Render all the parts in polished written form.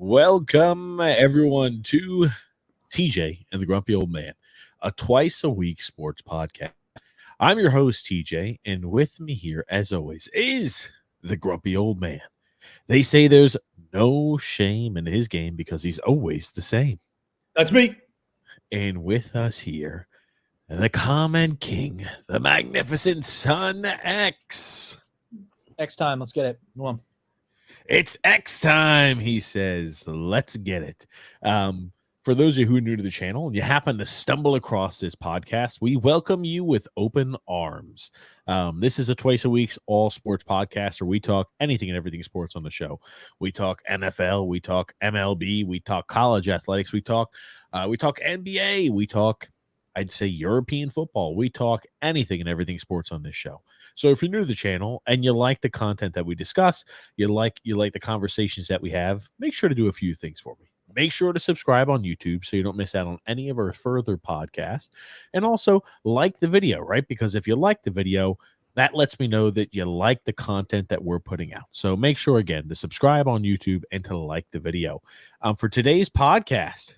Welcome, everyone, to TJ and the Grumpy Old Man, a twice-a-week sports podcast. I'm your host, TJ, and with me here, as always, is the Grumpy Old Man. They say there's no shame in his game because he's always the same. That's me. And with us here, the comment king, the magnificent Son X. X time. Let's get it. Come on. It's X time, he says. Let's get it. For those of you who are new to the channel and you happen to stumble across this podcast, we welcome you with open arms. This is a twice a week all sports podcast where we talk anything and everything sports on the show. We talk NFL, we talk MLB, we talk college athletics, we talk NBA, we talk, I'd say, European football. We talk anything and everything sports on this show. So if you're new to the channel and you like the content that we discuss, you like the conversations that we have, make sure to do a few things for me. Make sure to subscribe on YouTube so you don't miss out on any of our further podcasts. And also like the video, right? Because if you like the video, that lets me know that you like the content that we're putting out. So make sure, again, to subscribe on YouTube and to like the video. For today's podcast,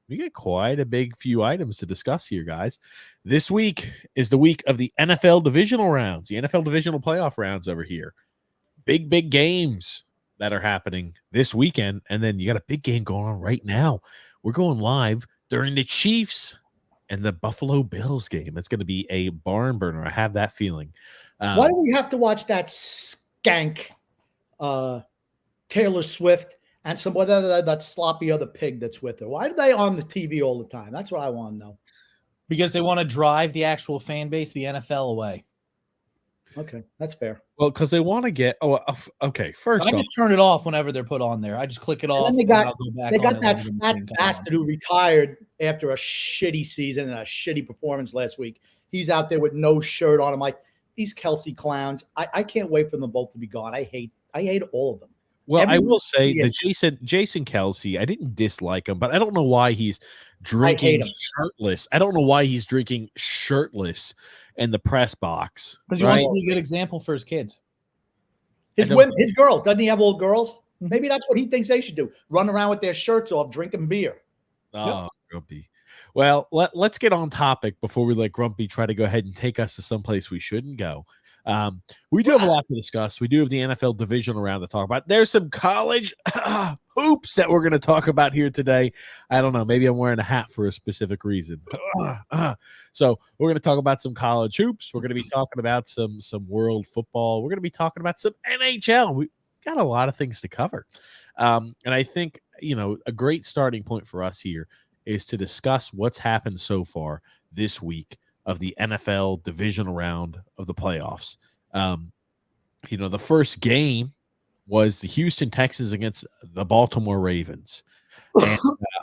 we got quite a big few items to discuss here, guys. This week is the week of the NFL Divisional Rounds, the NFL Divisional Playoff Rounds over here. Big games that are happening this weekend, and then you got a big game going on right now. We're going live during the Chiefs and the Buffalo Bills game. It's going to be a barn burner. I have that feeling. Why do we have to watch that skank Taylor Swift and some whatever that sloppy other pig that's with her? Why are they on the TV all the time? That's what I want to know. Because they want to drive the actual fan base, the NFL, away. Okay, that's fair. Well, because they want to get. Oh, okay. First, I just turn it off whenever they're put on there. I just click it off. And then I'll go back they got on that fat bastard who retired after a shitty season and a shitty performance last week. He's out there with no shirt on. I'm like, these Kelsey clowns. I can't wait for them both to be gone. I hate all of them. Well, I will say that Jason Kelsey, I didn't dislike him, but I don't know why he's drinking shirtless. I don't know why he's drinking shirtless in the press box. Because he wants to be a good example for his kids. His women, his girls. Doesn't he have old girls? Maybe that's what he thinks they should do. Run around with their shirts off, drinking beer. Oh, Grumpy. Well, let's get on topic before we let Grumpy try to go ahead and take us to someplace we shouldn't go. We do have a lot to discuss. We do have the NFL Divisional Round to talk about. There's some college hoops that we're going to talk about here today. I don't know. Maybe I'm wearing a hat for a specific reason. So we're going to talk about some college hoops. We're going to be talking about some world football. We're going to be talking about some NHL. We got a lot of things to cover. And I think, a great starting point for us here is to discuss what's happened so far this week of the NFL Divisional Round of the playoffs. The first game was the Houston Texans against the Baltimore Ravens. And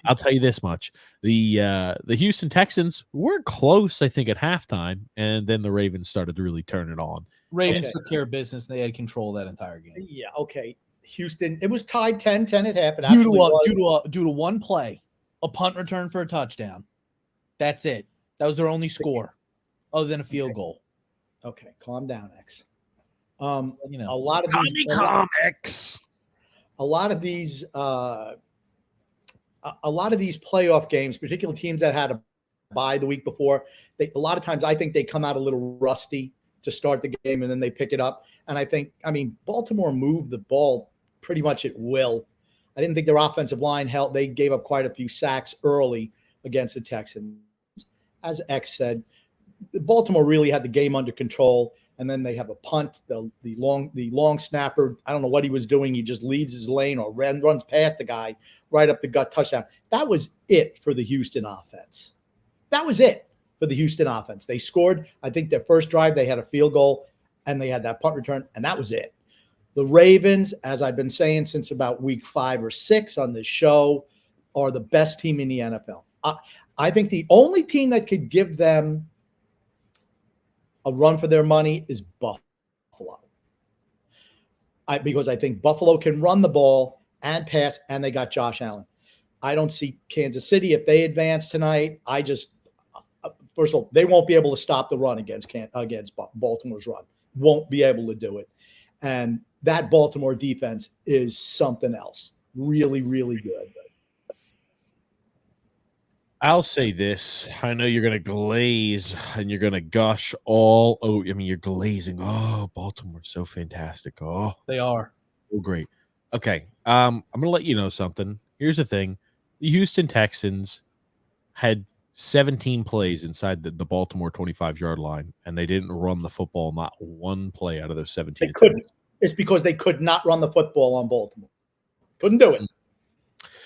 I'll tell you this much. The Houston Texans were close, I think, at halftime, and then the Ravens started to really turn it on. Ravens took care of business. They had control that entire game. Yeah, okay. Houston, it was tied 10-10 at half. Due to one play, a punt return for a touchdown. That's it. That was their only score, other than a field goal. Okay, calm down, X. A lot of these playoff games, particularly teams that had a bye the week before, a lot of times I think they come out a little rusty to start the game and then they pick it up. And Baltimore moved the ball pretty much at will. I didn't think their offensive line held. They gave up quite a few sacks early against the Texans. As X said, Baltimore really had the game under control, and then they have a punt. The long snapper, I don't know what he was doing. He just leaves his lane or runs past the guy right up the gut, touchdown. That was it for the Houston offense. That was it for the Houston offense. They scored. I think their first drive, they had a field goal, and they had that punt return, and that was it. The Ravens, as I've been saying since about week 5 or 6 on this show, are the best team in the NFL. I think the only team that could give them a run for their money is Buffalo. Because I think Buffalo can run the ball and pass, and they got Josh Allen. I don't see Kansas City, if they advance tonight, first of all, they won't be able to stop the run against Baltimore's run. Won't be able to do it. And that Baltimore defense is something else. really, really good. I'll say this. I know you're going to glaze and you're going to gush all. Oh, I mean, you're glazing. Oh, Baltimore's so fantastic. Oh, They are. so great. Okay. I'm going to let you know something. Here's the thing. The Houston Texans had 17 plays inside the Baltimore 25-yard line, and they didn't run the football, not one play out of those 17. They couldn't. It's because they could not run the football on Baltimore. Couldn't do it.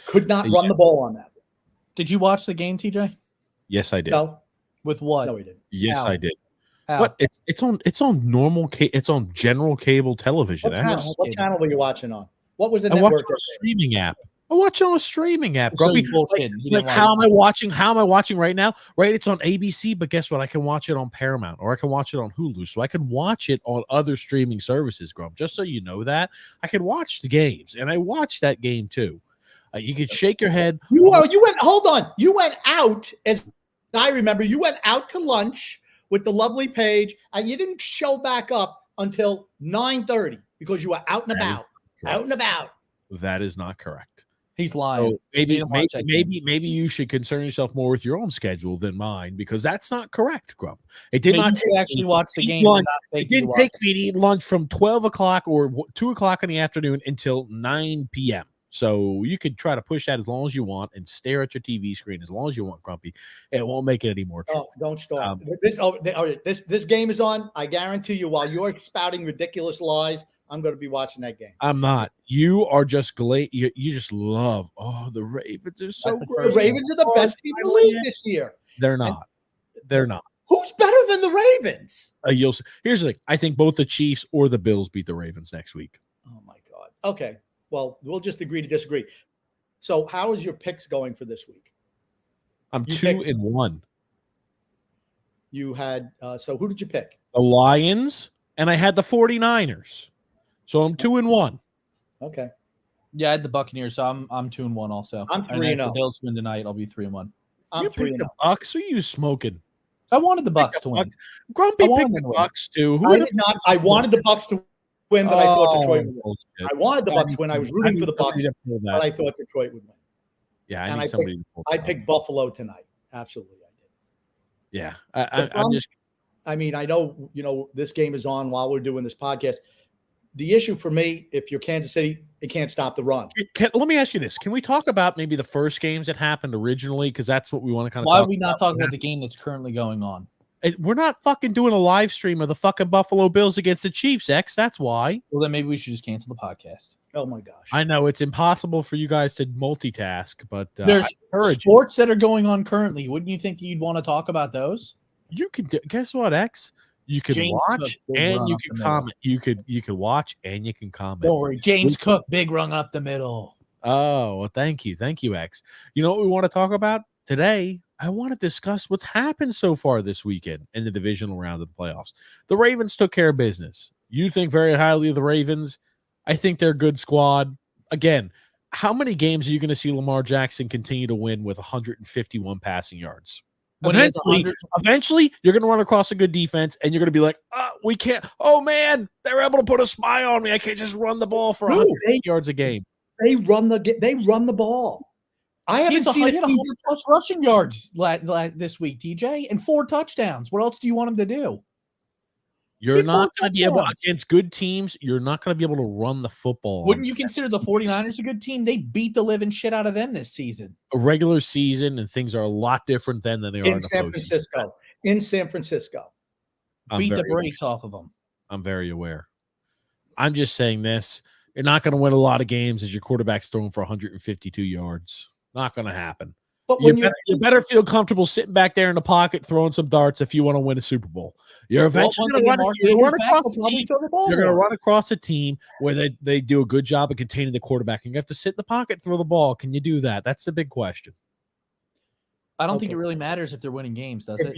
Could not run the ball on that. Did you watch the game, TJ? Yes, I did. No. With what? No, he didn't. Yes, How? I did. How? What? It's on normal. It's on general cable television. What channel were you watching on? What was the I watch network? on a streaming app. I watch it on a streaming app. So Grumpy. he's bullshitting. He didn't How am watch I watching? How am I watching right now? Right, it's on ABC, but guess what? I can watch it on Paramount or I can watch it on Hulu. So I can watch it on other streaming services, Grump. Just so you know that I can watch the games, and I watched that game too. You could shake your head. You went. Hold on. You went out, as I remember. You went out to lunch with the lovely Paige, and you didn't show back up until 9:30 because you were out and about. Out and about. That is not correct. He's lying. So maybe you should concern yourself more with your own schedule than mine, because that's not correct, Grump. It did not actually watch the game. It didn't take me to eat lunch from 12 o'clock or 2 o'clock in the afternoon until 9 p.m. So you could try to push that as long as you want and stare at your TV screen as long as you want, Grumpy. It won't make it any more true. Oh, don't start. This game is on. I guarantee you, while you're spouting ridiculous lies, I'm going to be watching that game. I'm not. You are just you just love. Oh, the Ravens are so great. The Ravens are the best team in the league this year. They're not. They're not. Who's better than the Ravens? Here's the thing. I think both the Chiefs or the Bills beat the Ravens next week. Oh my God. Okay. Well, we'll just agree to disagree. So, how is your picks going for this week? I'm 2-1. You had so who did you pick? The Lions, and I had the 49ers. So I'm 2-1. Okay. Yeah, I had the Buccaneers, so I'm 2-1 also. I'm 3-0. If the Bills win tonight, I'll be 3-1. I'm 3-0. The Bucks. Who are you smoking? I wanted the Bucks to win. Grumpy picked the Bucks too. I did not. I wanted the Bucks to win, but I thought Detroit would win. I wanted the Bucks to win. I was rooting for the Bucks, but I thought Detroit would win. Yeah, I need somebody. I picked Buffalo tonight. Absolutely, I did. Yeah, I'm just. I mean, I know this game is on while we're doing this podcast. The issue for me, if you're Kansas City, it can't stop the run. Let me ask you this. Can we talk about maybe the first games that happened originally? Because that's what we want to kind of Why are we not talking about the game that's currently going on? We're not fucking doing a live stream of the fucking Buffalo Bills against the Chiefs, X. That's why. Well, then maybe we should just cancel the podcast. Oh, my gosh. I know it's impossible for you guys to multitask, but there's sports that are going on currently. Wouldn't you think you'd want to talk about those? You can guess what, X? You can watch and you can comment. You could watch and you can comment. Don't worry, James Cook, big rung up the middle. Oh, well, thank you, X. You know what we want to talk about today? I want to discuss what's happened so far this weekend in the divisional round of the playoffs. The Ravens took care of business. You think very highly of the Ravens. I think they're a good squad. Again, how many games are you going to see Lamar Jackson continue to win with 151 passing yards? Eventually, you're going to run across a good defense, and you're going to be like, we can't. Oh, man, they're able to put a smile on me. I can't just run the ball for 108 yards a game. They run the ball. I haven't seen 100+ rushing yards this week, TJ, and 4 touchdowns. What else do you want him to do? You're not going to be able, against good teams, you're not going to be able to run the football. Wouldn't you consider the 49ers a good team? They beat the living shit out of them this season. A regular season, and things are a lot different than they are in San Francisco. In San Francisco. Beat the brakes off of them. I'm very aware. I'm just saying this. You're not going to win a lot of games as your quarterback's throwing for 152 yards. Not going to happen. But you better feel comfortable sitting back there in the pocket throwing some darts if you want to win a Super Bowl. You're eventually going to run across a team. You're going to run across a team where they do a good job of containing the quarterback, and you have to sit in the pocket, throw the ball. Can you do that? That's the big question. I don't think it really matters if they're winning games, does it?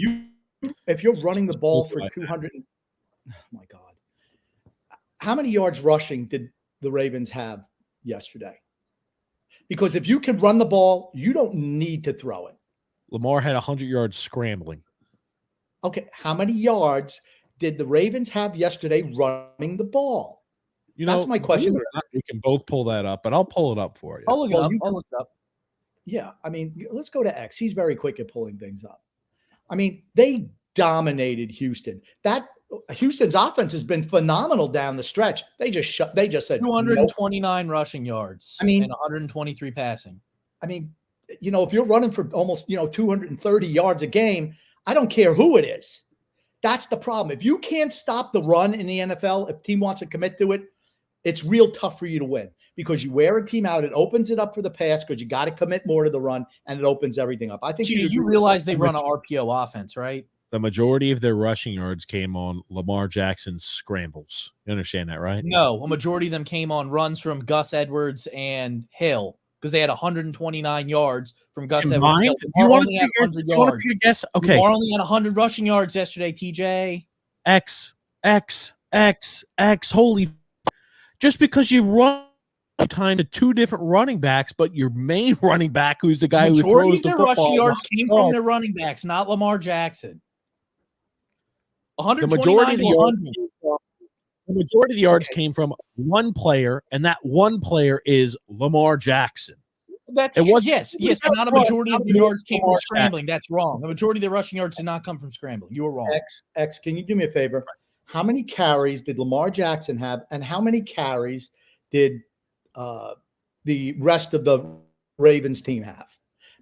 If you're running the ball for 200, oh my God. How many yards rushing did the Ravens have yesterday? Because if you can run the ball, you don't need to throw it. Lamar had 100 yards scrambling. Okay, how many yards did the Ravens have yesterday running the ball? That's my question. We can both pull that up, but I'll pull it up for you. I'll look it up. I'll look it up. Yeah, I mean, let's go to X. He's very quick at pulling things up. I mean, they dominated Houston. Houston's offense has been phenomenal down the stretch. They just said 229 rushing yards. I mean, and 123 passing. I mean, if you're running for almost 230 yards a game, I don't care who it is. That's the problem. If you can't stop the run in the NFL, if a team wants to commit to it, it's real tough for you to win because you wear a team out. It opens it up for the pass because you got to commit more to the run, and it opens everything up. I think you realize they run an RPO offense, right? The majority of their rushing yards came on Lamar Jackson's scrambles. You understand that, right? No, a majority of them came on runs from Gus Edwards and Hill because they had 129 yards from Gus Edwards. Do you want to take a guess? Okay. Lamar only had 100 rushing yards yesterday, TJ. X. Holy. Just because you run time to two different running backs, but your main running back, who's the guy who throws the football, rushing yards came from their running backs, not Lamar Jackson. 129 the majority of the yards came from one player, and that one player is Lamar Jackson. Yes, but not a majority of the yards came from scrambling. That's wrong. The majority of the rushing yards did not come from scrambling. You were wrong. X, can you do me a favor? How many carries did Lamar Jackson have, and how many carries did the rest of the Ravens team have?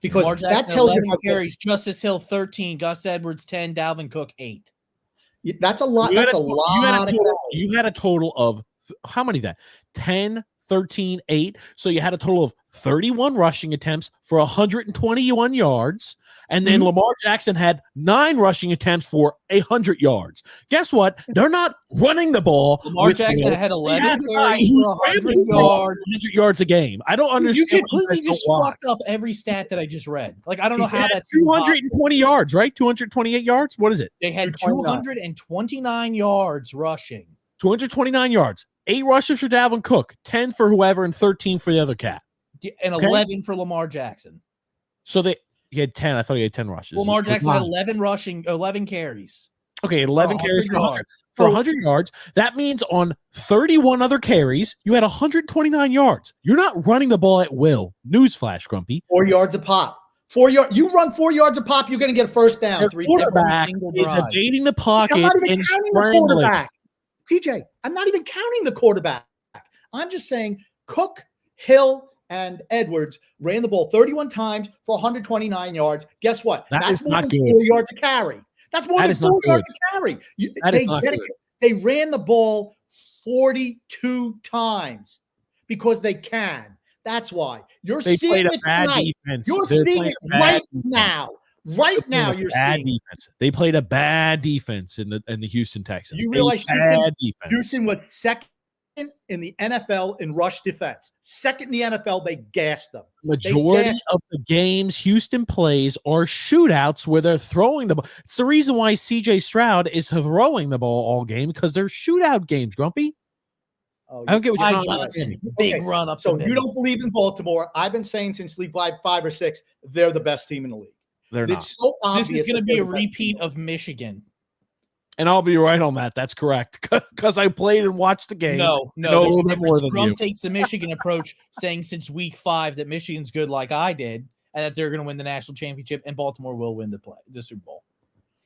Because that tells you how carries. Justice Hill 13, Gus Edwards 10, Dalvin Cook 8. That's a lot. That's a lot. You had a total of how many? That 10, 13, 8. So you had a total of 31 rushing attempts for 121 yards. And then Lamar Jackson had 9 rushing attempts for 100 yards. Guess what? They're not running the ball. Lamar Jackson had 11 carries for 100 yards a game. I don't understand. You completely just fucked up every stat that I just read. Like, I don't know how that's 220 yards, right? 228 yards? What is it? They had 229 yards rushing. 229 yards. 8 rushes for Dalvin Cook, 10 for whoever, and 13 for the other cat. And 11 for Lamar Jackson. So he had 10. I thought he had 10 rushes. Lamar Jackson had 11 carries. Okay, 11 carries for 100 yards. That means on 31 other carries, you had 129 yards. You're not running the ball at will. Newsflash, Grumpy. 4 yards a pop. 4 yards. You run 4 yards a pop, you're going to get a first down. Your quarterback is evading the pocket and scrambling. TJ, I'm not even counting the quarterback. I'm just saying Cook, Hill, and Edwards ran the ball 31 times for 129 yards. Guess what? That's more than 4 yards a carry. That's more than 4 yards a carry. They ran the ball 42 times because they can. That's why. You're seeing it tonight. You're seeing it right now. Right now, you're seeing defense. They played a bad defense in the Houston Texans. You realize Houston was second in the NFL in rush defense. Second in the NFL, they gassed them. Majority of the games Houston plays are shootouts where they're throwing the ball. It's the reason why C.J. Stroud is throwing the ball all game because they're shootout games, Grumpy. I don't get what you're talking about. Big run up. So you don't believe in Baltimore. I've been saying since League 5 or 6, they're the best team in the league. They're not. It's so obvious. This is going to be a repeat of Michigan. And I'll be right on that. That's correct. Because I played and watched the game. No. A little bit more than Trump takes the Michigan approach, saying since week 5 that Michigan's good like I did, and that they're going to win the national championship, and Baltimore will win the Super Bowl.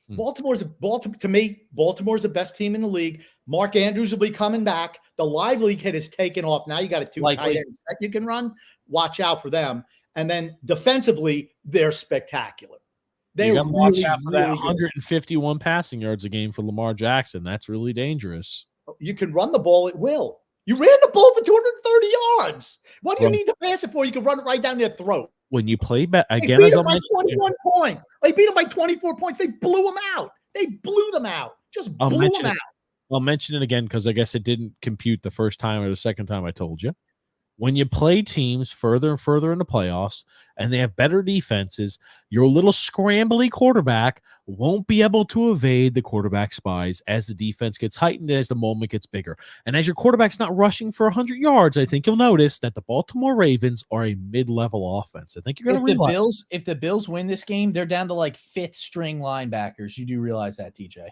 Baltimore's the best team in the league. Mark Andrews will be coming back. The live league hit has taken off. Now you got a 2 tight ends that you can run. Watch out for them. And then defensively, they're spectacular. You got to watch out for that 151 passing yards a game for Lamar Jackson. That's really dangerous. You can run the ball at will. You ran the ball for 230 yards. What do you need to pass it for? You can run it right down their throat. When you play again, they beat them by 21 points. They beat them by 24 points. They blew them out. Just blew them out. I'll mention it again because I guess it didn't compute the first time or the second time I told you. When you play teams further and further in the playoffs and they have better defenses, your little scrambly quarterback won't be able to evade the quarterback spies as the defense gets heightened, as the moment gets bigger. And as your quarterback's not rushing for 100 yards, I think you'll notice that the Baltimore Ravens are a mid-level offense. I think you're going to realize. If the Bills win this game, they're down to like 5th string linebackers. You do realize that, TJ.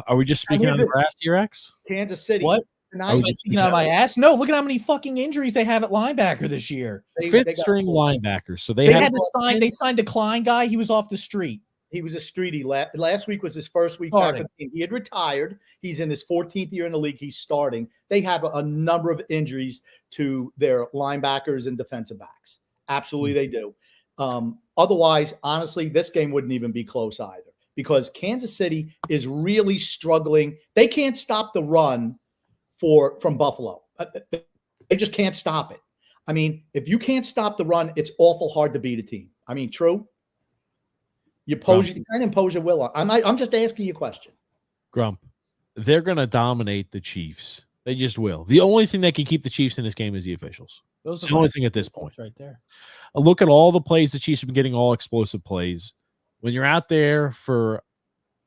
Are we just speaking on the grass here, X? Kansas City. What? Am I speaking out of my ass? No, look at how many fucking injuries they have at linebacker this year. Fifth string linebackers. So they had to sign. They signed the Klein guy. He was off the street. He was a streetie. Last week was his first week back with the team. He had retired. He's in his 14th year in the league. He's starting. They have a number of injuries to their linebackers and defensive backs. Absolutely, they do. Otherwise, honestly, this game wouldn't even be close either because Kansas City is really struggling. They can't stop the run from Buffalo. They just can't stop it. I mean, if you can't stop the run, it's awful hard to beat a team. I mean, true. You kind of impose your will on. I'm just asking you a question. Grump, they're going to dominate the Chiefs. They just will. The only thing that can keep the Chiefs in this game is the officials. Those are the only thing at this point. Right there. Look at all the plays the Chiefs have been getting, all explosive plays. When you're out there for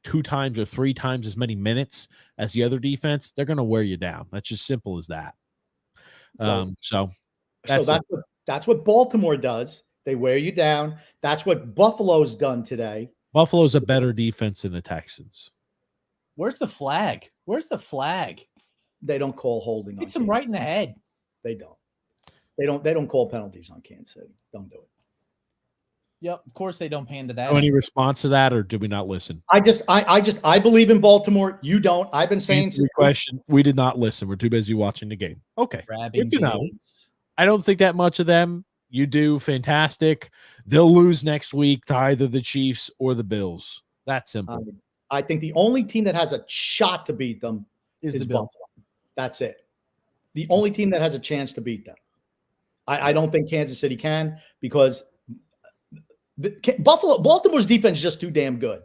2 times or 3 times as many minutes as the other defense, they're going to wear you down. That's just simple as that. So that's what Baltimore does. They wear you down. That's what Buffalo's done today. Buffalo's a better defense than the Texans. Where's the flag? They don't call holding. Hits him right in the head. They don't. They don't call penalties on Kansas City. Don't do it. Yep, of course they don't pan to that. Any response to that, or did we not listen? I believe in Baltimore. You don't. I've been saying since question. We did not listen. We're too busy watching the game. Okay. Good to know. I don't think that much of them. You do fantastic. They'll lose next week to either the Chiefs or the Bills. That's simple. I think the only team that has a shot to beat them is the Buffalo. That's it. The only team that has a chance to beat them. I don't think Kansas City can because Baltimore's defense is just too damn good.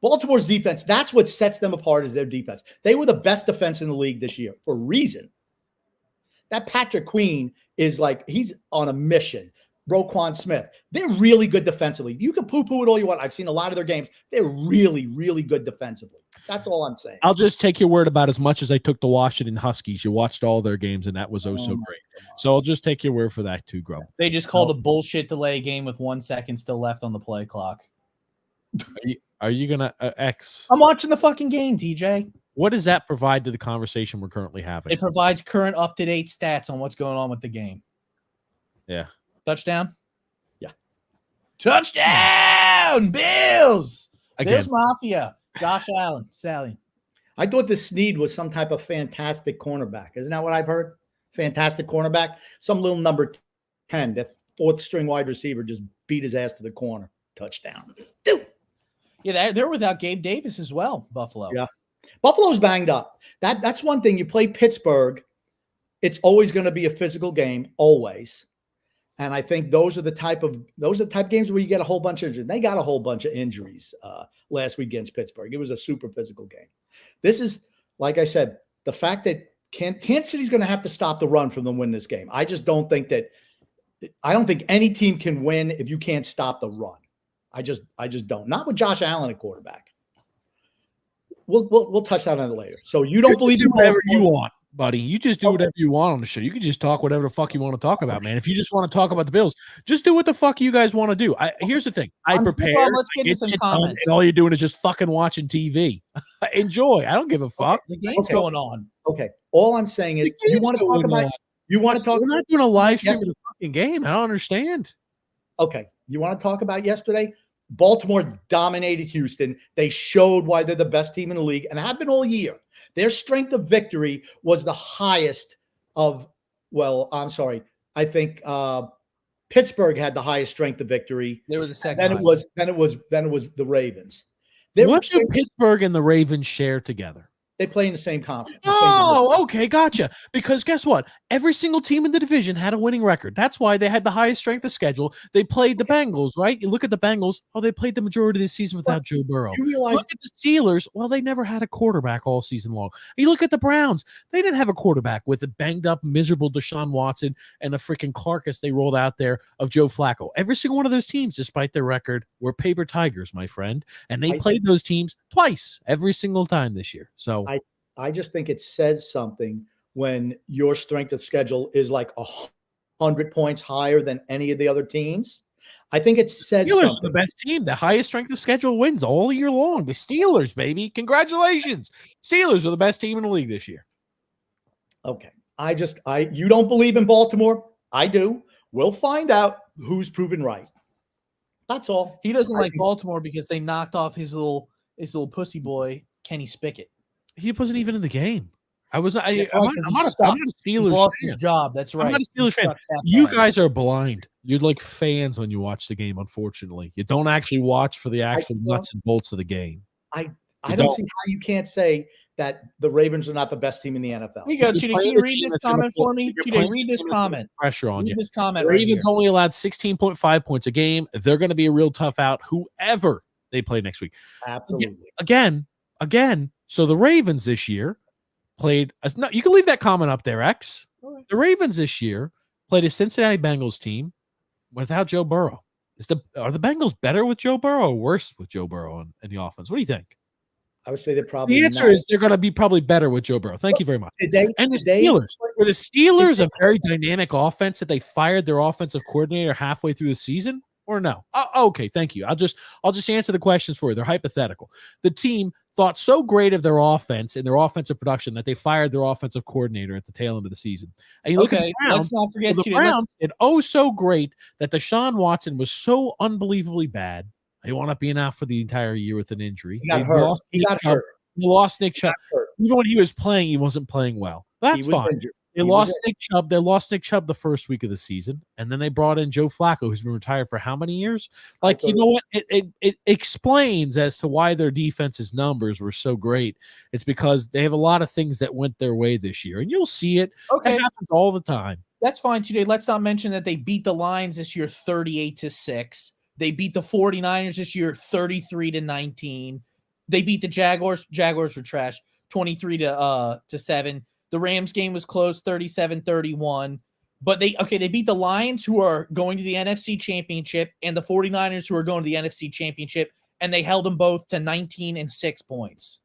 Baltimore's defense, that's what sets them apart is their defense. They were the best defense in the league this year for a reason. That Patrick Queen is like, he's on a mission. Roquan Smith, they're really good defensively. You can poo-poo it all you want. I've seen a lot of their games. They're really, really good defensively. That's all I'm saying. I'll just take your word about as much as I took the Washington Huskies. You watched all their games, and that was so great. God. So I'll just take your word for that too, Grump. They just called a bullshit delay game with 1 second still left on the play clock. Are you going to X? I'm watching the fucking game, DJ. What does that provide to the conversation we're currently having? It provides current up-to-date stats on what's going on with the game. Yeah. Touchdown? Yeah. Touchdown! Bills! Again. Bills Mafia. Josh Allen. Stallion. I thought this Snead was some type of fantastic cornerback. Isn't that what I've heard? Fantastic cornerback. Some little number 10, that 4th string wide receiver just beat his ass to the corner. Touchdown. Dude. Yeah, they're without Gabe Davis as well, Buffalo. Yeah. Buffalo's banged up. That's one thing. You play Pittsburgh, it's always going to be a physical game, always. And I think those are the type of games where you get a whole bunch of injuries. They got a whole bunch of injuries last week against Pittsburgh. It was a super physical game. This is, like I said, the fact that Kansas City's going to have to stop the run from them to win this game. I don't think any team can win if you can't stop the run. I just don't. Not with Josh Allen at quarterback. We'll touch that on it later. So you don't believe in whatever you want, buddy. You just do whatever you want on the show. You can just talk whatever the fuck you want to talk about, man. If you just want to talk about the Bills, just do what the fuck you guys want to do. Here's the thing. I prepare. Let's get to some comments. And all you're doing is just fucking watching TV. Enjoy. I don't give a fuck. The game's going on. Okay. All I'm saying is you want to talk about. We're not doing a live stream of the fucking game. I don't understand. Okay. You want to talk about yesterday? Baltimore dominated Houston. They showed why they're the best team in the league and have been all year. Their strength of victory was the highest of, I think Pittsburgh had the highest strength of victory. They were the second. Then it was the Ravens. What do Pittsburgh and the Ravens share together? They play in the same conference. Oh, okay, gotcha. Because guess what? Every single team in the division had a winning record. That's why they had the highest strength of schedule. They played the Bengals, right? You look at the Bengals. Oh, they played the majority of the season without Joe Burrow. Look at the Steelers. Well, they never had a quarterback all season long. You look at the Browns. They didn't have a quarterback with a banged up, miserable Deshaun Watson and a freaking carcass they rolled out there of Joe Flacco. Every single one of those teams, despite their record, were paper tigers, my friend. And they played those teams twice every single time this year. So I just think it says something when your strength of schedule is like 100 points higher than any of the other teams. I think it says Steelers something. Are the best team. The highest strength of schedule wins all year long. The Steelers, baby. Congratulations. Steelers are the best team in the league this year. Okay. You don't believe in Baltimore. I do. We'll find out who's proven right. That's all. He doesn't like Baltimore because they knocked off his little pussy boy, Kenny Spickett. He wasn't even in the game. I'm not a Steelers He's lost fan. his job. That's right. I'm not a Steelers fan. You guys are blind. You're like fans when you watch the game, unfortunately. You don't actually watch for the actual nuts and bolts of the game. I don't see how you can't say that the Ravens are not the best team in the NFL. Here you go, TJ. Can you read this comment for me? TJ, read this comment. Pressure on you. This comment. The Ravens only allowed 16.5 points a game. They're going to be a real tough out, whoever they play next week. Absolutely. Again. So the Ravens this year played. No, you can leave that comment up there, X. Right. The Ravens this year played a Cincinnati Bengals team without Joe Burrow. Are the Bengals better with Joe Burrow or worse with Joe Burrow in the offense? What do you think? I would say they're probably. The answer is they're going to be probably better with Joe Burrow. Thank you very much. Were the Steelers a very dynamic offense that they fired their offensive coordinator halfway through the season, or no? Okay, thank you. I'll just answer the questions for you. They're hypothetical. The team thought so great of their offense and their offensive production that they fired their offensive coordinator at the tail end of the season. And you look at the Browns, let's not forget the Browns did so great that Deshaun Watson was so unbelievably bad. He wound up being out for the entire year with an injury. He got hurt. He lost Nick Chubb. Even when he was playing, he wasn't playing well. That's fine. Injured. They lost Nick Chubb. They lost Nick Chubb the first week of the season, and then they brought in Joe Flacco, who's been retired for how many years? Like, you know what? It explains as to why their defense's numbers were so great. It's because they have a lot of things that went their way this year, and you'll see it. Okay, it happens all the time. That's fine today. Let's not mention that they beat the Lions this year 38-6. They beat the 49ers this year 33-19. They beat the Jaguars. Jaguars were trash 23-7. The Rams game was close 37-31. But they beat the Lions, who are going to the NFC Championship, and the 49ers, who are going to the NFC Championship, and they held them both to 19 and 6 points.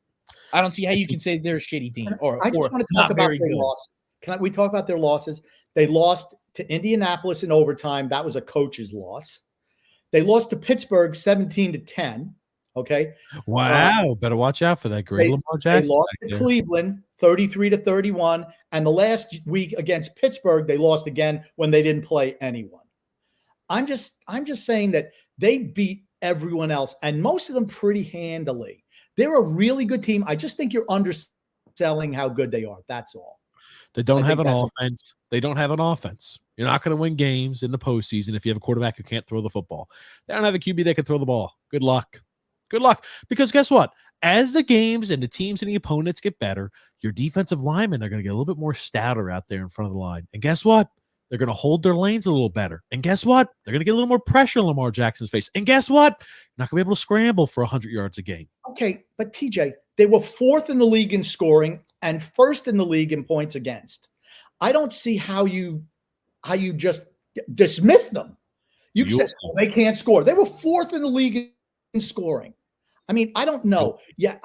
I don't see how you can say they're a shitty team I just want to talk about their losses. Can we talk about their losses? They lost to Indianapolis in overtime. That was a coach's loss. They lost to Pittsburgh 17-10. Okay. Wow. Better watch out for that great Lamar Jackson. They lost to Cleveland 33-31. And the last week against Pittsburgh, they lost again when they didn't play anyone. I'm just saying that they beat everyone else, and most of them pretty handily. They're a really good team. I just think you're underselling how good they are. That's all. They don't have an offense. They don't have an offense. You're not going to win games in the postseason if you have a quarterback who can't throw the football. They don't have a QB that can throw the ball. Good luck. Good luck. Because guess what? As the games and the teams and the opponents get better, your defensive linemen are going to get a little bit more stouter out there in front of the line. And guess what? They're going to hold their lanes a little better. And guess what? They're going to get a little more pressure on Lamar Jackson's face. And guess what? You're not going to be able to scramble for 100 yards a game. Okay, but TJ, they were fourth in the league in scoring and first in the league in points against. I don't see how you just dismiss them. You said they can't score. They were fourth in the league in scoring. I mean, I don't know. Yeah,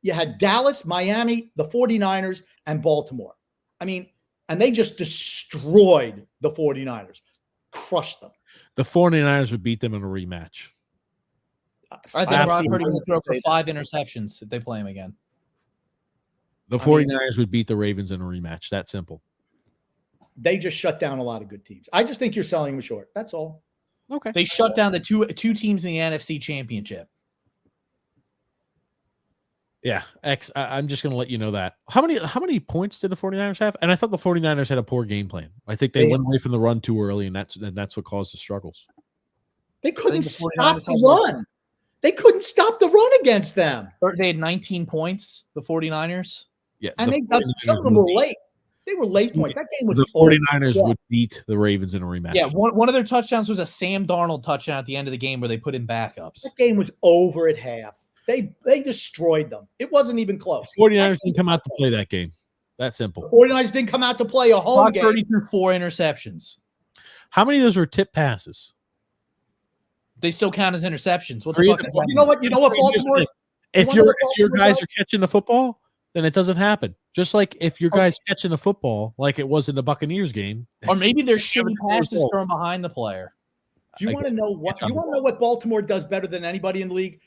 you had Dallas, Miami, the 49ers, and Baltimore. I mean, and they just destroyed the 49ers, crushed them. The 49ers would beat them in a rematch. I think Brock Purdy will throw for 5 interceptions if they play him again. The 49ers would beat the Ravens in a rematch. That simple. They just shut down a lot of good teams. I just think you're selling them short. That's all. Okay. They shut down the two teams in the NFC Championship. Yeah, I'm just going to let you know that. How many points did the 49ers have? And I thought the 49ers had a poor game plan. I think they went away from the run too early, and that's what caused the struggles. They couldn't stop the run. They couldn't stop the run against them. They had 19 points, the 49ers. Yeah, and some of them were late. They were late points. That game was the 49ers would beat the Ravens in a rematch. Yeah, one of their touchdowns was a Sam Darnold touchdown at the end of the game where they put in backups. That game was over at half. They destroyed them. It wasn't even close. The 49ers didn't come out to play that game. That simple. The 49ers didn't come out to play a home game. 30 through 4 interceptions. How many of those were tip passes? They still count as interceptions. What the fuck is that? You know what, Baltimore? If your guys are catching the football, then it doesn't happen. Just like if your guys catching the football, like it was in the Buccaneers game, or maybe they're shitty passes thrown behind the player. Do you want to know what Baltimore does better than anybody in the league?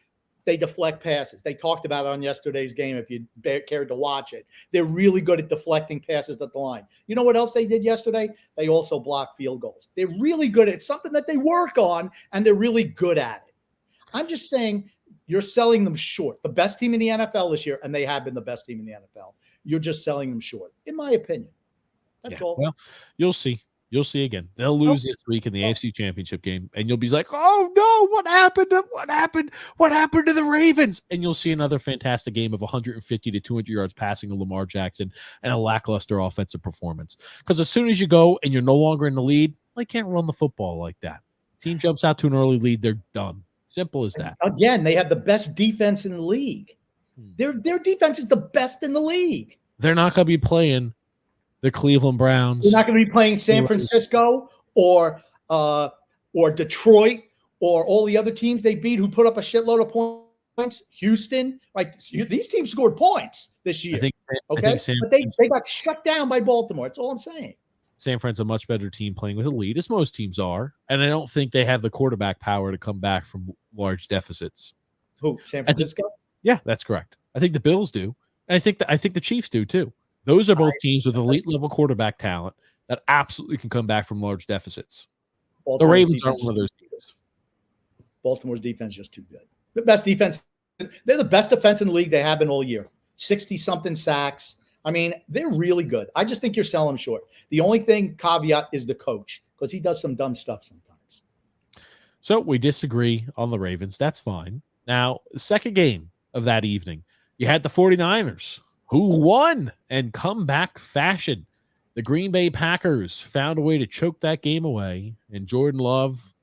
they deflect passes. They talked about it on yesterday's game if you cared to watch it. They're really good at deflecting passes at the line. You know what else they did yesterday? They also block field goals. They're really good at something that they work on, and they're really good at it. I'm just saying you're selling them short. The best team in the NFL this year, and they have been the best team in the NFL. You're just selling them short, in my opinion. That's all. Well, you'll see. You'll see again. They'll lose this week in the AFC Championship game, and you'll be like, "Oh no, what happened? What happened? What happened to the Ravens?" And you'll see another fantastic game of 150 to 200 yards passing of Lamar Jackson and a lackluster offensive performance. Because as soon as you go and you're no longer in the lead, they can't run the football like that. Team jumps out to an early lead, they're done. Simple as that. Again, they have the best defense in the league. Their defense is the best in the league. They're not going to be playing the Cleveland Browns. You're not going to be playing San Francisco or Detroit or all the other teams they beat who put up a shitload of points. Houston, like these teams scored points this year. But they got shut down by Baltimore. That's all I'm saying. San Fran's a much better team playing with a lead, as most teams are, and I don't think they have the quarterback power to come back from large deficits. Who? San Francisco? Yeah, that's correct. I think the Bills do, and I think the Chiefs do too. Those are both teams with elite level quarterback talent that absolutely can come back from large deficits. The Ravens aren't one of those teams. Baltimore's defense is just too good. The best defense. They're the best defense in the league they have been all year. 60-something sacks. I mean, they're really good. I just think you're selling them short. The only caveat is the coach, because he does some dumb stuff sometimes. So we disagree on the Ravens. That's fine. Now, the second game of that evening, you had the 49ers, who won in comeback fashion. The Green Bay Packers found a way to choke that game away, and Jordan Love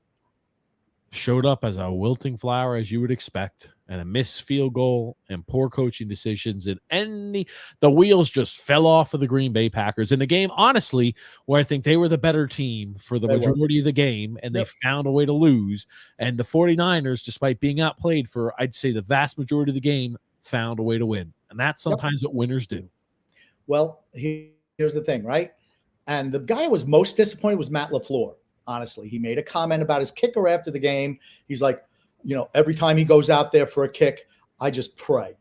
showed up as a wilting flower, as you would expect, and a missed field goal and poor coaching decisions, and the wheels just fell off of the Green Bay Packers in a game, honestly, where I think they were the better team for the majority of the game, and they found a way to lose. And the 49ers, despite being outplayed for, I'd say, the vast majority of the game, found a way to win. And that's sometimes what winners do. Well, here's the thing, right? And the guy I was most disappointed was Matt LaFleur. Honestly, he made a comment about his kicker after the game. He's like, every time he goes out there for a kick, I just pray.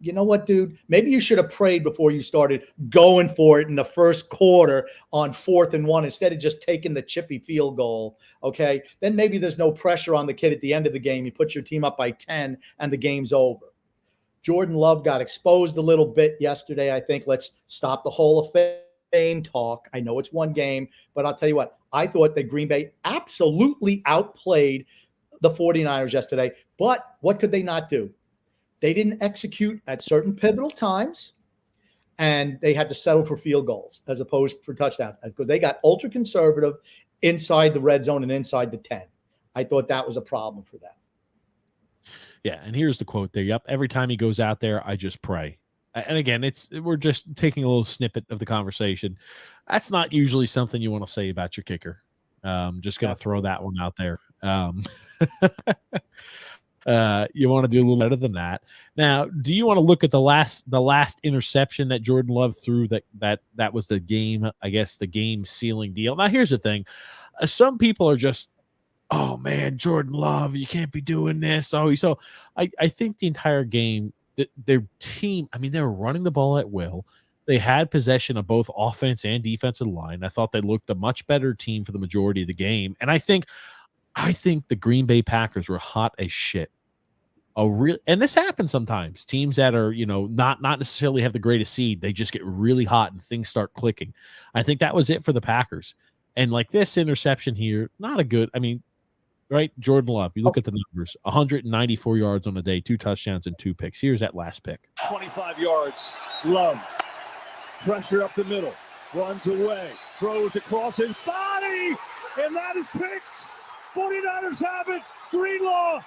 You know what, dude? Maybe you should have prayed before you started going for it in the first quarter on 4th and 1 instead of just taking the chippy field goal, okay? Then maybe there's no pressure on the kid at the end of the game. You put your team up by 10 and the game's over. Jordan Love got exposed a little bit yesterday, I think. Let's stop the Hall of Fame talk. I know it's one game, but I'll tell you what. I thought that Green Bay absolutely outplayed the 49ers yesterday. But what could they not do? They didn't execute at certain pivotal times, and they had to settle for field goals as opposed for touchdowns because they got ultra conservative inside the red zone and inside the 10. I thought that was a problem for them. Yeah, and here's the quote there. Yep, every time he goes out there, I just pray. And again, we're just taking a little snippet of the conversation. That's not usually something you want to say about your kicker. Just going to throw that one out there. You want to do a little better than that. Now, do you want to look at the last interception that Jordan Love threw? That was the game, I guess, the game sealing deal. Now, here's the thing: some people are just, oh man, Jordan Love, you can't be doing this. So I think the entire game, their team, I mean, they were running the ball at will. They had possession of both offense and defensive line. I thought they looked a much better team for the majority of the game. And I think the Green Bay Packers were hot as shit. And this happens sometimes. Teams that are, not necessarily have the greatest seed, they just get really hot and things start clicking. I think that was it for the Packers. And like this interception here, not a good, I mean, right? Jordan Love, you look at the numbers, 194 yards on the day, 2 touchdowns and 2 picks. Here's that last pick. 25 yards. Love. Pressure up the middle. Runs away. Throws across his body. And that is picked. 49ers have it. Greenlaw.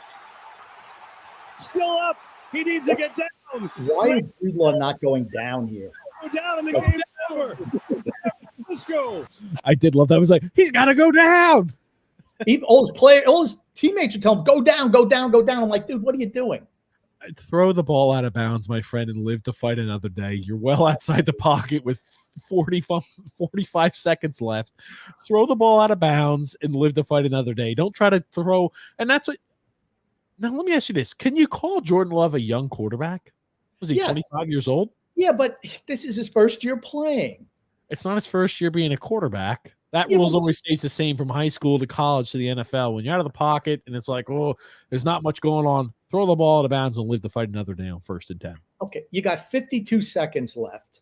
Still up. He needs to get down. Why is Greenlaw not going down here? Go down in the game over. Let's go. I did love that. I was like, he's got to go down. Even all his teammates would tell him, go down, go down, go down. I'm like, dude, what are you doing? Throw the ball out of bounds, my friend, and live to fight another day. You're well outside the pocket with 45 seconds left. Throw the ball out of bounds and live to fight another day. Don't try to throw. And that's what Now, let me ask you this. Can you call Jordan Love a young quarterback? Was he Yes. 25 years old? Yeah, but this is his first year playing. It's not his first year being a quarterback. That Yeah, rules but- always stays the same from high school to college to the NFL. When you're out of the pocket and it's like, oh, there's not much going on, throw the ball out of bounds and live to fight another day on 1st and 10. Okay, you got 52 seconds left.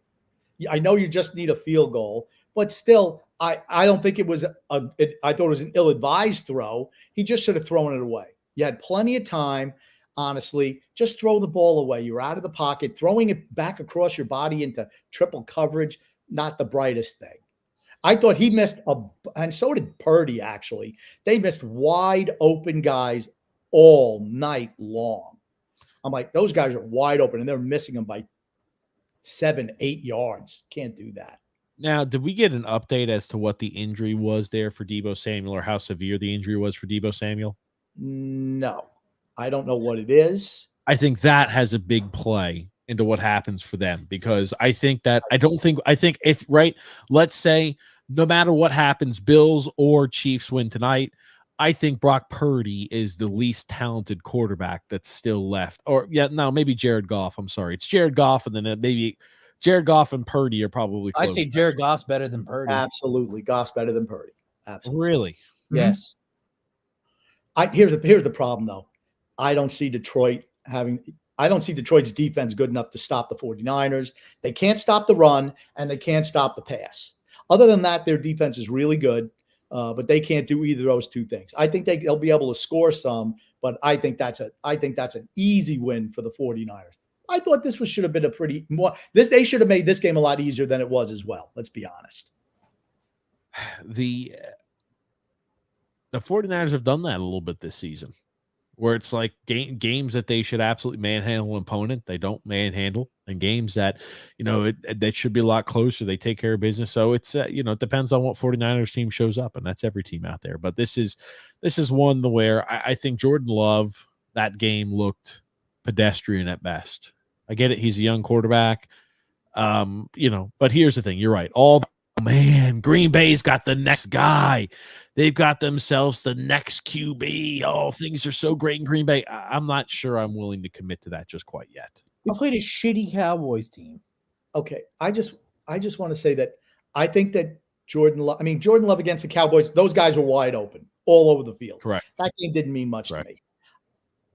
I know you just need a field goal, but still, I don't think it was I thought it was an ill-advised throw. He just should have thrown it away. You had plenty of time. Honestly, just throw the ball away. You're out of the pocket. Throwing it back across your body into triple coverage, not the brightest thing. I thought he missed and so did Purdy, actually. They missed wide open guys all night long. I'm like, those guys are wide open, and they're missing them by 7-8 yards. Can't do that. Now, did we get an update as to what the injury was there for Deebo Samuel, or how severe the injury was for Deebo Samuel? No, I don't know what it is. I think that has a big play into what happens for them, because I think if, right, let's say no matter what happens, Bills or Chiefs win tonight, I think Brock Purdy is the least talented quarterback that's still left. Or maybe Jared Goff. I'm sorry. It's Jared Goff, and then maybe Jared Goff and Purdy are probably close. I'd say Jared Goff's better than Purdy. Absolutely. Goff's better than Purdy. Absolutely. Really? Yes. Here's the problem, though. I don't see Detroit's defense good enough to stop the 49ers. They can't stop the run, and they can't stop the pass. Other than that, their defense is really good, but they can't do either of those two things. I think they'll be able to score some, but I think that's an easy win for the 49ers. I thought this should have been they should have made this game a lot easier than it was as well. Let's be honest. The 49ers have done that a little bit this season, where it's like games that they should absolutely manhandle an opponent, they don't manhandle, and games that, that should be a lot closer, they take care of business. So it's, it depends on what 49ers team shows up, and that's every team out there. But this is one where I think Jordan Love, that game looked pedestrian at best. I get it. He's a young quarterback, but here's the thing. You're right. Green Bay's got the next guy. They've got themselves the next QB. Oh, things are so great in Green Bay. I'm not sure I'm willing to commit to that just quite yet. We played a shitty Cowboys team. Okay. I just want to say that I think that Jordan Love against the Cowboys, those guys were wide open all over the field. Correct. That game didn't mean much to me.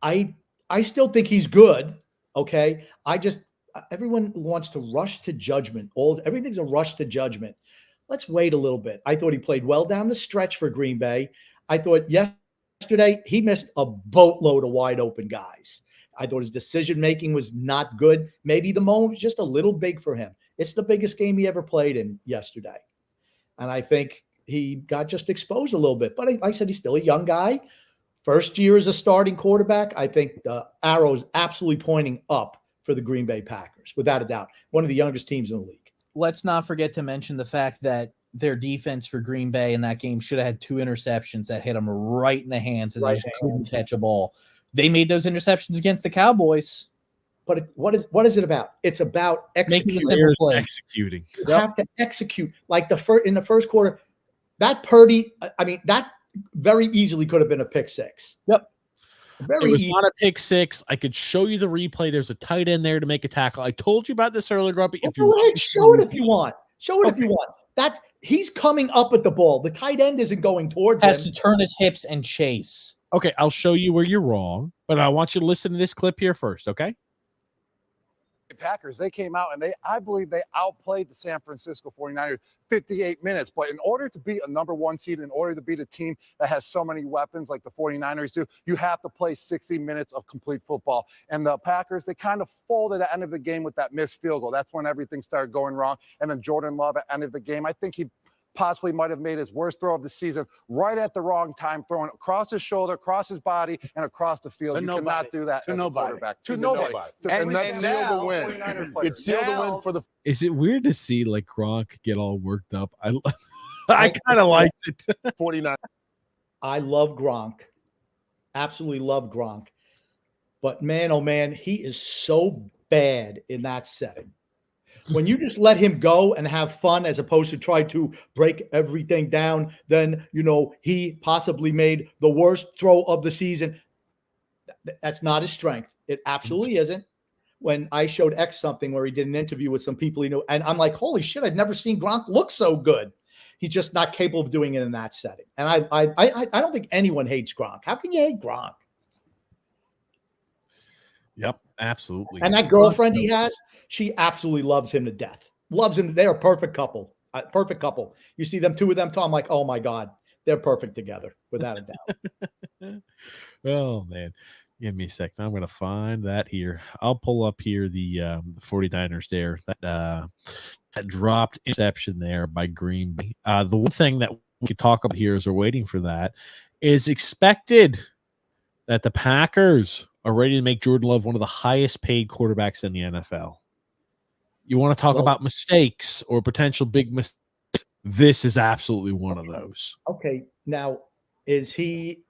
I still think he's good. Okay. Everyone wants to rush to judgment. Everything's a rush to judgment. Let's wait a little bit. I thought he played well down the stretch for Green Bay. I thought yesterday he missed a boatload of wide open guys. I thought his decision-making was not good. Maybe the moment was just a little big for him. It's the biggest game he ever played in yesterday. And I think he got just exposed a little bit. But like I said, he's still a young guy. First year as a starting quarterback. I think the arrow is absolutely pointing up for the Green Bay Packers, without a doubt. One of the youngest teams in the league. Let's not forget to mention the fact that their defense for Green Bay in that game should have had 2 interceptions that hit them right in the hands, and they just couldn't catch a ball. They made those interceptions against the Cowboys. But what is it about? It's about executing. Executing. You have to execute. Like in the first quarter, that Purdy, that very easily could have been a pick six. Yep. Very it was easy. not a pick six. I could show you the replay. There's a tight end there to make a tackle. I told you about this earlier, Grumpy. Go ahead, show it if you want. If you want. He's coming up at the ball. The tight end isn't going towards him. Has to turn his hips and chase. Okay, I'll show you where you're wrong, but I want you to listen to this clip here first, okay? Packers, they came out and I believe they outplayed the San Francisco 49ers 58 minutes. But in order to beat a number 1 seed, in order to beat a team that has so many weapons like the 49ers do, you have to play 60 minutes of complete football. And the Packers, they kind of folded at the end of the game with that missed field goal. That's when everything started going wrong. And then Jordan Love at the end of the game, I think he possibly might have made his worst throw of the season right at the wrong time, throwing across his shoulder, across his body, and across the field. You cannot do that to nobody. To nobody. And that sealed the win. It sealed the win for the. Is it weird to see like Gronk get all worked up? I kind of liked it. 49. I love Gronk. Absolutely love Gronk. But man, oh man, he is so bad in that setting. When you just let him go and have fun as opposed to try to break everything down, then, he possibly made the worst throw of the season. That's not his strength. It absolutely isn't. When I showed X something where he did an interview with some people he knew, and I'm like, holy shit, I've never seen Gronk look so good. He's just not capable of doing it in that setting. And I don't think anyone hates Gronk. How can you hate Gronk? Yep, absolutely. And that girlfriend he has, she absolutely loves him to death. Loves him. They're a perfect couple. Perfect couple. You see them, two of them talk, I'm like, oh my God, they're perfect together, without a doubt. Oh man. Give me a second. I'm going to find that here. I'll pull up here the 49ers there that dropped interception there by Green Bay. The one thing that we could talk about here as we're waiting for that is expected that the Packers are ready to make Jordan Love one of the highest paid quarterbacks in the NFL. You want to talk about mistakes or potential big mistakes? This is absolutely one of those. Okay. Now, is he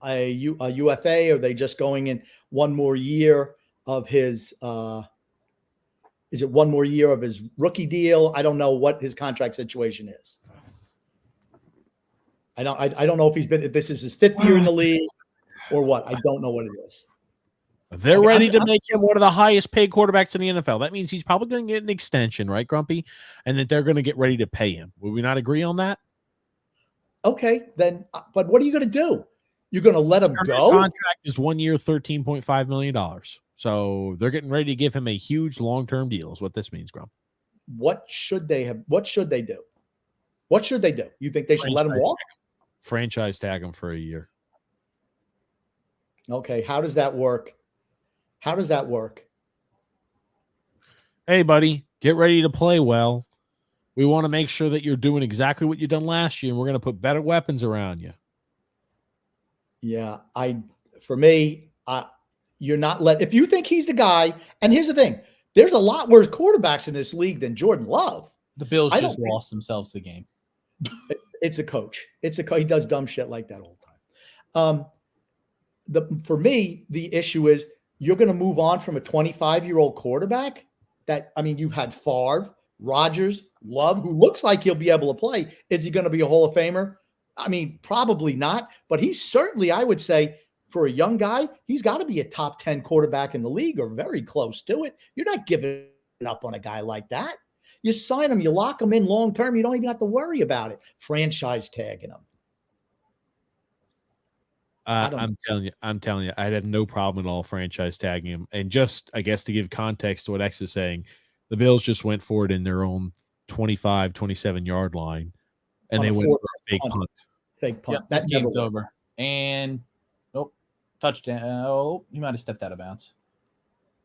a UFA? Or are they just going in one more year of his is it one more year of his rookie deal? I don't know what his contract situation is. I don't know if this is his 5th year in the league or what. I don't know what it is. They're ready to make him one of the highest paid quarterbacks in the NFL. That means he's probably going to get an extension, right, Grumpy? And that they're going to get ready to pay him. Would we not agree on that? Okay, then. But what are you going to do? You're going to let him go? Contract is 1 year, $13.5 million. So they're getting ready to give him a huge long-term deal is what this means, Grump. What should they have? What should they do? What should they do? You think they should let him walk? Franchise tag him for a year. Okay, how does that work? How does that work? Hey, buddy, get ready to play well. We want to make sure that you're doing exactly what you done last year, and we're going to put better weapons around you. Yeah, for me, you're not if you think he's the guy, and here's the thing, there's a lot worse quarterbacks in this league than Jordan Love. The Bills just lost themselves the game. It's a coach. He does dumb shit like that all the time. For me, the issue is you're going to move on from a 25-year-old quarterback that, I mean, you've had Favre, Rodgers, Love, who looks like he'll be able to play. Is he going to be a Hall of Famer? I mean, probably not, but he's certainly, I would say, for a young guy, he's got to be a top 10 quarterback in the league or very close to it. You're not giving up on a guy like that. You sign him, you lock him in long term, you don't even have to worry about it. Franchise tagging him. I'm telling you, I had no problem at all franchise tagging him. And just, I guess, to give context to what X is saying, the Bills just went for it in their own 25, 27-yard line, and they went for a fake punt. Fake punt. Yep, that game's over. And, touchdown. Oh, you might have stepped out of bounds.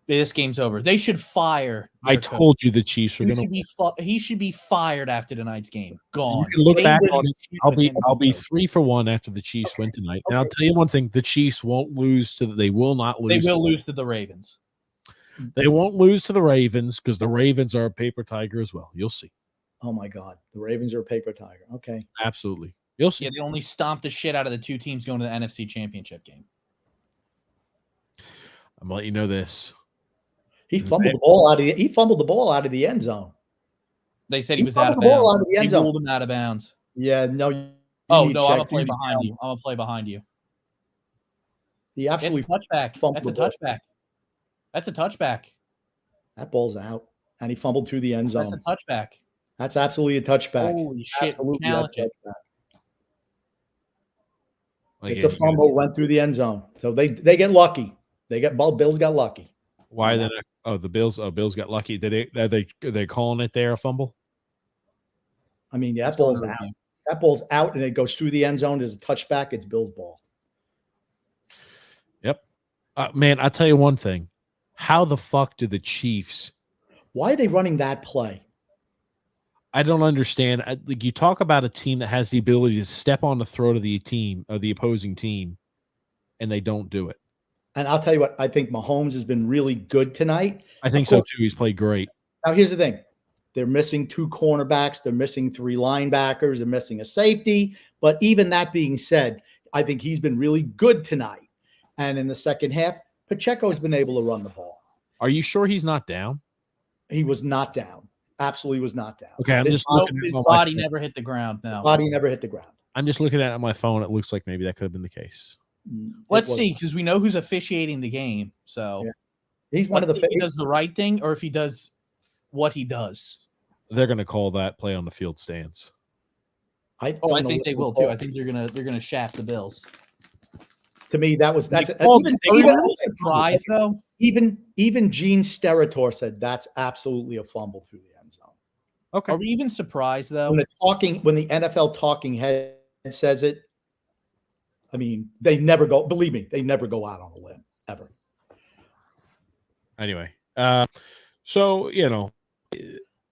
This game's over. They should fire. I told you the Chiefs are going to. He should be fired after tonight's game. Gone. You can look back on it. I'll be 3 for 1 after the Chiefs win tonight. And I'll tell you one thing: the Chiefs won't lose to. They will not lose. They will lose to the Ravens. They won't lose to the Ravens because the Ravens are a paper tiger as well. You'll see. Oh my God, the Ravens are a paper tiger. Okay, absolutely. You'll see. Yeah, they only stomped the shit out of the two teams going to the NFC Championship game. I'm gonna let you know this. He fumbled the ball out of the end zone. They said he was out of bounds. They ruled him out of bounds. Yeah, no. I'm gonna play behind you. I'm gonna play behind you. He absolutely touchback. That's a touchback. That's a touchback. That ball's out, and he fumbled through the end zone. That's a touchback. That's absolutely a touchback. Holy shit! It's a fumble, went through the end zone, so they get lucky. Bills got lucky. Why then? Oh, the Bills. Oh, Bills got lucky. Are they calling it there a fumble? I mean, that ball's out. That ball's out, and it goes through the end zone. There's a touchback. It's Bills' ball. Yep. Man, I'll tell you one thing. How the fuck did the Chiefs? Why are they running that play? I don't understand. Like, you talk about a team that has the ability to step on the throat of the opposing team, and they don't do it. And I'll tell you what, I think Mahomes has been really good tonight. I think so too. He's played great. Now, here's the thing. They're missing 2 cornerbacks. They're missing 3 linebackers. They're missing a safety. But even that being said, I think he's been really good tonight. And in the second half, Pacheco's been able to run the ball. Are you sure he's not down? He was not down. Absolutely was not down. Okay, his body never hit the ground. No. His body never hit the ground. I'm just looking at it on my phone. It looks like maybe that could have been the case. Let's see, because we know who's officiating the game. So yeah. He's one of the. If he does the right thing, or if he does what he does. They're going to call that play on the field stance. I think they will too. I think they're gonna shaft the Bills. To me, that's even surprise though. Even Gene Steratore said that's absolutely a fumble through the end zone. Okay. Are we even surprised though? When the NFL talking head says it, I mean, they never go. Believe me, they never go out on a limb ever. Anyway, so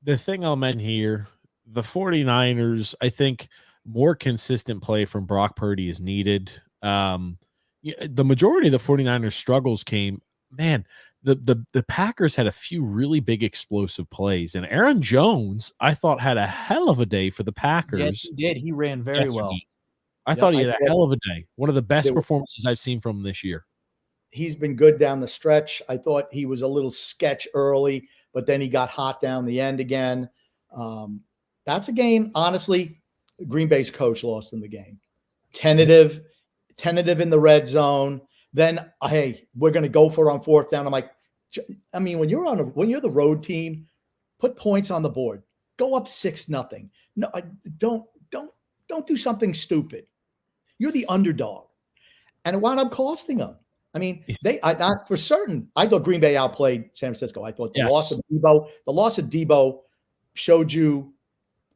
the thing I'll mention here, the 49ers, I think more consistent play from Brock Purdy is needed. The majority of the 49ers struggles came, the Packers had a few really big explosive plays, and Aaron Jones, I thought, had a hell of a day for the Packers. Yes, he did. He ran very well. I thought he had a hell of a day. One of the best performances I've seen from him this year. He's been good down the stretch. I thought he was a little sketch early, but then he got hot down the end again. That's a game, honestly, Green Bay's coach lost in the game. Tentative in the red zone. Then, hey, we're going to go for it on fourth down. I'm like, I mean, when you're the road team, put points on the board. Go up 6-0. No, don't do something stupid. You're the underdog, and it wound up costing them. I mean, not for certain. I thought Green Bay outplayed San Francisco. I thought the loss of Debo showed you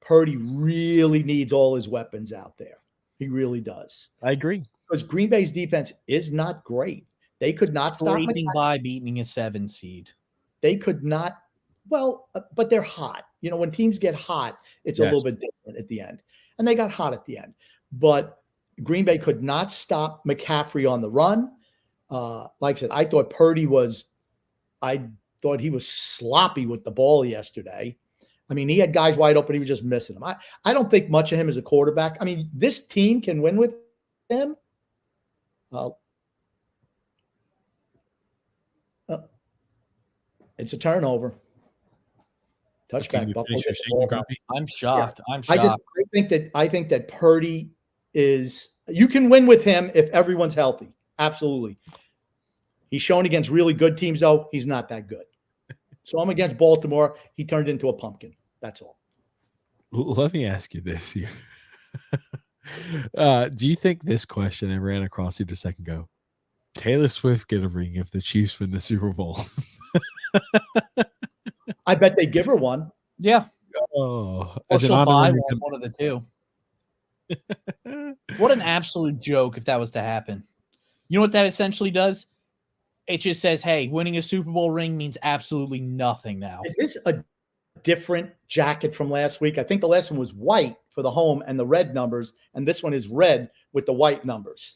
Purdy really needs all his weapons out there. He really does. I agree. Because Green Bay's defense is not great. They could not stop beating a 7 seed. They could not. Well, but they're hot. When teams get hot, it's a little bit different at the end. And they got hot at the end. But Green Bay could not stop McCaffrey on the run. Like I said, I thought he was sloppy with the ball yesterday. I mean, he had guys wide open. He was just missing them. I don't think much of him as a quarterback. I mean, this team can win with him. It's a turnover. Touchback. I'm shocked. Yeah. I think that Purdy is. You can win with him if everyone's healthy. Absolutely. He's shown against really good teams, though. He's not that good. So I'm against Baltimore. He turned into a pumpkin. That's all. Let me ask you this here. Do you think this question I ran across you just a second ago? Taylor Swift get a ring if the Chiefs win the Super Bowl? I bet they give her one. Yeah. Oh, or she'll buy one of the two. What an absolute joke if that was to happen. You know what that essentially does? It just says, hey, winning a Super Bowl ring means absolutely nothing now. Is this a different jacket from last week? I think the last one was white for the home and the red numbers, and this one is red with the white numbers.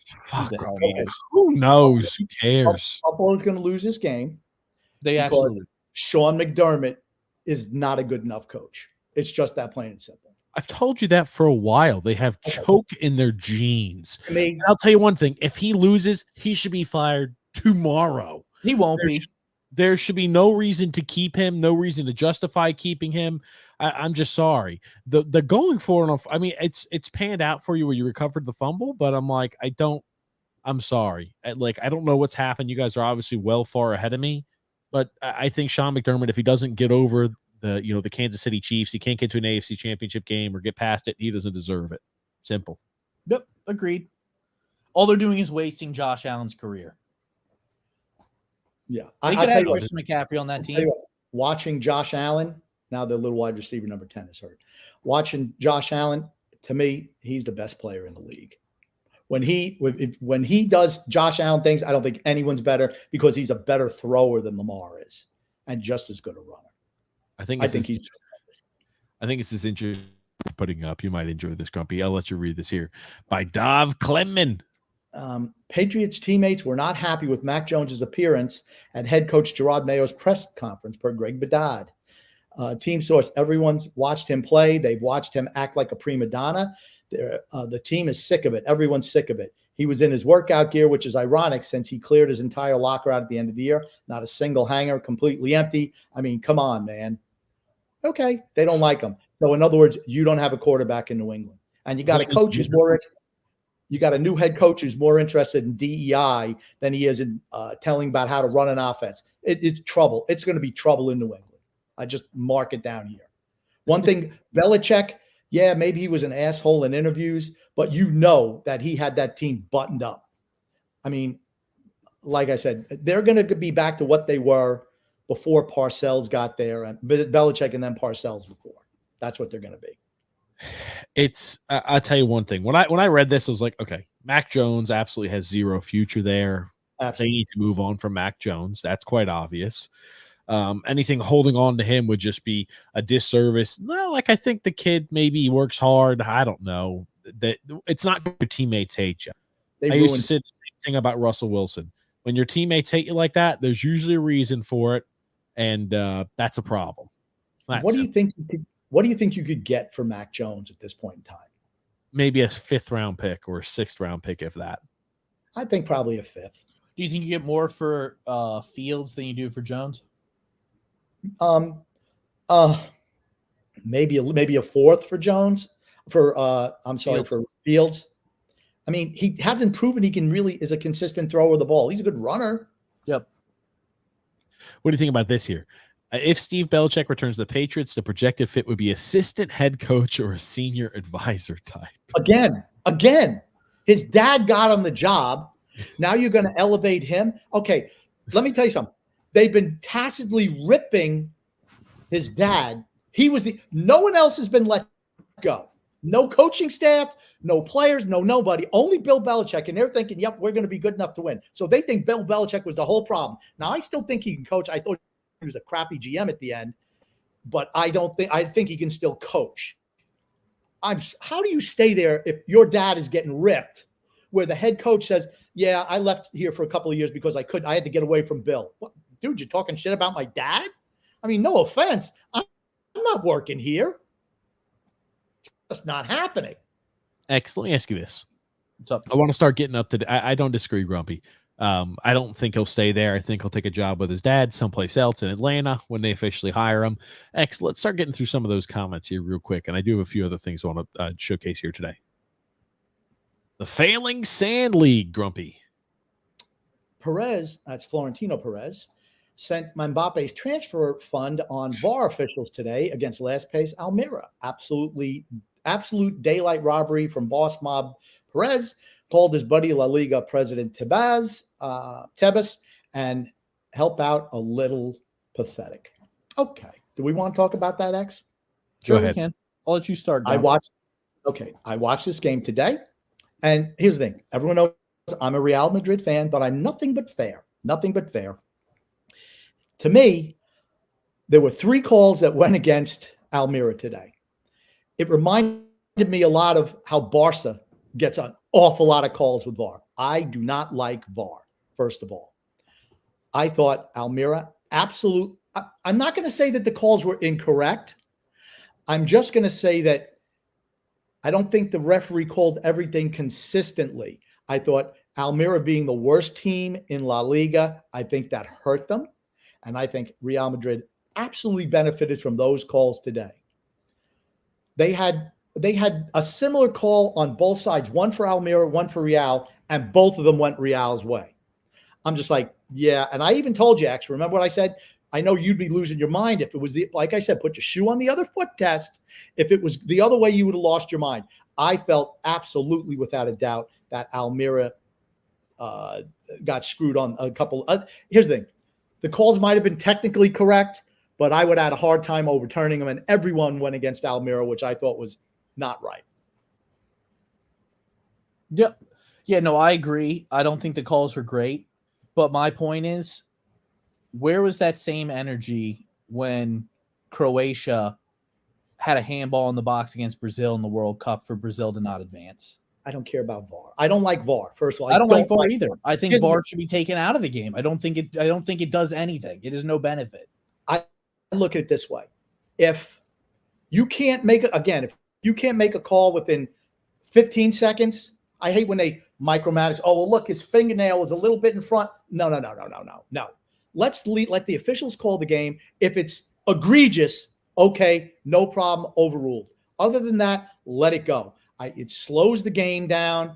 Who knows? Who cares? Buffalo's going to lose this game. They absolutely. Sean McDermott is not a good enough coach. It's just that plain and simple. I've told you that for a while. They have choke in their genes. And I'll tell you one thing. If he loses, he should be fired tomorrow. He won't be. There should be no reason to keep him, no reason to justify keeping him. I'm just sorry. The going for it, I mean, it's panned out for you where you recovered the fumble, but I'm like, I'm sorry. I don't know what's happened. You guys are obviously well far ahead of me, but I think Sean McDermott, if he doesn't get over the Kansas City Chiefs, he can't get to an AFC championship game or get past it, he doesn't deserve it. Simple. Yep, agreed. All they're doing is wasting Josh Allen's career. Yeah. They could have Christian McCaffrey on that team. Watching Josh Allen, now the little wide receiver number 10 is hurt. Watching Josh Allen, to me, he's the best player in the league. When he does Josh Allen things, I don't think anyone's better because he's a better thrower than Lamar is and just as good a runner. I think this is interesting putting up. You might enjoy this, Grumpy. I'll let you read this here. By Dov Klemman. Patriots teammates were not happy with Mac Jones's appearance at head coach Gerard Mayo's press conference per Greg Bedard. Team source, everyone's watched him play. They've watched him act like a prima donna. The team is sick of it. Everyone's sick of it. He was in his workout gear, which is ironic since he cleared his entire locker out at the end of the year. Not a single hanger, completely empty. I mean, come on, man. Okay, they don't like him. So in other words, you don't have a quarterback in New England. And you got a coach who's more you got a new head coach who's more interested in DEI than he is in telling about how to run an offense. It's trouble. It's going to be trouble in New England. I just mark it down here. One thing, Belichick, yeah, maybe he was an asshole in interviews, but you know that he had that team buttoned up. I mean, like I said, they're going to be back to what they were before Parcells got there, and Belichick and then Parcells before. That's what they're going to be. It's I'll tell you one thing. When I read this, I was like, okay, Mac Jones absolutely has zero future there. Absolutely. They need to move on from Mac Jones. That's quite obvious. Anything holding on to him would just be a disservice. No, like I think the kid maybe works hard. I don't know. That it's not your teammates hate you. I used to say the same thing about Russell Wilson. When your teammates hate you like that, there's usually a reason for it, and that's a problem. What do you think you could get for Mac Jones at this point in time? Maybe a 5th round pick or a 6th round pick, if that. I think probably a 5th. Do you think you get more for Fields than you do for Jones? Maybe a 4th for Jones. For Fields. I mean, he hasn't proven he can really is a consistent thrower of the ball. He's a good runner. Yep. What do you think about this here? If Steve Belichick returns to the Patriots, the projected fit would be assistant head coach or a senior advisor type. Again, his dad got him the job. Now you're going to elevate him. Okay, let me tell you something. They've been tacitly ripping his dad. No one else has been let go. No coaching staff, no players, nobody. Only Bill Belichick. And they're thinking, yep, we're going to be good enough to win. So they think Bill Belichick was the whole problem. Now, I still think he can coach. I thought he was a crappy GM at the end. But I think he can still coach. How do you stay there if your dad is getting ripped, where the head coach says, yeah, I left here for a couple of years because I had to get away from Bill. What, dude, you're talking shit about my dad? I mean, no offense. I'm not working here. That's not happening. X, let me ask you this. What's up? I want to start getting up to I don't disagree, Grumpy. I don't think he'll stay there. I think he'll take a job with his dad someplace else in Atlanta when they officially hire him. X, let's start getting through some of those comments here real quick. And I do have a few other things I want to showcase here today. The failing Sand League, Grumpy. Perez, that's Florentino Perez, sent Mbappe's transfer fund on VAR officials today against last place Almira. Absolute daylight robbery from boss mob Perez. Called his buddy La Liga president Tebas, and help out a little pathetic. Okay. Do we want to talk about that, X? Sure, we can. I'll let you start. I watched this game today. And here's the thing. Everyone knows I'm a Real Madrid fan, but I'm nothing but fair. Nothing but fair. To me, there were 3 calls that went against Almira today. It reminded me a lot of how Barca gets an awful lot of calls with VAR. I do not like VAR, first of all. I thought Almira, I'm not going to say that the calls were incorrect. I'm just going to say that I don't think the referee called everything consistently. I thought Almira being the worst team in La Liga, I think that hurt them. And I think Real Madrid absolutely benefited from those calls today. They had a similar call on both sides, one for Almira, one for Real, and both of them went Real's way. I'm just like, yeah. And I even told you, X, remember what I said? I know you'd be losing your mind if it was like I said, put your shoe on the other foot test. If it was the other way, you would have lost your mind. I felt absolutely without a doubt that Almira got screwed on a couple. Here's the thing. The calls might have been technically correct, but I would have had a hard time overturning them, and everyone went against Almira, which I thought was not right. Yep. Yeah, no, I agree. I don't think the calls were great. But my point is, where was that same energy when Croatia had a handball in the box against Brazil in the World Cup for Brazil to not advance? I don't care about VAR. I don't like VAR. First of all, I don't like VAR either. I think VAR should be taken out of the game. I don't think it does anything. It is no benefit. I look at it this way. If you can't make if you can't make a call within 15 seconds, I hate when they micromanage. Oh, well, look, his fingernail is a little bit in front. No. Let the officials call the game. If it's egregious, okay, no problem, overruled. Other than that, let it go. It slows the game down.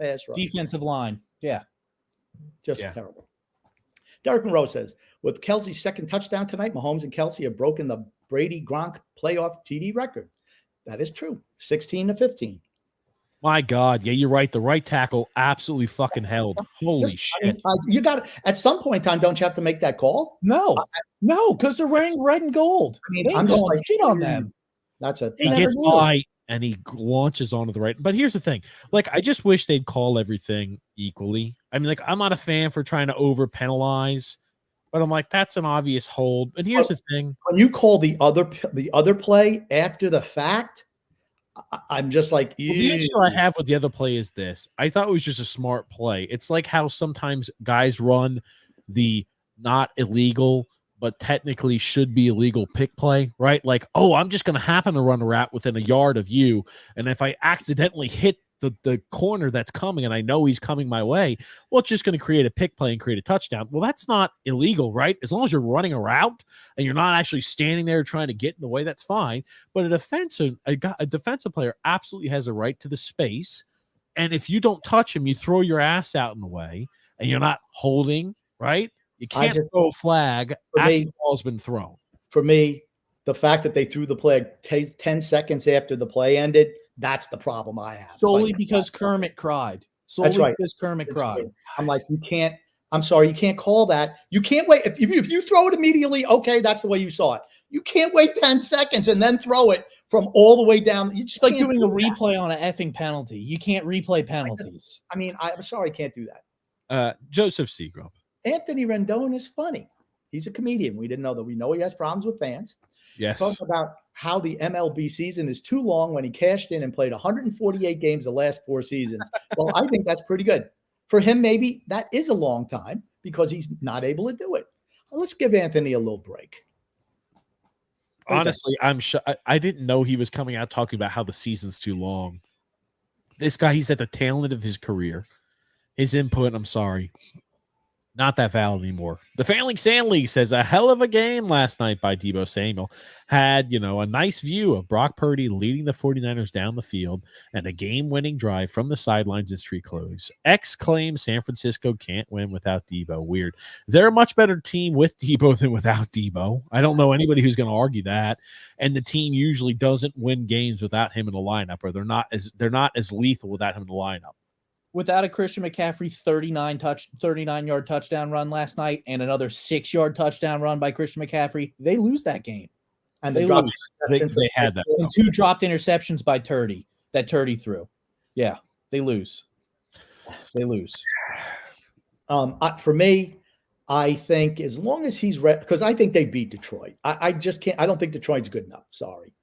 pass rush. Defensive line. Yeah. Just terrible. Derek Monroe says, with Kelsey's second touchdown tonight, Mahomes and Kelsey have broken the Brady-Gronk playoff TD record. That is true. 16-15. My God. Yeah, you're right. The right tackle absolutely fucking held. Holy shit. You got to, at some point in time, don't you have to make that call? No, because they're wearing red and gold. I'm just like, shit on them. That's a He gets by and he launches onto the right. But here's the thing. Like, I just wish they'd call everything equally. I mean, like, I'm not a fan for trying to over penalize, but I'm like, that's an obvious hold. And here's the thing. When you call the other play after the fact, I'm just like, well, the issue I have with the other play is this. I thought it was just a smart play. It's like how sometimes guys run the not illegal, but technically should be illegal pick play, right? Like, oh, I'm just going to happen to run a route within a yard of you. And if I accidentally hit the corner that's coming and I know he's coming my way, well, it's just going to create a pick play and create a touchdown. Well, that's not illegal, right? As long as you're running a route and you're not actually standing there trying to get in the way, that's fine. But a defensive player absolutely has a right to the space. And if you don't touch him, you throw your ass out in the way and you're not holding, right? You can't throw a flag after the ball's been thrown. For me, the fact that they threw the play 10 seconds after the play ended, that's the problem I have. Solely because Kermit cried. That's right. Because Kermit cried. I'm like, you can't. I'm sorry, you can't call that. You can't wait. If you throw it immediately, okay, that's the way you saw it. You can't wait 10 seconds and then throw it from all the way down. You just like doing a replay on an effing penalty. You can't replay penalties. I'm sorry, I can't do that. Joseph Seagrove. Anthony Rendon is funny. He's a comedian. We didn't know that. We know he has problems with fans. Yes. Talk about how the MLB season is too long when he cashed in and played 148 games the last 4 seasons. Well, I think that's pretty good. For him, maybe that is a long time because he's not able to do it. Well, let's give Anthony a little break. Honestly, I didn't know he was coming out talking about how the season's too long. This guy, he's at the tail end of his career. His input, I'm sorry, not that valid anymore. The Failing Sand League says a hell of a game last night by Deebo Samuel. Had, a nice view of Brock Purdy leading the 49ers down the field and a game-winning drive from the sidelines in street clothes. X claims San Francisco can't win without Deebo. Weird. They're a much better team with Deebo than without Deebo. I don't know anybody who's going to argue that. And the team usually doesn't win games without him in the lineup, or they're not as lethal without him in the lineup. Without a Christian McCaffrey 39-yard touchdown run last night and another 6-yard touchdown run by Christian McCaffrey, they lose that game. And they had that. And 2 dropped interceptions by Turdy that Turdy threw. Yeah, they lose. They lose. For me, I think as long as he's ready, because I think they beat Detroit. I just can't. I don't think Detroit's good enough. Sorry.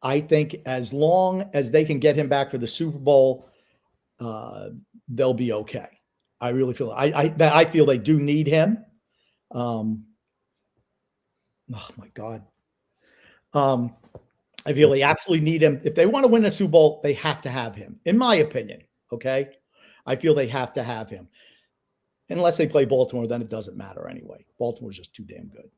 I think as long as they can get him back for the Super Bowl, they'll be okay. I really feel I feel they do need him. Oh my God. I feel they absolutely need him. If they want to win a Super Bowl, they have to have him, in my opinion. Okay. I feel they have to have him. Unless they play Baltimore, then it doesn't matter anyway. Baltimore's just too damn good.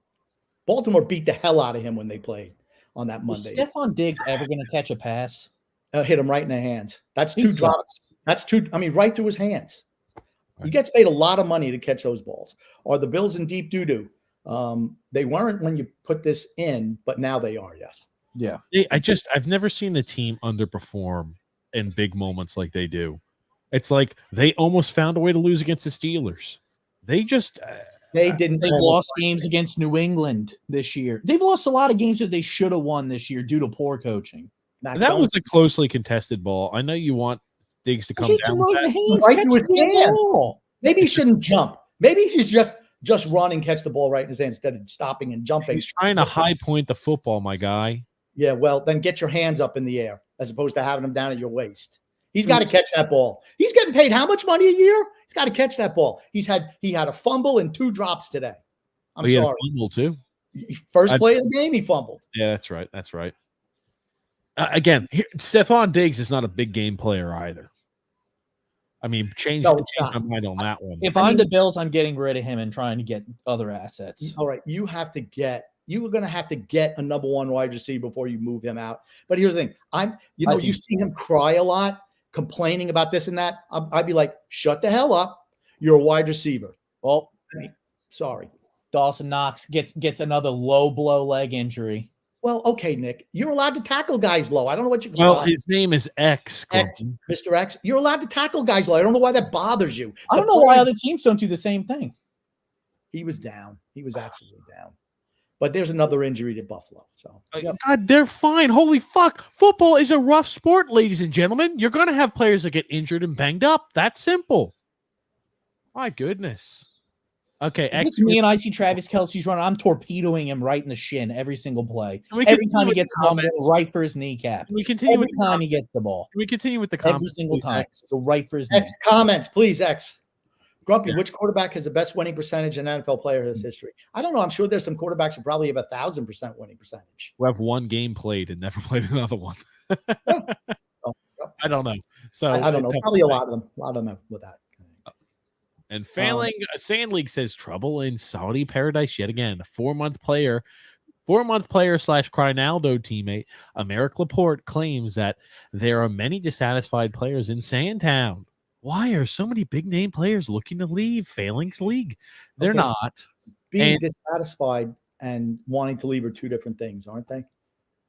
Baltimore beat the hell out of him when they played on that Monday. Is Stephon Diggs ever going to catch a pass? Hit him right in the hands. That's 2 drops. That's 2. I mean, right through his hands. Right. He gets paid a lot of money to catch those balls. Are the Bills in deep doo-doo? They weren't when you put this in, but now they are. Yes. Yeah. I've never seen the team underperform in big moments like they do. It's like they almost found a way to lose against the Steelers. They just. They've lost games against New England this year. They've lost a lot of games that they should have won this year due to poor coaching. That was a closely contested ball. I know you want Diggs to come down with that. Right to his hand. Maybe he shouldn't jump. Maybe he should just run and catch the ball right in his hand instead of stopping and jumping. He's trying to high point the football, my guy. Yeah, well, then get your hands up in the air as opposed to having them down at your waist. He's got to catch that ball. He's getting paid how much money a year? He's got to catch that ball. He had a fumble and 2 drops today. I'm sorry. Had a fumble too. First play of the game, he fumbled. Yeah, that's right. That's right. Again, Stephon Diggs is not a big game player either. I mean, change my mind on that one. If I'm the Bills, I'm getting rid of him and trying to get other assets. All right, you were going to have to get a number 1 wide receiver before you move him out. But here's the thing: you see him cry a lot. complaining about this and that, I'd be like, shut the hell up. You're a wide receiver. Well, sorry. Dawson Knox gets another low blow leg injury. Well, okay, Nick, you're allowed to tackle guys low. I don't know what you call Well, his name is X. Mr. X. You're allowed to tackle guys low. I don't know why that bothers you. I don't know why other teams don't do the same thing. He was down. He was absolutely down. But there's another injury to Buffalo. So God, they're fine. Holy fuck. Football is a rough sport, ladies and gentlemen. You're going to have players that get injured and banged up. That's simple. My goodness. Okay. It's me and I see Travis Kelce's running. I'm torpedoing him right in the shin every single play. Every time he gets the ball, right for his kneecap. Can we continue every time he gets the ball. Can we continue with the comments? Every single time. X? So right for his X knee. Comments, please, X. Grumpy, which quarterback has the best winning percentage in NFL player in his history? I don't know. I'm sure there's some quarterbacks who probably have 1,000% winning percentage. Who have one game played and never played another one. I don't know. So I don't know. Probably a lot of them have with that. And failing Sand League says trouble in Saudi paradise yet again. 4-month player / Crinaldo teammate Americ Laporte claims that there are many dissatisfied players in Sandtown. Why are so many big name players looking to leave Failing's league? They're not. Being dissatisfied and wanting to leave are two different things, aren't they?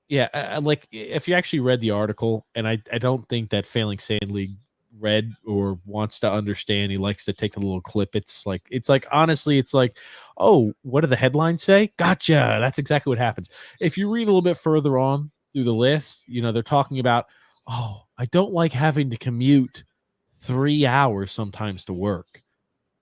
Yeah, like if you actually read the article, and I don't think that Failing Sand League read or wants to understand. He likes to take a little clip. It's like honestly, it's like, oh, what do the headlines say? Gotcha. That's exactly what happens. If you read a little bit further on through the list, they're talking about, oh, I don't like having to commute 3 hours sometimes to work.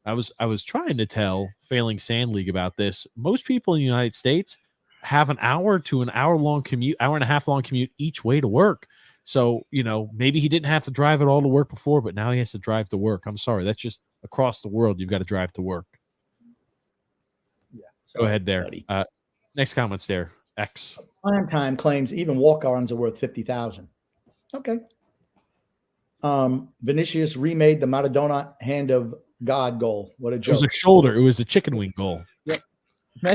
I was trying to tell Failing Sand League about this. Most people in the United States have an hour to an hour and a half long commute each way to work. So, maybe he didn't have to drive it all to work before, but now he has to drive to work. I'm sorry. That's just across the world. You've got to drive to work. Yeah. Go ahead there. Next comments there. X. Prime Time claims even walk-ons are worth $50,000. Okay. Vinicius remade the Maradona hand of God goal. What a joke. It was a shoulder. It was a chicken wing goal. Yep. Now,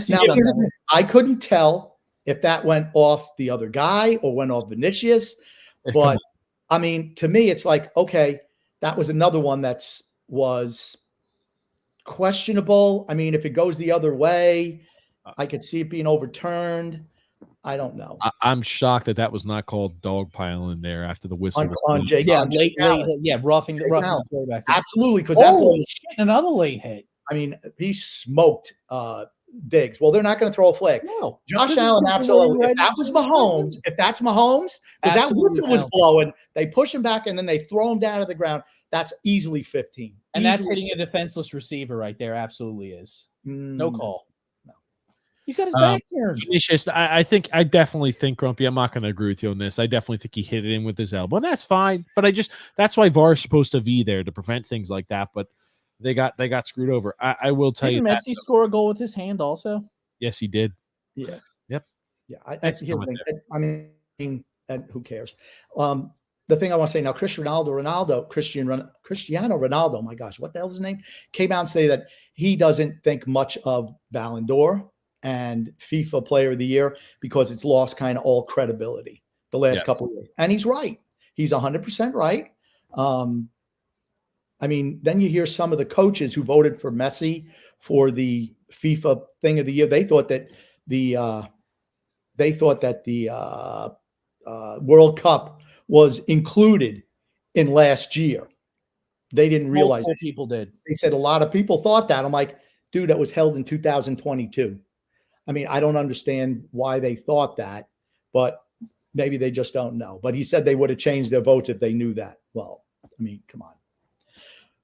I couldn't tell if that went off the other guy or went off Vinicius. But I mean, to me, it's like, okay, that was another one was questionable. I mean, if it goes the other way, I could see it being overturned. I don't know. I'm shocked that was not called dogpiling there after the whistle. Roughing the quarterback. Absolutely, because that's another late hit. I mean, he smoked Diggs. Well, they're not going to throw a flag. No, Josh Allen, absolutely. If that was Mahomes, because that whistle was blowing, they push him back and then they throw him down to the ground. That's easily 15. And that's hitting a defenseless receiver right there. Absolutely is. No call. No. He's got his back turned. I definitely think, Grumpy, I'm not going to agree with you on this. I definitely think he hit it in with his elbow, and that's fine. But that's why VAR is supposed to be there to prevent things like that. But they got screwed over. I will tell you. Did Messi score a goal with his hand also? Yes, he did. Yeah. Yep. Yeah. I mean, who cares? The thing I want to say now, Cristiano Ronaldo, my gosh, what the hell is his name? Came out and say that he doesn't think much of Ballon d'Or and FIFA Player of the Year because it's lost kind of all credibility the last couple of years. And he's right. He's 100% right. I mean, then you hear some of the coaches who voted for Messi for the FIFA thing of the year. They thought that the World Cup was included in last year. They didn't realize multiple people did. They said a lot of people thought that. I'm like, dude, that was held in 2022. I mean, I don't understand why they thought that, but maybe they just don't know. But he said they would have changed their votes if they knew that. Well, I mean, come on.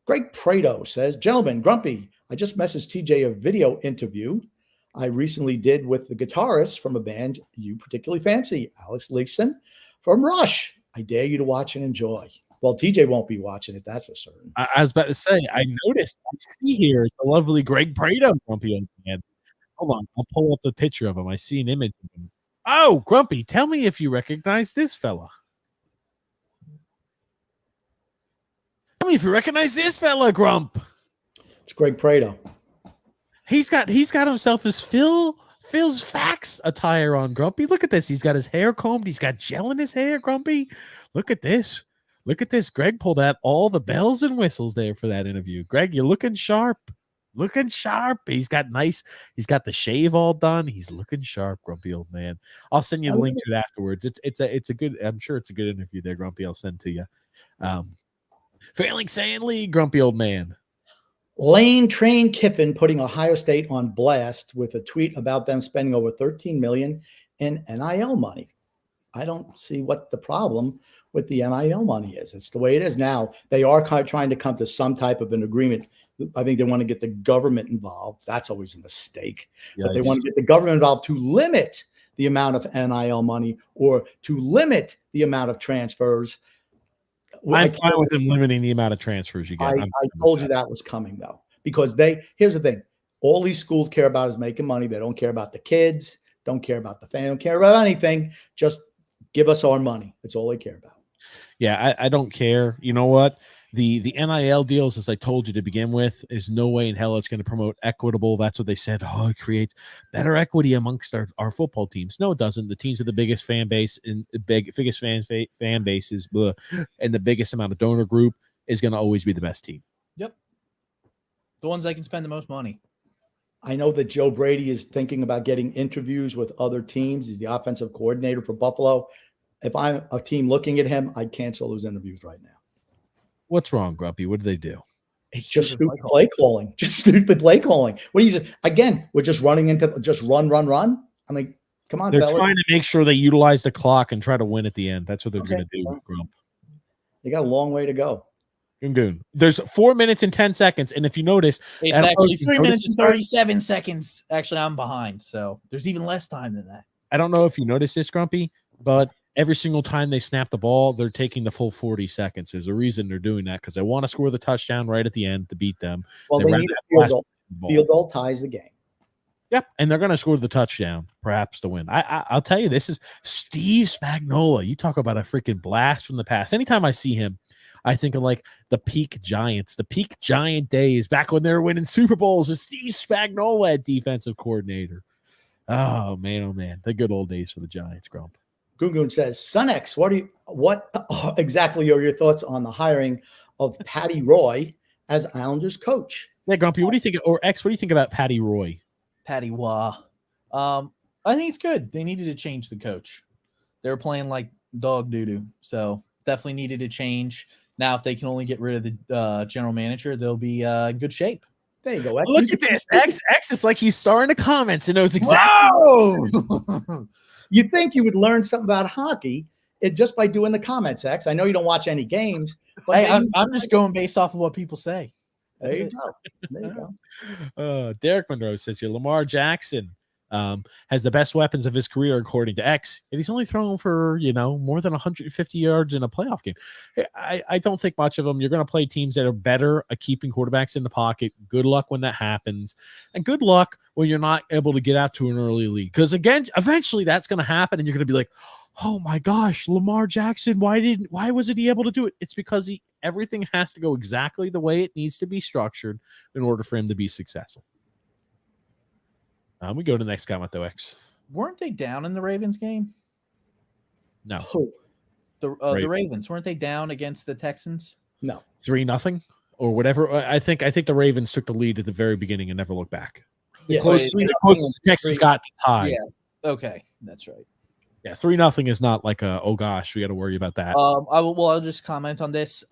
Greg Prado says, gentlemen, Grumpy, I just messaged TJ a video interview I recently did with the guitarist from a band you particularly fancy, Alex Lifeson from Rush. I dare you to watch and enjoy. Well, TJ won't be watching it, that's for certain. I was about to say, I noticed, I see here the lovely Greg Prado, Grumpy on the end. Hold on, I'll pull up the picture of him. I see an image of him. Oh, Grumpy, tell me if you recognize this fella. Tell me if you recognize this fella, Grump. It's Greg Prado. He's got himself his Phil's Facts attire on, Grumpy. Look at this. He's got his hair combed. He's got gel in his hair, Grumpy. Look at this. Look at this. Greg pulled out all the bells and whistles there for that interview. Greg, you're looking sharp. Looking sharp. He's got the shave all done. He's looking sharp, grumpy old man. I'll send you the link to it afterwards. It's a good, I'm sure it's a good interview there, Grumpy. I'll send to you. Failing Sand League, grumpy old man. Lane Train Kiffin putting Ohio State on blast with a tweet about them spending over $13 million in NIL money. I don't see what the problem with the NIL money is. It's the way it is now. They are trying to come to some type of an agreement. I think they want to get the government involved. That's always a mistake. Yikes. But they want to get the government involved to limit the amount of NIL money or to limit the amount of transfers. I'm fine with them limiting the amount of transfers you get. I told you that was coming, though, because here's the thing. All these schools care about is making money. They don't care about the kids, don't care about the fan, don't care about anything. Just give us our money. That's all they care about. Yeah, I don't care. You know what? The NIL deals, as I told you to begin with, is no way in hell it's going to promote equitable. That's what they said. Oh, it creates better equity amongst our football teams. No, it doesn't. The teams with the biggest fan base and biggest fan bases, and the biggest amount of donor group is going to always be the best team. Yep. The ones that can spend the most money. I know that Joe Brady is thinking about getting interviews with other teams. He's the offensive coordinator for Buffalo. If I'm a team looking at him, I'd cancel those interviews right now. What's wrong, Grumpy? What do they do? It's just stupid play calling. Just stupid play calling. What do you just again? We're just running into just run. I mean, come on, they're fellas. trying to make sure they utilize the clock and try to win at the end. That's what they're going to do, Grump. You got a long way to go. Goon. There's 4 minutes and 10 seconds, and if you notice, it's actually 3 minutes and 37 seconds. Actually, I'm behind, so there's even less time than that. I don't know if you noticed this, Grumpy, but every single time they snap the ball, they're taking the full 40 seconds. There's a reason they're doing that, because they want to score the touchdown right at the end to beat them. Well, they need a field goal. Field goal ties the game. Yep, and they're going to score the touchdown, perhaps to win. I'll tell you, this is Steve Spagnuolo. You talk about a freaking blast from the past. Anytime I see him, I think of like the peak Giants, the peak Giant days, back when they were winning Super Bowls with Steve Spagnuolo at defensive coordinator. Oh, man, the good old days for the Giants, Grump. Gungun says, Sunex, what exactly are your thoughts on the hiring of Patty Roy as Islanders coach? Yeah, Grumpy, what do you think? Or X, what do you think about Patty Roy? Patty Wah. I think it's good. They needed to change the coach. They were playing like dog doo-doo, so definitely needed to change. Now, if they can only get rid of the general manager, they'll be in good shape. There you go. X. Look at this. X is like he's starring the comments and knows exactly. Whoa! You think you would learn something about hockey just by doing the comments, X. I know you don't watch any games. But hey, I'm just going based off of what people say. There you go. Derek Monroe says here, Lamar Jackson has the best weapons of his career, according to X, and he's only thrown for, more than 150 yards in a playoff game. I don't think much of them. You're going to play teams that are better at keeping quarterbacks in the pocket. Good luck when that happens, and good luck when you're not able to get out to an early lead, because again, eventually that's going to happen, and you're going to be like, oh my gosh, Lamar Jackson, why wasn't he able to do it? It's because everything has to go exactly the way it needs to be structured in order for him to be successful. We go to the next comment, though, X. Weren't they down in the Ravens game? No. The Ravens, weren't they down against the Texans? No. 3-0 or whatever. I think the Ravens took the lead at the very beginning and never looked back. Yeah, the closest the Texans got to tie. Yeah. Okay, that's right. Yeah, 3-0 is not like oh gosh, we got to worry about that. I'll just comment on this.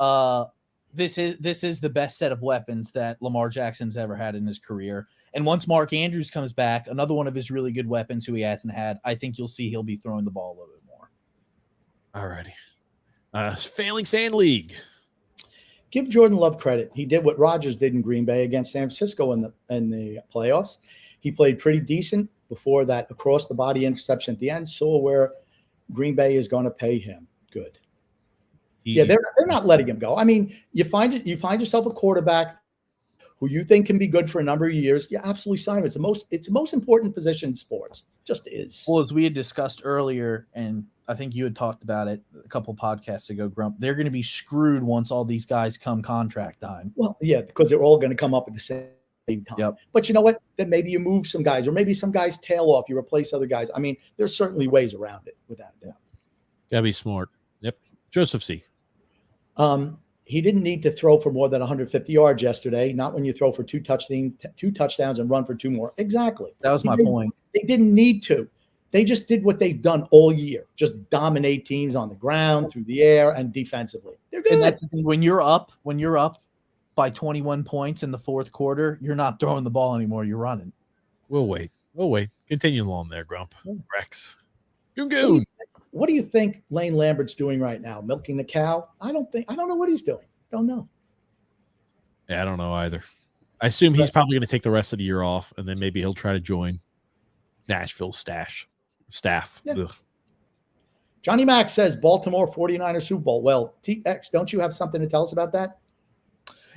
This is the best set of weapons that Lamar Jackson's ever had in his career. And once Mark Andrews comes back, another one of his really good weapons who he hasn't had, I think you'll see he'll be throwing the ball a little bit more. All righty. Failing Sand League. Give Jordan Love credit. He did what Rodgers did in Green Bay against San Francisco in the playoffs. He played pretty decent before that across the body interception at the end. Saw where Green Bay is going to pay him. Good. Yeah, they're not letting him go. I mean, you find yourself a quarterback who you think can be good for a number of years. Yeah, absolutely sign him. It's the most important position in sports. Just is. Well, as we had discussed earlier, and I think you had talked about it a couple podcasts ago, Grump, they're going to be screwed once all these guys come contract time. Well, yeah, because they're all going to come up at the same time. Yep. But you know what? Then maybe you move some guys, or maybe some guys tail off. You replace other guys. I mean, there's certainly ways around it without a doubt. Gotta be smart. Yep. Joseph C. He didn't need to throw for more than 150 yards yesterday. Not when you throw for two touchdowns and run for 2 more. Exactly. That was my point. They didn't need to. They just did what they've done all year. Just dominate teams on the ground, through the air, and defensively. They're good. And that's the thing. When you're up by 21 points in the fourth quarter, you're not throwing the ball anymore. You're running. We'll wait. Continue along there, Grump. Rex. Goon. What do you think Lane Lambert's doing right now? Milking the cow? I don't know what he's doing. Don't know. Yeah, I don't know either. I assume he's probably going to take the rest of the year off, and then maybe he'll try to join Nashville's staff. Yeah. Johnny Mack says Baltimore 49ers Super Bowl. Well, TX, don't you have something to tell us about that?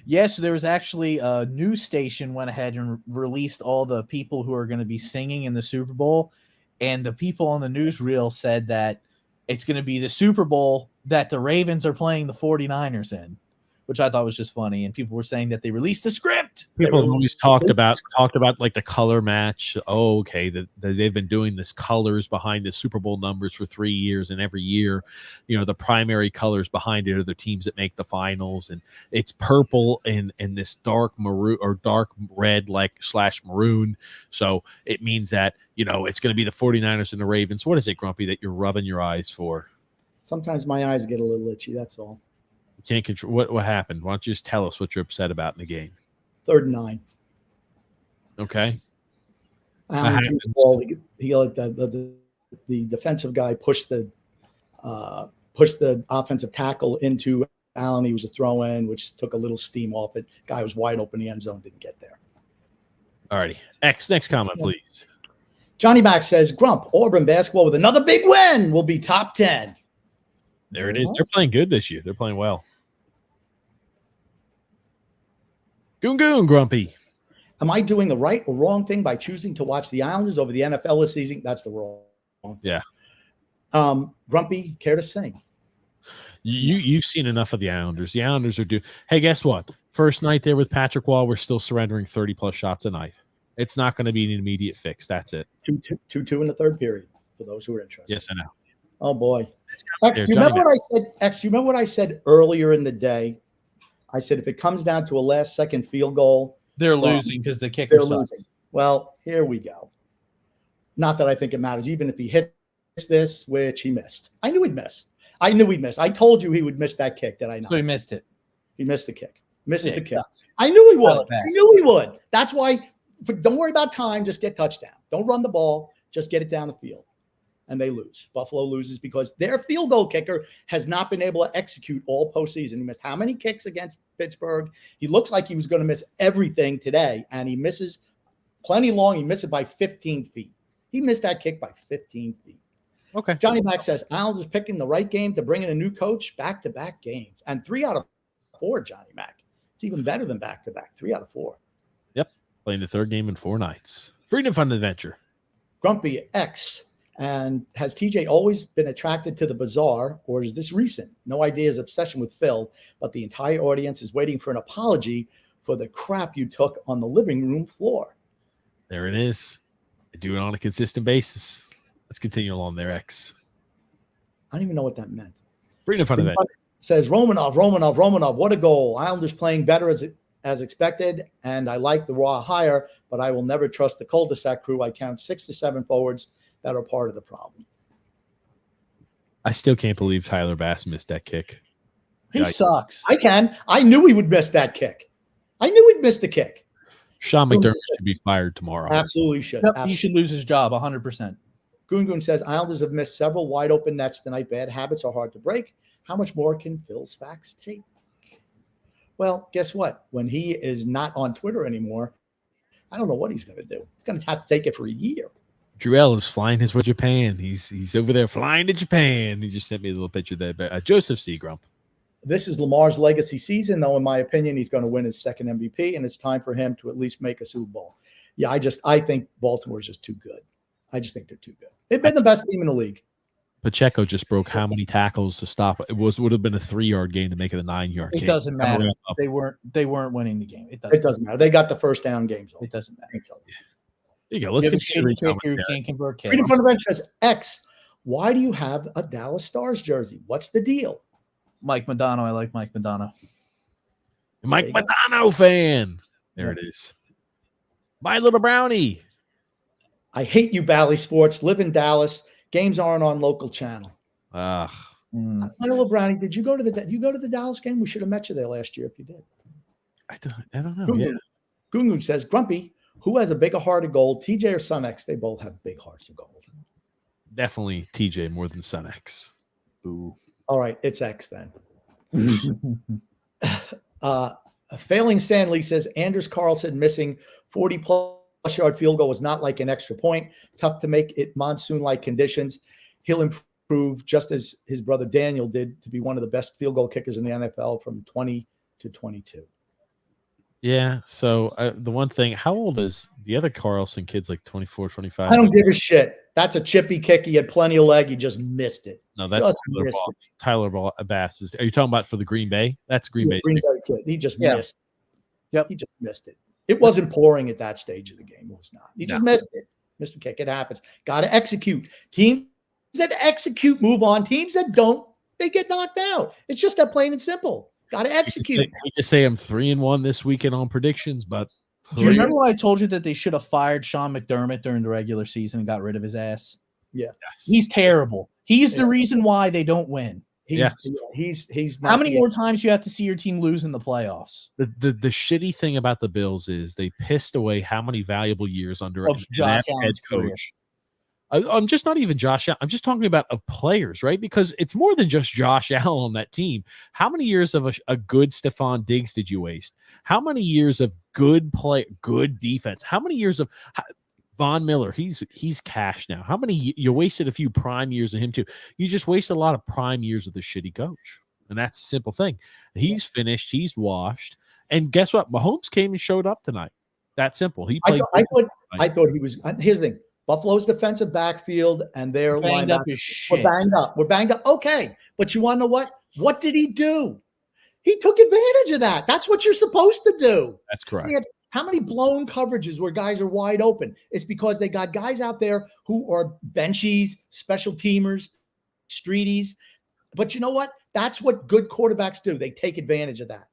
Yes, there was actually a news station went ahead and released all the people who are going to be singing in the Super Bowl. And the people on the newsreel said that it's going to be the Super Bowl that the Ravens are playing the 49ers in, which I thought was just funny. And people were saying that they released the script. People have always talked about like the color match. Oh, okay. They've been doing this colors behind the Super Bowl numbers for 3 years, and every year, the primary colors behind it are the teams that make the finals, and it's purple and this dark maroon or dark red / maroon. So it means that it's going to be the 49ers and the Ravens. What is it, Grumpy, that you're rubbing your eyes for? Sometimes my eyes get a little itchy. That's all. Can't control what happened. Why don't you just tell us what you're upset about in the game? 3rd and 9. Okay. The defensive guy pushed the offensive tackle into Allen. He was a throw in, which took a little steam off it. Guy was wide open. The end zone didn't get there. All righty. Next comment, please. Johnny Mack says, Grump, Auburn basketball with another big win will be top 10. There it is. They're playing good this year. They're playing well. Goon, Grumpy. Am I doing the right or wrong thing by choosing to watch the Islanders over the NFL this season? That's the wrong. Yeah. Grumpy, care to sing? You've seen enough of the Islanders. The Islanders are due. Hey, guess what? First night there with Patrick Wall, we're still surrendering 30-plus shots a night. It's not going to be an immediate fix. That's it. 2-2 in the third period for those who are interested. Yes, I know. Oh, boy. X, do you remember what I said earlier in the day? I said if it comes down to a last-second field goal, they're losing because the kicker sucks. Well, here we go. Not that I think it matters. Even if he hits this, which he missed. I knew he'd miss. I told you he would miss that kick that I know. So he missed it. He missed the kick. Misses the kick. I knew he would. That's why don't worry about time. Just get touchdown. Don't run the ball. Just get it down the field. And they lose. Buffalo loses because their field goal kicker has not been able to execute all postseason. He missed how many kicks against Pittsburgh? He looks like he was going to miss everything today, and he misses plenty long. He missed it by 15 feet. He missed that kick by 15 feet. Okay. Johnny Mack says, Islanders picking the right game to bring in a new coach, back-to-back games. And 3 out of 4, Johnny Mack. It's even better than back-to-back. 3 out of 4. Yep. Playing the third game in 4 nights. Freedom Fun Adventure. Grumpy X. And has TJ always been attracted to the bizarre, or is this recent? No idea his obsession with Phil, but the entire audience is waiting for an apology for the crap you took on the living room floor. There it is. I do it on a consistent basis. Let's continue along there, X. I don't even know what that meant. Freedom Fun Adventure. Says Romanov, what a goal. Islanders playing better as expected, and I like the raw hire, but I will never trust the cul-de-sac crew. I count 6 to 7 forwards that are part of the problem. I still can't believe Tyler Bass missed that kick. He sucks. I knew he would miss that kick. I knew he'd miss the kick. Sean McDermott should be fired tomorrow. Absolutely should. Nope, he should lose his job 100%. Goon says Islanders have missed several wide open nets tonight. Bad habits are hard to break. How much more can Phil's facts take? Well, guess what? When he is not on Twitter anymore, I don't know what he's going to do. He's going to have to take it for a year. Druell is flying his way to Japan. He's over there flying to Japan. He just sent me a little picture there. But Joseph C. Grump. This is Lamar's legacy season, though, in my opinion, he's going to win his second MVP, and it's time for him to at least make a Super Bowl. Yeah, I think Baltimore is just too good. I just think they're too good. They've been the best team in the league. Pacheco just broke how many tackles to stop? It would have been a 3-yard gain to make it a 9-yard gain. It doesn't matter. They weren't winning the game. It doesn't matter. They got the first down games. It doesn't matter. There you go. Let's continue. Can't convert Freedom Fund Adventure says, X, why do you have a Dallas Stars jersey? What's the deal? Mike Madonna. I like Mike Madonna. Mike Madonna fan. There it is. My little brownie. I hate you, Bally Sports. Live in Dallas. Games aren't on local channel. Ugh. My little brownie, did you go to the Dallas game? We should have met you there last year if you did. I don't know. Yeah. Gungun says, Grumpy, who has a bigger heart of gold, TJ or Sun X? They both have big hearts of gold. Definitely TJ more than Sun X. Boo. All right, it's X then. Failing Stanley says, Anders Carlson missing 40-plus yard field goal was not like an extra point. Tough to make it monsoon-like conditions. He'll improve just as his brother Daniel did to be one of the best field goal kickers in the NFL from 20 to 22. Yeah. So the one thing, how old is the other Carlson kid's like 24, 25? I don't give a shit. That's a chippy kick. He had plenty of leg. He just missed it. No, that's Tyler Bass. Are you talking about for the Green Bay? That's Green Bay. Green Bay kid. He just missed. Yep. He just missed it. It wasn't pouring at that stage of the game. It was not. He just missed it. Missed a kick. It happens. Got to execute. Teams that execute move on. Teams that don't, they get knocked out. It's just that plain and simple. Got to execute. I hate to say I'm 3-1 this weekend on predictions, but do you remember when I told you that they should have fired Sean McDermott during the regular season and got rid of his ass? Yeah. He's terrible. He's the reason why they don't win. He's not. How many more times do you have to see your team lose in the playoffs? The shitty thing about the Bills is they pissed away how many valuable years under Josh head Allen's coach. I'm just not even Josh Allen. I'm just talking about of players, right? Because it's more than just Josh Allen on that team. How many years of a good Stephon Diggs did you waste? How many years of good defense? How many years of Von Miller? He's cash now. How many you wasted a few prime years of him too? You just wasted a lot of prime years of the shitty coach, and that's a simple thing. He's finished. He's washed. And guess what? Mahomes came and showed up tonight. That simple. He played. I thought he was. Here's the thing. Buffalo's defensive backfield and their banged up as shit. We're banged up. Okay. But you want to know what? What did he do? He took advantage of that. That's what you're supposed to do. That's correct. How many blown coverages where guys are wide open? It's because they got guys out there who are benchies, special teamers, streeties. But you know what? That's what good quarterbacks do. They take advantage of that.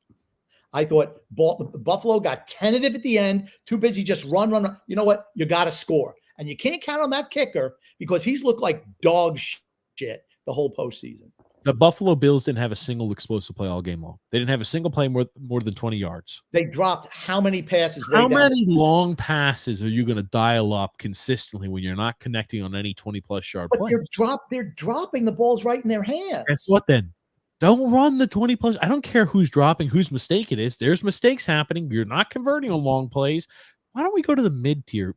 I thought Buffalo got tentative at the end, too busy just run. You know what? You got to score. And you can't count on that kicker because he's looked like dog shit the whole postseason. The Buffalo Bills didn't have a single explosive play all game long. They didn't have a single play more than 20 yards. They dropped how many passes? How many long passes are you going to dial up consistently when you're not connecting on any 20-plus yard play? They're dropping the balls right in their hands. Guess what then? Don't run the 20-plus. I don't care who's dropping, whose mistake it is. There's mistakes happening. You're not converting on long plays. Why don't we go to the mid-tier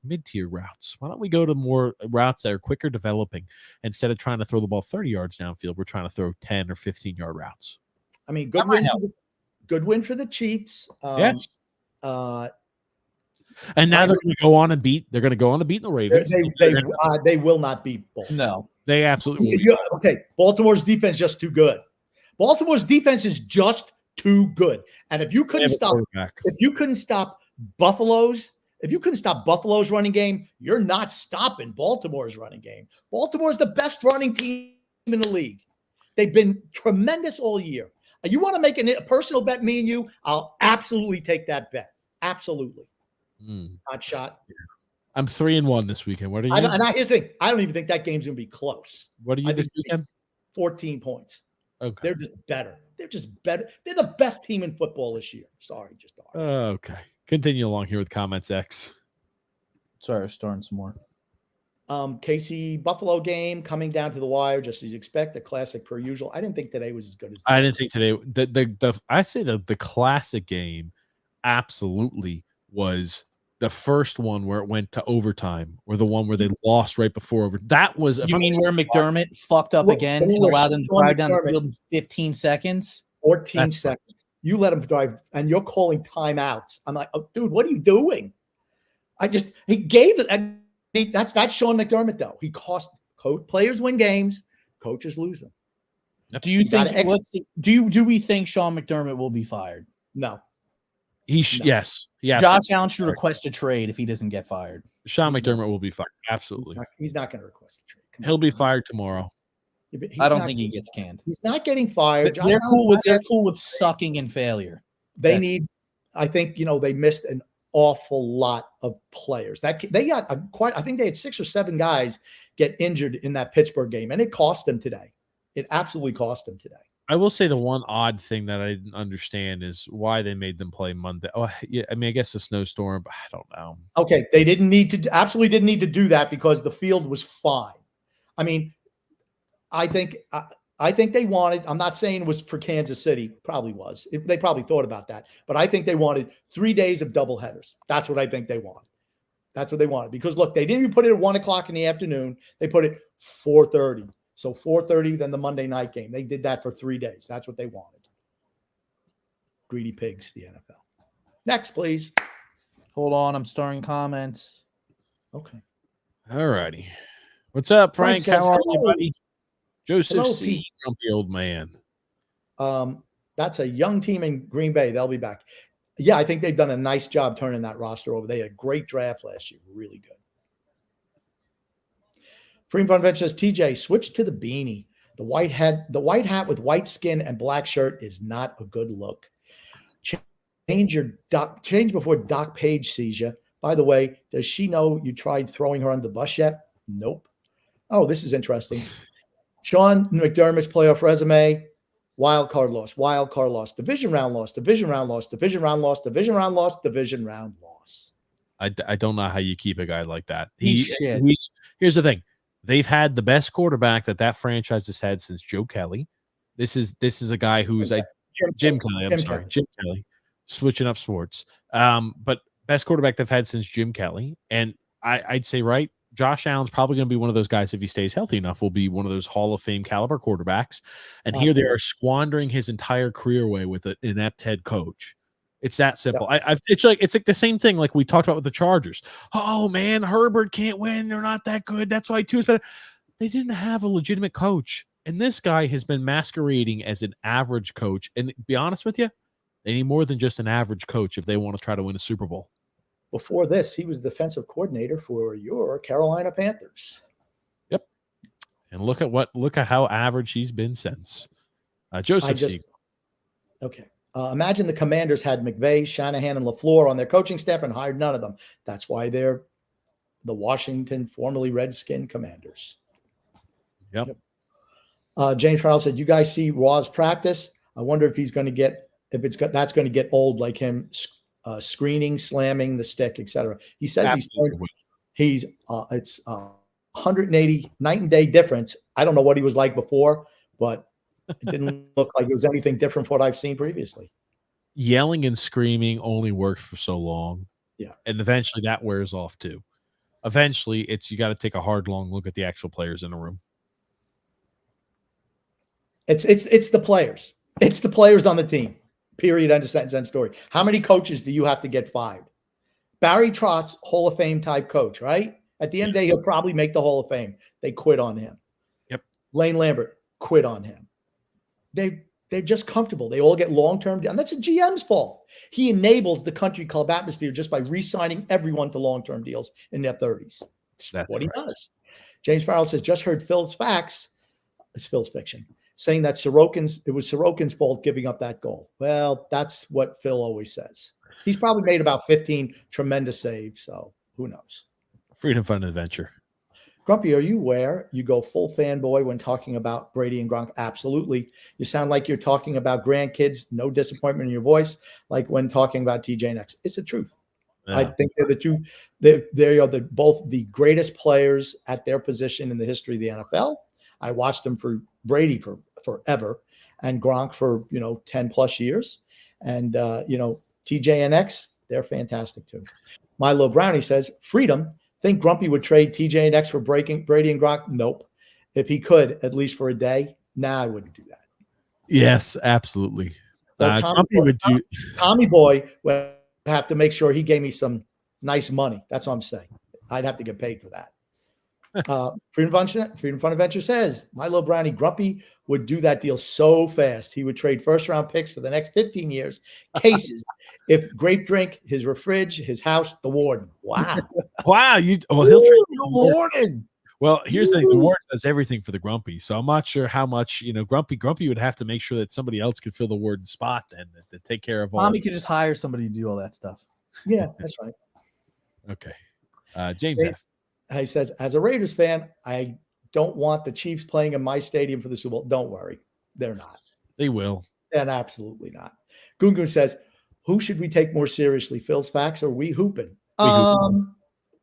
routes? Why don't we go to more routes that are quicker developing instead of trying to throw the ball 30 yards downfield? We're trying to throw 10 or 15-yard routes. I mean, good win for the Chiefs. Yes. And now they're going to go on and beat. They're going to go on and beat the Ravens. They will not beat Baltimore. No, they absolutely will. Okay, Baltimore's defense is just too good. Baltimore's defense is just too good. And if you couldn't stop Buffalo's running game, you're not stopping Baltimore's running game. Baltimore's the best running team in the league. They've been tremendous all year. You want to make a personal bet, me and you, I'll absolutely take that bet. Absolutely. Hot shot. I'm 3-1 this weekend. What are you? Here's the thing. I don't even think that game's going to be close. What are you this weekend? 14 points. Okay. They're just better. They're the best team in football this year. Sorry, just are. Okay. Continue along here with comments, X. Sorry, I was starting some more. KC Buffalo game coming down to the wire, just as you expect. A classic per usual. I didn't think today was as good as. I didn't think today. I'd say the classic game absolutely was the first one where it went to overtime, or the one where they lost right before over. That was. You mean where McDermott fucked up again and allowed them to drive down the field in 15 seconds? 14 seconds. You let him drive, and you're calling timeouts. I'm like, oh, dude, what are you doing? He gave it. And that's Sean McDermott, though. He cost players win games, coaches lose them. Do you think? Do we think Sean McDermott will be fired? No. Yes. Yeah. Josh Allen should request a trade if he doesn't get fired. Sean McDermott will be fired. Absolutely. He's not going to request a trade. He'll be fired tomorrow. I don't think he gets canned. He's not getting fired. They're cool with sucking and failure. They need, I think, they missed an awful lot of players. That they got I think they had 6 or 7 guys get injured in that Pittsburgh game, and it cost them today. It absolutely cost them today. I will say the one odd thing that I didn't understand is why they made them play Monday. Oh, yeah, I mean, I guess a snowstorm, but I don't know. Okay, they absolutely didn't need to do that because the field was fine. I mean, I think they wanted, I'm not saying it was for Kansas City, probably was. They probably thought about that. But I think they wanted 3 days of doubleheaders. That's what I think they wanted. That's what they wanted. Because, look, they didn't even put it at 1 o'clock in the afternoon. They put it 4:30. So 4:30, then the Monday night game. They did that for 3 days. That's what they wanted. Greedy pigs, the NFL. Next, please. Hold on. I'm starting comments. Okay. All righty. What's up, Frank? Says, how are you, buddy? Joseph Hello, C. Grumpy old man. That's a young team in Green Bay. They'll be back. Yeah, I think they've done a nice job turning that roster over. They had a great draft last year. Really good. Freedom Fun Venture says, TJ, switch to the beanie. The white hat with white skin and black shirt is not a good look. Change before Doc Page sees you. By the way, does she know you tried throwing her on the bus yet? Nope. Oh, this is interesting. Sean McDermott's playoff resume, wild card loss, division round loss, division round loss, division round loss, division round loss, division round loss. I don't know how you keep a guy like that. Here's the thing. They've had the best quarterback that franchise has had since Joe Kelly. This is a guy who's Jim Kelly, switching up sports. But best quarterback they've had since Jim Kelly. And I'd say, right, Josh Allen's probably going to be one of those guys, if he stays healthy enough, will be one of those Hall of Fame caliber quarterbacks. And here they are squandering his entire career away with an inept head coach. It's that simple. Yeah. It's like the same thing like we talked about with the Chargers. Oh man, Herbert can't win. They're not that good. That's why Tua's better. They didn't have a legitimate coach, and this guy has been masquerading as an average coach. And to be honest with you, they need more than just an average coach if they want to try to win a Super Bowl. Before this, he was defensive coordinator for your Carolina Panthers. Yep. And look at how average he's been since. Joseph. Okay. Imagine the Commanders had McVay, Shanahan, and LaFleur on their coaching staff and hired none of them. That's why they're the Washington, formerly Redskin Commanders. Yep. James Farrell said, "You guys see Raw's practice? I wonder if that's going to get old like him, screening, slamming the stick, etc." He says it's 180 night and day difference. I don't know what he was like before, but it didn't look like it was anything different from what I've seen previously. Yelling and screaming only works for so long. Yeah. And eventually that wears off too. Eventually you got to take a hard, long look at the actual players in the room. It's the players. It's the players on the team. Period. End of sentence, end story. How many coaches do you have to get fired? Barry Trotz, Hall of Fame type coach, right? At the end of the day, he'll probably make the Hall of Fame. They quit on him. Yep. Lane Lambert quit on him. They're just comfortable. They all get long-term, and that's a GM's fault. He enables the country club atmosphere just by re-signing everyone to long-term deals in their 30s. That's what he does. James Farrell says, just heard Phil's facts. It's Phil's fiction, saying that it was Sorokin's fault giving up that goal. Well, that's what Phil always says. He's probably made about 15 tremendous saves, so who knows? Freedom, fun, and adventure. Grumpy, are you aware you go full fanboy when talking about Brady and Gronk? Absolutely. You sound like you're talking about grandkids. No disappointment in your voice, like when talking about TJ and X. It's the truth. Yeah. I think they're the two. They are both the greatest players at their position in the history of the NFL. I watched them for Brady for forever, and Gronk for 10 plus years, and TJ and X, they're fantastic too. Milo Brownie says, "Freedom. Think Grumpy would trade TJ and X for Brady and Gronk? Nope. If he could, at least for a day, I wouldn't do that." Yes, absolutely. Tommy Boy would have to make sure he gave me some nice money. That's what I'm saying. I'd have to get paid for that. Freedom Fun Adventure says, Milo Brownie, Grumpy would do that deal so fast. He would trade first-round picks for the next 15 years. Cases, if grape drink, his fridge, his house, the warden. Wow. Wow. He'll trade the warden. Well, here's the thing: the ward does everything for the Grumpy, so I'm not sure how much Grumpy would have to make sure that somebody else could fill the warden spot then to take care of all. Tommy could just hire somebody to do all that stuff. Yeah, that's right. Okay, James F. He says, as a Raiders fan, I don't want the Chiefs playing in my stadium for the Super Bowl. Don't worry, they're not. They will. And absolutely not. Gungun says, who should we take more seriously, Phil's facts or we hooping?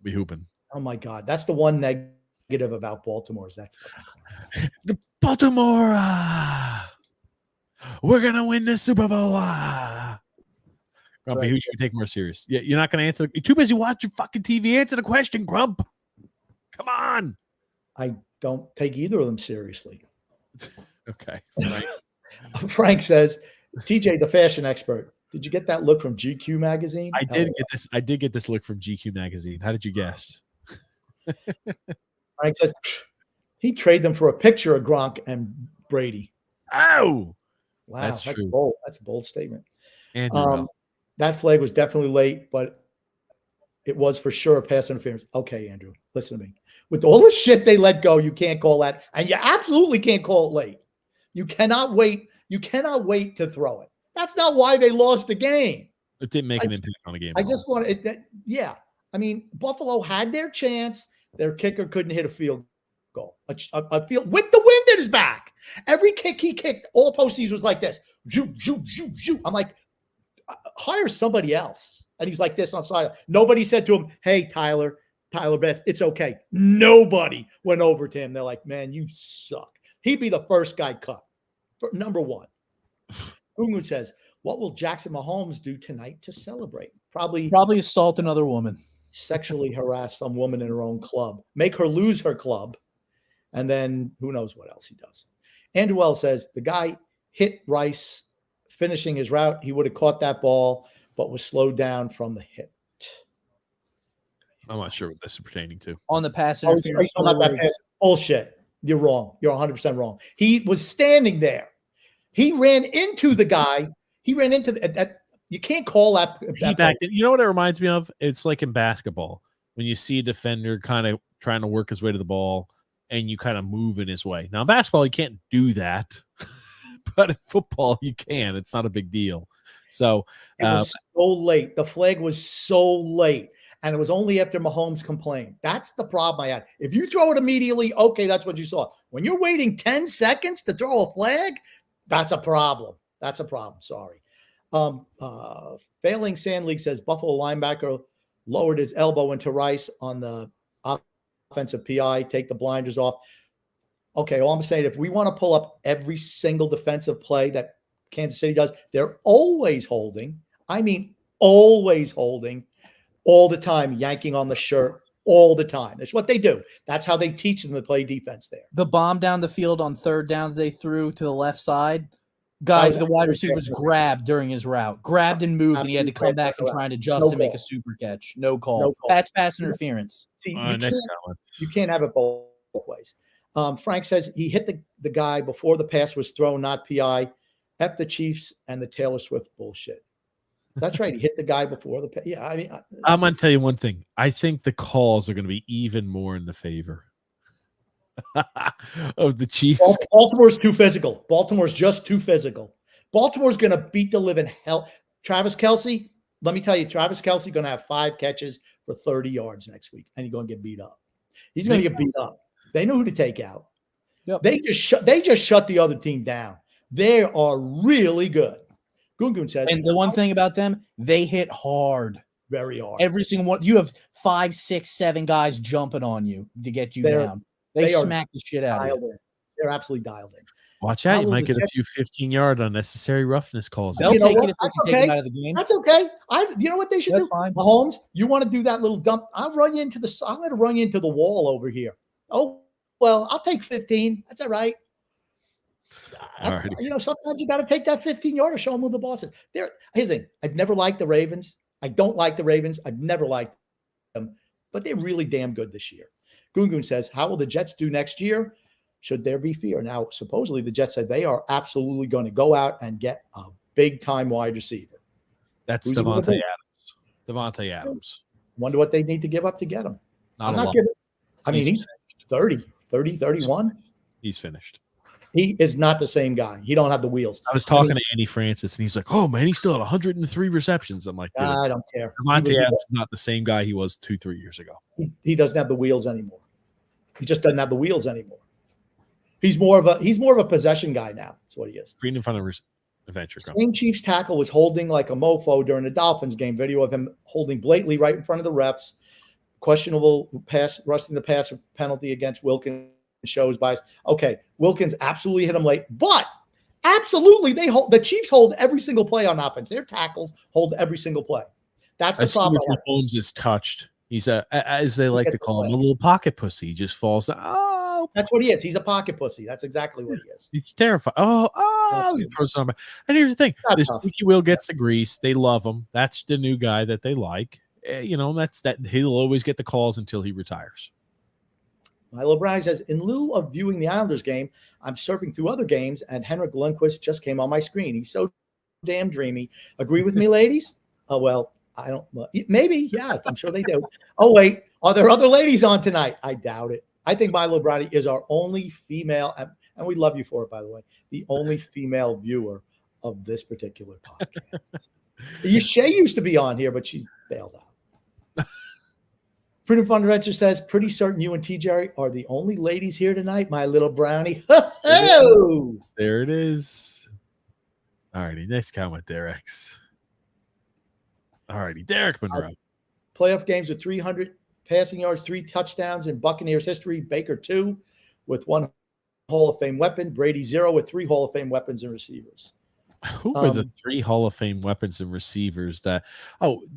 We hooping. Oh my God, that's the one negative about Baltimore is that the Baltimore. We're gonna win the Super Bowl. Grumpy, who should we take more serious? Yeah, you're not gonna answer. You're too busy watching fucking TV. Answer the question, Grump. Come on. I don't take either of them seriously. Okay. Right. Frank says, TJ, the fashion expert. Did you get that look from GQ magazine? I did get this look from GQ magazine. How did you guess? Frank says he'd trade them for a picture of Gronk and Brady. Oh, wow, that's true. Bold. That's a bold statement. And that flag was definitely late, but it was for sure a pass interference. Okay, Andrew, listen to me. With all the shit they let go, you can't call that, and you absolutely can't call it late. You cannot wait. You cannot wait to throw it. That's not why they lost the game. It didn't make an impact on the game. I just want it. Yeah, I mean, Buffalo had their chance. Their kicker couldn't hit a field goal. A field with the wind at his back. Every kick he kicked all postseason was like this. Zoo, zoo, zoo, zoo. I'm like, hire somebody else. And he's like this on side. Nobody said to him, hey, Tyler Best, it's okay. Nobody went over to him. They're like, man, you suck. He'd be the first guy cut. Number one. Ungun says, what will Jackson Mahomes do tonight to celebrate? Probably assault another woman. Sexually harass some woman in her own club. Make her lose her club. And then who knows what else he does. Andrew Wells says, the guy hit Rice finishing his route. He would have caught that ball, but was slowed down from the hit. I'm not sure what this is pertaining to. On the pass interference. Bullshit. You're wrong. You're 100% wrong. He was standing there. He ran into the guy. He ran into that. You can't call that. You know what it reminds me of? It's like in basketball when you see a defender kind of trying to work his way to the ball and you kind of move in his way. Now, in basketball, you can't do that, but in football, you can. It's not a big deal. So it was so late. The flag was so late. And it was only after Mahomes complained. That's the problem I had. If you throw it immediately, okay, that's what you saw. When you're waiting 10 seconds to throw a flag, that's a problem. That's a problem. Sorry. Failing Sand League says Buffalo linebacker lowered his elbow into Rice on the offensive PI, take the blinders off. Okay, all I'm saying, if we want to pull up every single defensive play that Kansas City does, they're always holding. I mean, always holding. All the time, yanking on the shirt all the time. That's what they do. That's how they teach them to play defense there. The bomb down the field on third down that they threw to the left side, guys, the wide receiver was grabbed during his route. Grabbed and moved, and he had to come back and try and adjust and make a super catch. No call. That's pass interference. See, you can't have it both ways. Frank says he hit the guy before the pass was thrown, not PI. F the Chiefs and the Taylor Swift bullshit. That's right. He hit the guy before the pay. Yeah, I mean, I'm going to tell you one thing. I think the calls are going to be even more in the favor of the Chiefs. Baltimore's too physical. Baltimore's just too physical. Baltimore's going to beat the living hell. Travis Kelce, let me tell you, Travis Kelce going to have 5 catches for 30 yards next week, and he's going to get beat up. He's going to get beat up. They know who to take out. Yep. They just shut the other team down. They are really good. Gungun says, and the one thing about them, they hit hard, very hard. Every single one. You have 5, 6, 7 guys jumping on you to get you down. They smack the shit out of you. They're absolutely dialed in. Watch out. You might get a few 15-yard unnecessary roughness calls. They'll take it if they can take them out of the game. That's okay. You know what they should do? Fine. Mahomes, you want to do that little dump? I'm going to run you into the wall over here. Oh, well, I'll take 15. That's all right. Sometimes you got to take that 15-yarder, show them who the boss is. Here's the thing. I've never liked the Ravens. I don't like the Ravens. I've never liked them, but they're really damn good this year. Gungun says, how will the Jets do next year? Should there be fear? Now, supposedly the Jets said they are absolutely going to go out and get a big-time wide receiver. That's Devontae Adams. Devontae Adams. Wonder what they need to give up to get him. Not a lot. He's 30, 31. He's finished. He is not the same guy. He don't have the wheels. I was talking to Andy Francis, and he's like, "Oh man, he still had 103 receptions." I'm like, I don't care. Devontae Adams is not the same guy he was 2-3 years ago. He doesn't have the wheels anymore. He just doesn't have the wheels anymore. He's more of a possession guy now. That's what he is. Green in front of adventure. Same Chiefs tackle was holding like a mofo during the Dolphins game. Video of him holding blatantly right in front of the refs. Questionable pass, rushing the passer penalty against Wilkins shows bias. Okay, Wilkins absolutely hit him late, but absolutely the Chiefs hold every single play on offense. Their tackles hold every single play. That's the problem. Mahomes is touched. He's as they like to call him, a little pocket pussy. He just falls. Oh, that's what he is. He's a pocket pussy. That's exactly what he is. He's terrified. He throws something. And here's the thing: this squeaky wheel gets the grease. They love him. That's the new guy that they like. That's that. He'll always get the calls until he retires. Milo Brown says, in lieu of viewing the Islanders game, I'm surfing through other games, and Henrik Lundqvist just came on my screen. He's so damn dreamy. Agree with me, ladies? Oh, well, I don't. Maybe, yeah, I'm sure they do. Oh, wait, are there other ladies on tonight? I doubt it. I think Milo Brady is our only female, and we love you for it, by the way, the only female viewer of this particular podcast. Shay used to be on here, but she's bailed out. Freedom Fund Adventure says, pretty certain you and T. Jerry are the only ladies here tonight, my little brownie. Oh! There it is. All righty. Next comment there, X. All righty. Derek Monroe. Playoff games with 300 passing yards, 3 touchdowns in Buccaneers history. Baker 2 with 1 Hall of Fame weapon. Brady 0 with 3 Hall of Fame weapons and receivers. Who are the 3 Hall of Fame weapons and receivers that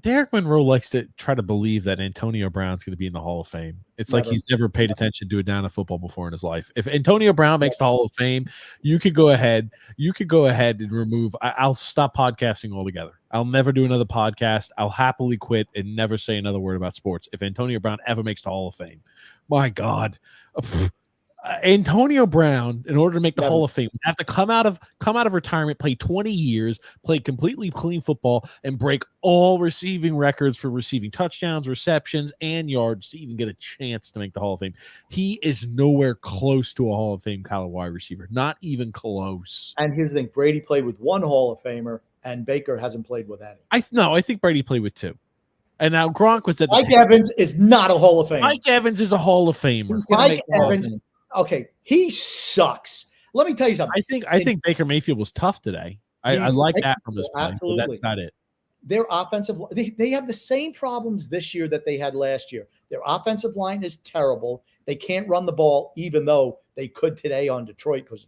Derek Monroe likes to try to believe that Antonio Brown's going to be in the Hall of Fame. It's like he's never paid attention to a down of football before in his life. If Antonio Brown makes the Hall of Fame, you could go ahead and remove. I'll stop podcasting altogether. I'll never do another podcast. I'll happily quit and never say another word about sports if Antonio Brown ever makes the Hall of Fame. My God. Antonio Brown, in order to make the Hall of Fame, would have to come out of retirement, play 20 years, play completely clean football, and break all receiving records for receiving touchdowns, receptions, and yards to even get a chance to make the Hall of Fame. He is nowhere close to a Hall of Fame caliber wide receiver, not even close. And here's the thing: Brady played with 1 Hall of Famer, and Baker hasn't played with any. I think Brady played with 2. And now Gronk was at Mike Evans is not a Hall of Famer. Mike Evans is a Hall of Famer. Mike Evans. Okay, he sucks. Let me tell you something. I think Baker Mayfield was tough today. I like that from his play. Absolutely. But that's not it. Their offensive they have the same problems this year that they had last year. Their offensive line is terrible. They can't run the ball, even though they could today on Detroit, because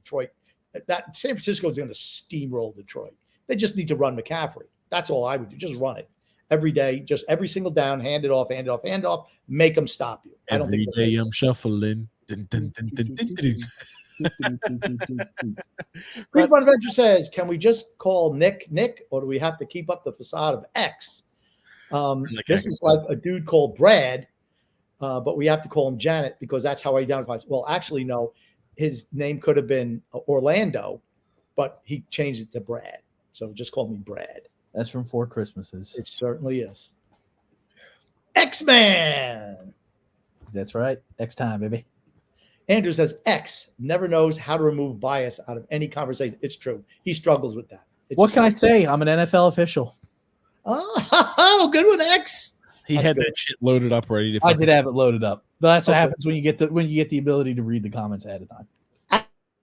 San Francisco is going to steamroll Detroit. They just need to run McCaffrey. That's all I would do. Just run it every day, just every single down, hand it off, make them stop you. Every day I'm shuffling. Freedom Adventure says, can we just call Nick, or do we have to keep up the facade of X? This is like a dude called Brad, but we have to call him Janet because that's how he identifies. Well, actually, no. His name could have been Orlando, but he changed it to Brad. So just call me Brad. That's from 4 Christmases. It certainly is. X-Man. That's right. X time, baby. Andrew says, X never knows how to remove bias out of any conversation. It's true. He struggles with that. What can I say? I'm an NFL official. Oh, good one, X. He had that shit loaded up ready to. I did have it loaded up. That's what happens when you get the ability to read the comments ahead of time.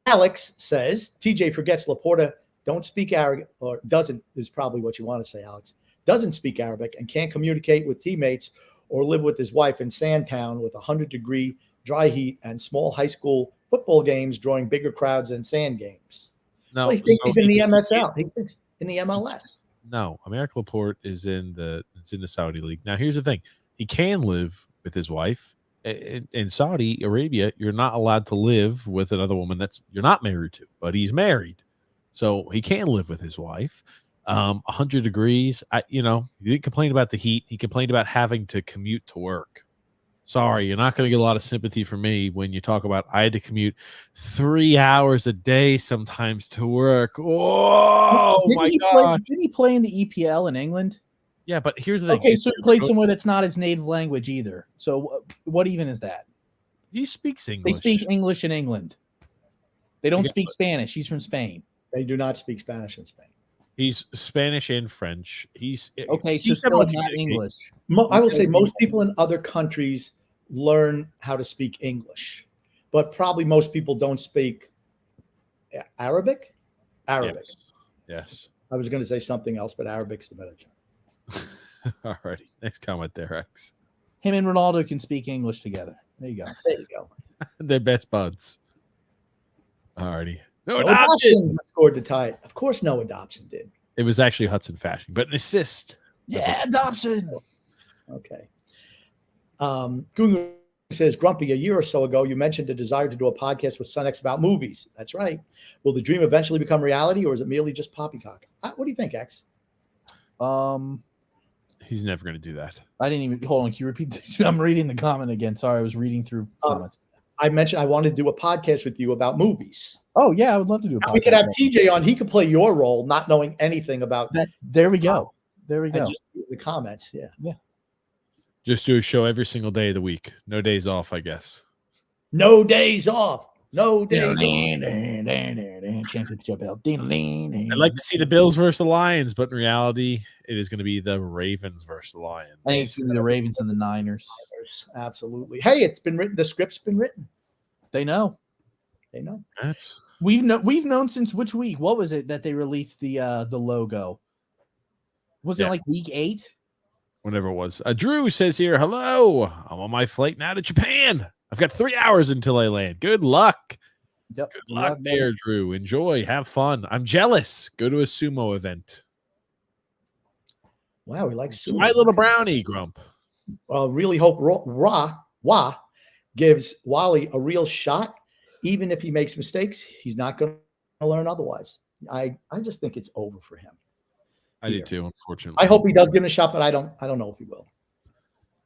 Alex says, TJ forgets Laporta don't speak Arabic, or doesn't, is probably what you want to say, Alex. Doesn't speak Arabic and can't communicate with teammates or live with his wife in Sandtown with 100-degree dry heat and small high school football games drawing bigger crowds than sand games. No, he thinks he's in the MSL. He thinks in the MLS. No, America Laporte is in the Saudi league. Now, here's the thing: he can live with his wife in Saudi Arabia. You're not allowed to live with another woman you're not married to, but he's married, so he can live with his wife. 100 degrees. He didn't complain about the heat. He complained about having to commute to work. Sorry, you're not going to get a lot of sympathy from me when you talk about I had to commute 3 hours a day sometimes to work. Oh, my God. Didn't he play in the EPL in England? Yeah, but here's the thing. Okay, so he played somewhere that's not his native language either. So what even is that? He speaks They English. speak English in England. They don't guess speak what? Spanish. He's from Spain. They do not speak Spanish in Spain. He's Spanish and French. Okay, so he's still able to not communicate. English. I will say most people in other countries learn how to speak English, but probably most people don't speak Arabic. Arabic. Yes. I was going to say something else, but Arabic's the better term. All righty. Next comment there, X. Him and Ronaldo can speak English together. There you go. There you go. They're best buds. All righty. No No adoption. Dobson scored to tie it. Of course, Noah Dobson did. It was actually Hudson Fashion, but an assist. Yeah, Dobson. Okay. Google says, Grumpy, a year or so ago, you mentioned a desire to do a podcast with Sun X about movies. That's right. Will the dream eventually become reality, or is it merely just poppycock? What do you think, X? He's never going to do that. I didn't even hold on. Can you repeat? I'm reading the comment again. Sorry, I was reading through comments. I mentioned I wanted to do a podcast with you about movies. Oh yeah, I would love to do a podcast. We could have TJ on. He could play your role, not knowing anything about that. There we go. There we go. And just the comments. Yeah. Just do a show every single day of the week. No days off, I guess. No days off. No days off. Championship belt. I'd like to see the Bills versus the Lions, but in reality, it is going to be the Ravens versus the Lions. I think it's going to be the Ravens and the Niners. Absolutely. Hey, it's been written. The script's been written. They know. They know. We've known since which week? What was it that they released the logo? Was it like week 8? Whenever it was. Drew says here, hello. I'm on my flight now to Japan. I've got 3 hours until I land. Good luck. Yep. Good luck there, Drew. Enjoy. Have fun. I'm jealous. Go to a sumo event. Wow, we like sumo. My little brownie, Grump. Really hope Wah gives Wally a real shot. Even if he makes mistakes, he's not going to learn otherwise. I just think it's over for him. I did too, unfortunately. I hope he does give him a shot, but I don't know if he will.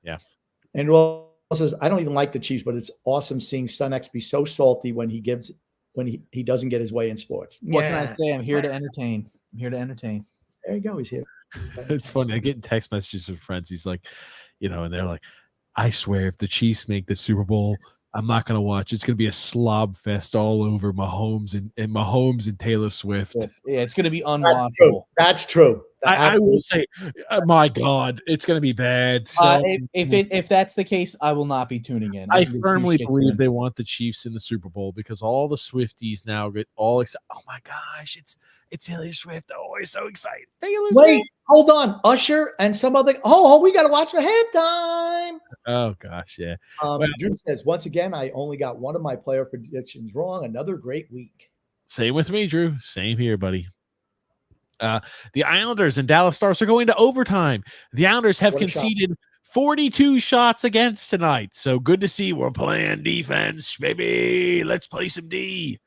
Yeah. And Will says, I don't even like the Chiefs, but it's awesome seeing Sun X be so salty when he doesn't get his way in sports. What can I say? I'm here to entertain. There you go. He's here. It's funny. I get text messages from friends. He's like, and they're like, I swear if the Chiefs make the Super Bowl, I'm not going to watch. It's going to be a slob fest all over Mahomes and Taylor Swift. Yeah, it's going to be unwatchable. That's true. I will say, my God, it's going to be bad. So, if that's the case, I will not be tuning in. I firmly believe they want the Chiefs in the Super Bowl because all the Swifties now get all excited. Oh my gosh, it's Taylor Swift. Oh, we're so excited. Wait, hold on. Usher and some other. Oh, we got to watch the halftime. Oh gosh, yeah. Drew says, once again, I only got one of my player predictions wrong. Another great week. Same with me, Drew. Same here, buddy. The Islanders and Dallas Stars are going to overtime. The Islanders have conceded 42 shots against tonight. So good to see we're playing defense, baby. Let's play some D.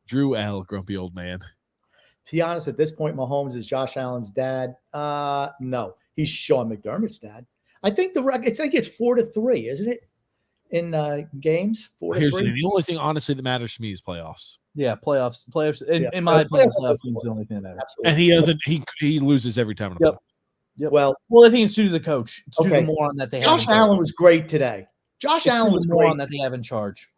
Drew L., grumpy old man. To be honest, at this point, Mahomes is Josh Allen's dad. No, he's Sean McDermott's dad. I think it's 4-3, isn't it? In games, 4-3. The only thing, honestly, that matters to me is playoffs. Yeah, playoffs. In my opinion, playoffs is the only thing that matters. And he loses every time in the playoffs. Yep. Well, I think it's due to the coach. It's due to the moron that they have. Josh Allen was great today. Allen was the moron that they have in charge.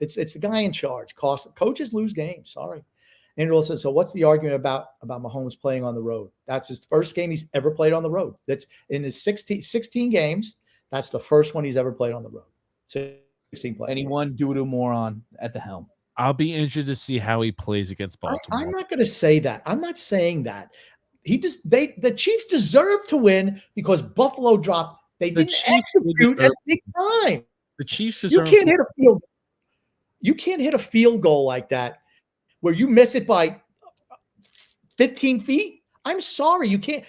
It's the guy in charge. Coaches lose games. Sorry. Andrew says, so what's the argument about Mahomes playing on the road? That's his first game he's ever played on the road. That's in his 16 games. That's the first one he's ever played on the road. 16 plays. And he won due to a moron at the helm. I'll be interested to see how he plays against Baltimore. I'm not going to say that. I'm not saying that. The Chiefs deserve to win because Buffalo dropped. They didn't execute at big time. The Chiefs You can't hit a field. You can't hit a field goal like that where you miss it by 15 feet. I'm sorry, you can't.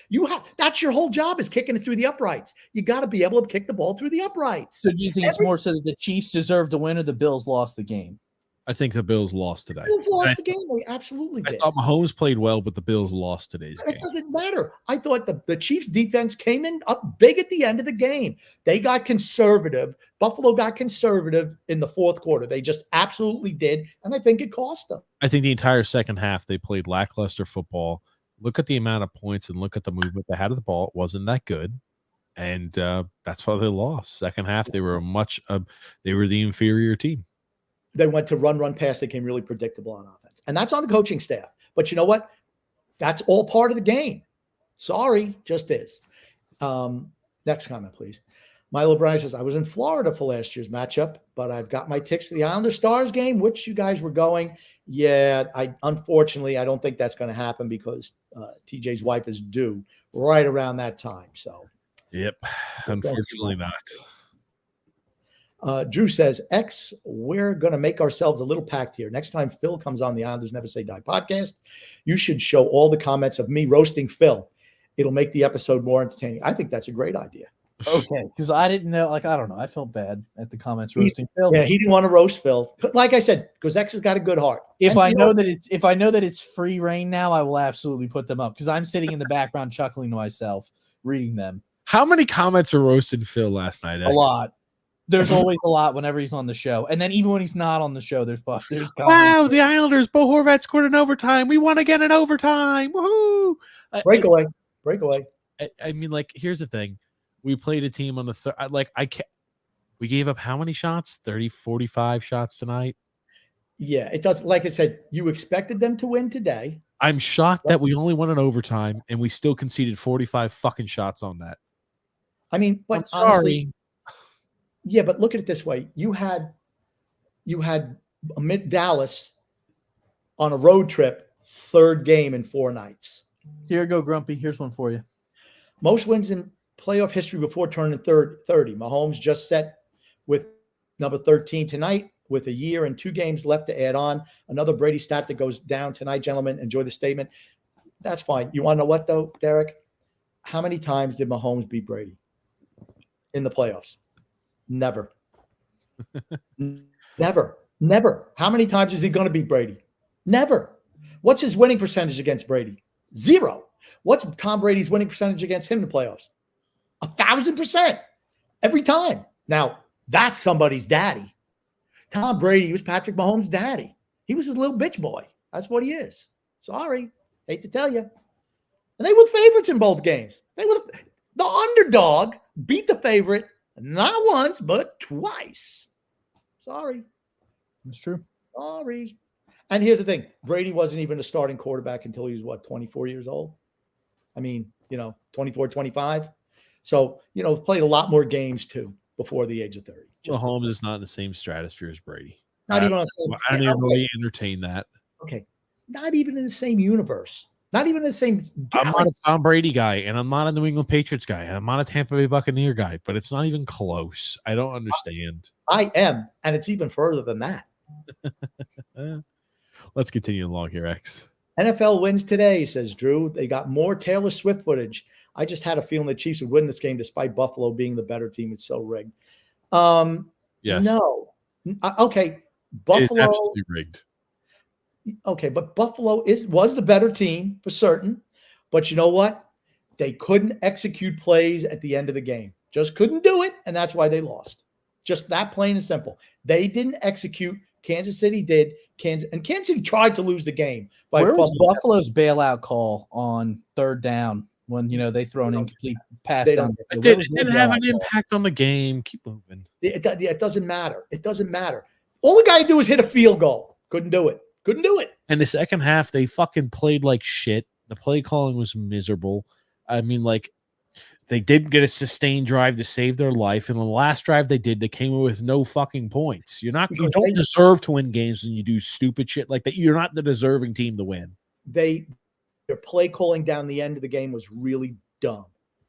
That's your whole job is kicking it through the uprights. You got to be able to kick the ball through the uprights. So do you think it's more so that the Chiefs deserve to win or the Bills lost the game? I think the Bills lost today. The Bills lost the game. They absolutely did. I thought Mahomes played well, but the Bills lost today's game. It doesn't matter. I thought the Chiefs defense came in up big at the end of the game. They got conservative. Buffalo got conservative in the fourth quarter. They just absolutely did, and I think it cost them. I think the entire second half they played lackluster football. Look at the amount of points and look at the movement they had of the ball. It wasn't that good. and that's why they lost. Second half, they were they were the inferior team. They went to run, pass. They became really predictable on offense, and that's on the coaching staff. But you know what? That's all part of the game. Sorry, just is. Next comment, please. Milo Bryan says, I was in Florida for last year's matchup, but I've got my ticks for the Islander Stars game, which you guys were going. Yeah, unfortunately, I don't think that's going to happen because TJ's wife is due right around that time. So, yep, unfortunately not. Drew says, X, we're going to make ourselves a little pact here. Next time Phil comes on the Islanders Never Say Die podcast, you should show all the comments of me roasting Phil. It'll make the episode more entertaining. I think that's a great idea. Okay, because I didn't know. Like, I don't know. I felt bad at the comments roasting Phil. Yeah, he didn't want to roast Phil. But like I said, because X has got a good heart. If I know that it's free reign now, I will absolutely put them up because I'm sitting in the background chuckling to myself reading them. How many comments are roasting Phil last night? X? A lot. There's always a lot whenever he's on the show, and then even when he's not on the show, there's comments. Wow, the Islanders! Bo Horvat scored in overtime. We won again in overtime. Woohoo! Breakaway. I mean, like, here's the thing. We played a team on the third. We gave up how many shots? 30, 45 shots tonight. Yeah, it does. Like I said, you expected them to win today. I'm shocked that we only won in overtime and we still conceded 45 fucking shots on that. I mean, but honestly, yeah, but look at it this way. You had Dallas on a road trip, third game in 4 nights. Here you go, Grumpy. Here's one for you. Most wins in playoff history before turning 30. Mahomes just set with number 13 tonight with a year and 2 games left to add on. Another Brady stat that goes down tonight, gentlemen. Enjoy the statement. That's fine. You want to know what, though, Derek? How many times did Mahomes beat Brady in the playoffs? Never. Never. How many times is he going to beat Brady? Never. What's his winning percentage against Brady? 0. What's Tom Brady's winning percentage against him in the playoffs? 1,000% every time. Now, that's somebody's daddy. Tom Brady was Patrick Mahomes' daddy. He was his little bitch boy. That's what he is. Sorry. Hate to tell you. And they were favorites in both games. The underdog beat the favorite not once, but twice. Sorry. That's true. Sorry. And here's the thing. Brady wasn't even a starting quarterback until he was, 24 years old? I mean, 24, 25. So, played a lot more games, too, before the age of 30. Mahomes is not in the same stratosphere as Brady. Not even on the same. I don't even really entertain that. Okay. Not even in the same universe. Not even in the same galaxy. I'm not a Tom Brady guy, and I'm not a New England Patriots guy, and I'm not a Tampa Bay Buccaneer guy, but it's not even close. I don't understand. I am, and it's even further than that. Let's continue along here, X. NFL wins today, says Drew. They got more Taylor Swift footage. I just had a feeling the Chiefs would win this game despite Buffalo being the better team. It's so rigged. Yes. No. Okay. Buffalo. It's absolutely rigged. Okay, but Buffalo was the better team for certain. But you know what? They couldn't execute plays at the end of the game. Just couldn't do it, and that's why they lost. Just that plain and simple. They didn't execute. Kansas City did. Kansas City tried to lose the game. Where was Buffalo's bailout call on third down when they throw an incomplete pass down? It didn't have an impact on the game. Keep moving. It doesn't matter. It doesn't matter. All the guy do is hit a field goal. Couldn't do it. And the second half, they fucking played like shit. The play calling was miserable. I mean, they didn't get a sustained drive to save their life. And the last drive they came in with no fucking points. You don't deserve to win games when you do stupid shit like that. You're not the deserving team to win. Their play calling down the end of the game was really dumb.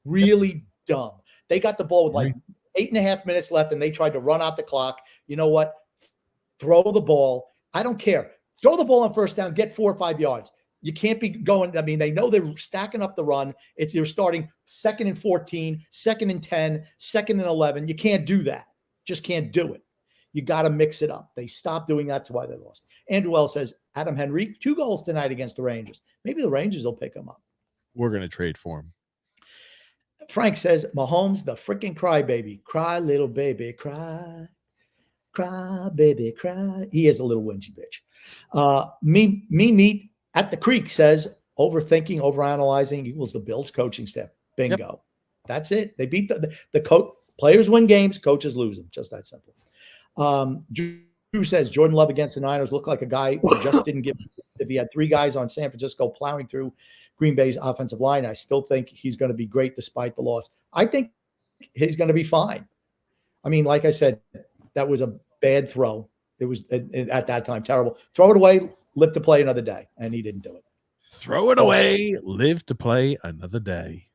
Really dumb. They got the ball with 8.5 minutes left, and they tried to run out the clock. You know what? Throw the ball. I don't care. Throw the ball on first down, get 4 or 5 yards. You can't be going. I mean, they know they're stacking up the run. You're starting 2nd and 14, 2nd and 10, 2nd and 11. You can't do that. Just can't do it. You got to mix it up. They stopped doing that. That's why they lost. Andrew L says, Adam Henry, 2 goals tonight against the Rangers. Maybe the Rangers will pick him up. We're going to trade for him. Frank says, Mahomes, the freaking crybaby. Cry, little baby, cry. Cry, baby, cry. He is a little whingy bitch. Meet at the creek says overthinking, overanalyzing equals the Bills coaching staff. Bingo. That's it. They beat the coach. Players win games, coaches lose them. Just that simple. Drew says Jordan Love against the Niners looked like a guy who just didn't give. If he had 3 guys on San Francisco plowing through Green Bay's offensive line, I still think he's going to be great despite the loss. I think he's going to be fine. I mean, like I said, that was a bad throw. It was at that time terrible. Throw it away, live to play another day, and he didn't do it. Throw it away, live to play another day.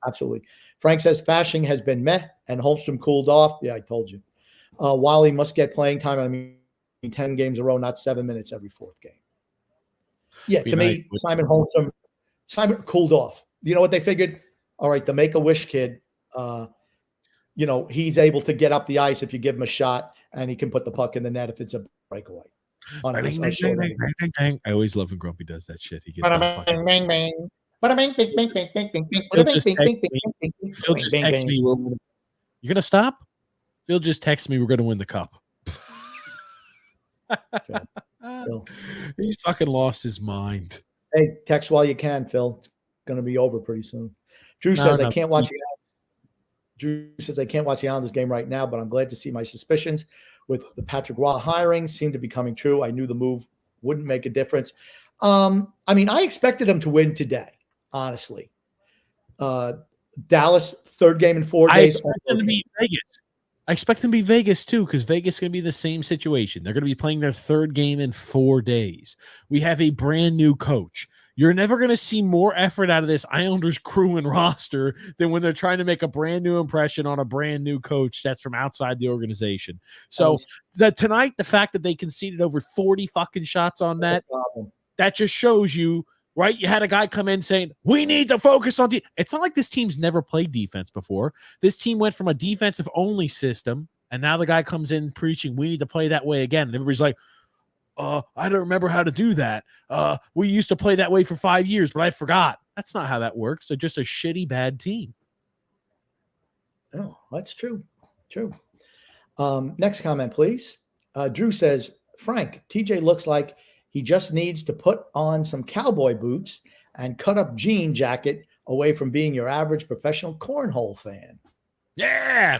Absolutely. Frank says Fashing has been meh, and Holmstrom cooled off. Yeah, I told you. Wiley must get playing time. I mean, 10 games in a row, not 7 minutes every 4th game. Yeah, to me, Simon Holmstrom, cooled off. You know what they figured? All right, the Make-A-Wish kid, he's able to get up the ice if you give him a shot, and he can put the puck in the net if it's a breakaway. I always love when Grumpy does that shit. He gets all fucking... Phil just text me. You're going to stop? Phil just texted me we're going to win the cup. Phil. He's fucking lost his mind. Hey, text while you can, Phil. It's going to be over pretty soon. Drew says I can't watch the Islanders game right now, but I'm glad to see my suspicions with the Patrick Roy hiring seem to be coming true. I knew the move wouldn't make a difference. I mean, I expected them to win today, honestly. Dallas, 3rd game in 4 days. I expect them to beat Vegas. I expect them to be Vegas too, because Vegas is going to be the same situation. They're going to be playing their 3rd game in 4 days. We have a brand new coach. You're never going to see more effort out of this Islanders crew and roster than when they're trying to make a brand new impression on a brand new coach that's from outside the organization. So tonight, the fact that they conceded over 40 fucking shots on that just shows you, right? You had a guy come in saying, we need to focus on it's not like this team's never played defense before. This team went from a defensive only system, and now the guy comes in preaching, we need to play that way again. And everybody's like, I don't remember how to do that. We used to play that way for 5 years, but I forgot. That's not how that works. They're just a shitty, bad team. Oh, that's true. True. Next comment, please. Drew says, Frank, TJ looks like he just needs to put on some cowboy boots and cut up jean jacket away from being your average professional cornhole fan. Yeah.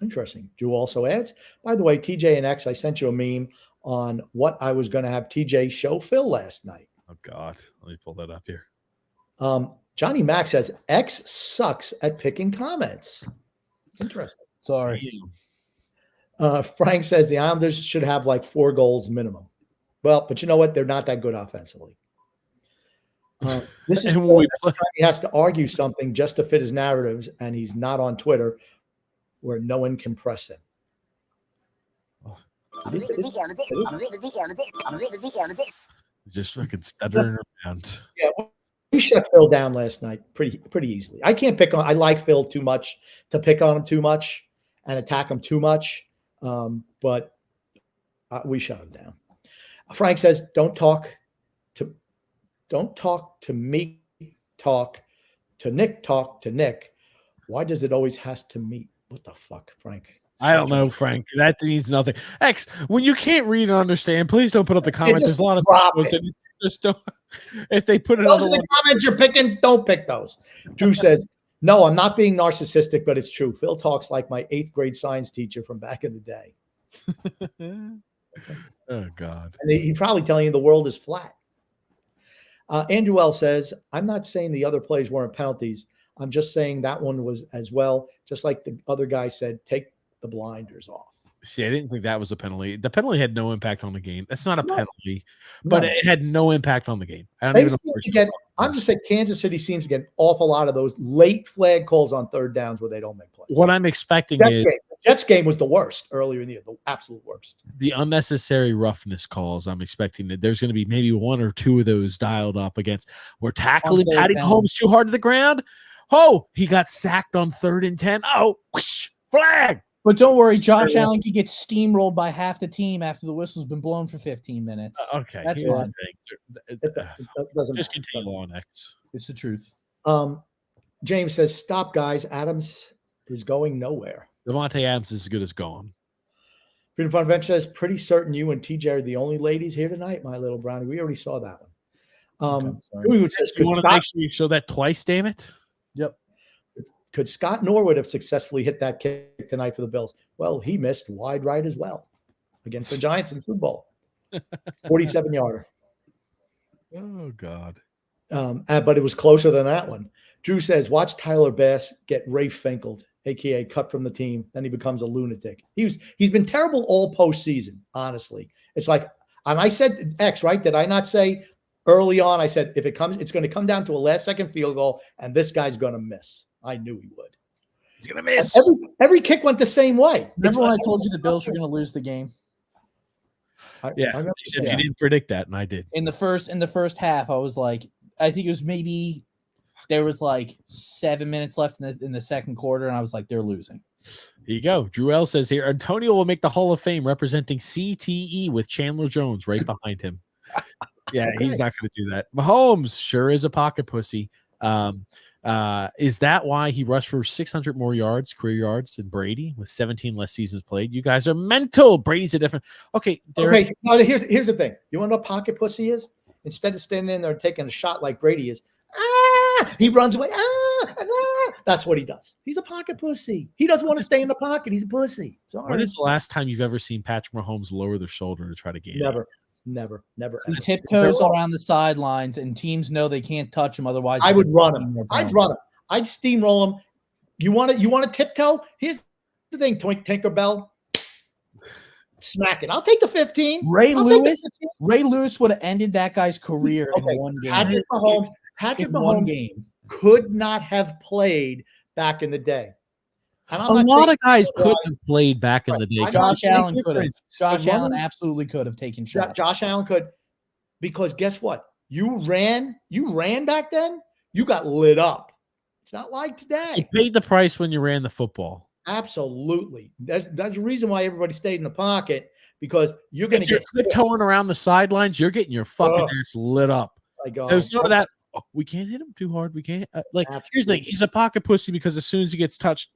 Interesting. Drew also adds, by the way, TJ and X, I sent you a meme on what I was going to have TJ show Phil last night. Oh, God. Let me pull that up here. Johnny Mac says, X sucks at picking comments. Interesting. Sorry. Frank says the Islanders should have like 4 goals minimum. Well, but you know what? They're not that good offensively. This is he has to argue something just to fit his narratives, and he's not on Twitter where no one can press him. Just fucking stuttering around. Yeah, we shut Phil down last night pretty easily. I can't pick on. I like Phil too much to pick on him too much and attack him too much, but we shut him down. Frank says, "Don't talk to me. Talk to Nick. Talk to Nick. Why does it always has to meet? What the fuck, Frank?" I don't know, Frank. That means nothing. X, when you can't read and understand, please don't put up the comment. There's a lot of typos, and just don't. If they put it those are the comments you're picking, don't pick those. Drew says, "No, I'm not being narcissistic, but it's true. Phil talks like my 8th grade science teacher from back in the day." Oh God! And he's probably telling you the world is flat. Andrew L says, "I'm not saying the other plays weren't penalties. I'm just saying that one was as well. Just like the other guy said, take the blinders off." See, I didn't think that was a penalty. The penalty had no impact on the game. That's not a penalty, but it had no impact on the game. I don't even know. I'm just saying Kansas City seems to get an awful lot of those late flag calls on 3rd downs where they don't make plays. What I'm expecting is the Jets game was the worst earlier in the year, the absolute worst. The unnecessary roughness calls. I'm expecting that there's going to be maybe 1 or 2 of those dialed up against. We're tackling Patty Mahomes too hard to the ground. Oh, he got sacked on 3rd and 10. Oh, whoosh, flag. But don't worry, Josh Allen can get steamrolled by half the team after the whistle's been blown for 15 minutes. Okay, that's fine. It doesn't just continue on, X. It's the truth. James says, "Stop, guys. Adams is going nowhere." Devontae Adams is as good as gone. Freedom Fun Bench says, "Pretty certain you and TJ are the only ladies here tonight, my little brownie." We already saw that one. You want to make sure you show that twice, damn it. Yep. Could Scott Norwood have successfully hit that kick tonight for the Bills? Well, he missed wide right as well against the Giants in the Super Bowl. 47-yarder. Oh, God. But it was closer than that one. Drew says, watch Tyler Bass get Ray Finkled, a.k.a. cut from the team. Then he becomes a lunatic. He's been terrible all postseason, honestly. It's like, and I said X, right? Did I not say early on? I said, if it comes, it's going to come down to a last-second field goal, and this guy's going to miss. I knew he would. He's going to miss. Every kick went the same way. Remember when I told you the Bills were going to lose the game? Yeah, except you didn't predict that, and I did. In the first half, I was like, I think it was maybe there was like 7 minutes left in the second quarter, and I was like, they're losing. Here you go. Drew L says here, Antonio will make the Hall of Fame representing CTE with Chandler Jones right behind him. Yeah, he's not going to do that. Mahomes sure is a pocket pussy. Is that why he rushed for 600 more yards, career yards, than Brady with 17 less seasons played? You guys are mental. Brady's a different. Okay. Okay. Now here's the thing. You want to know what pocket pussy is? Instead of standing in there and taking a shot like Brady is, he runs away. That's what he does. He's a pocket pussy. He doesn't want to stay in the pocket. He's a pussy. Sorry. When is the last time you've ever seen Patrick Mahomes lower their shoulder to try to gain? Never. He tiptoes around the sidelines, and teams know they can't touch him. Otherwise, I would run him. I'd run him. I'd steamroll him. You want to tiptoe? Here's the thing, Tinkerbell. Smack it. I'll take the 15. Ray Lewis would have ended that guy's career in one game. Patrick Mahomes could not have played back in the day. And a lot of guys couldn't have played back in the day. Josh Allen could have. Josh Allen absolutely could have taken shots. Josh Allen could, because guess what? You ran back then. You got lit up. It's not like today. You paid the price when you ran the football. Absolutely. That's the reason why everybody stayed in the pocket, because you're going to get tiptoeing around the sidelines. You're getting your fucking ass lit up. There's none of that. Oh, we can't hit him too hard. We can't. Here's the thing. He's a pocket pussy because as soon as he gets touched,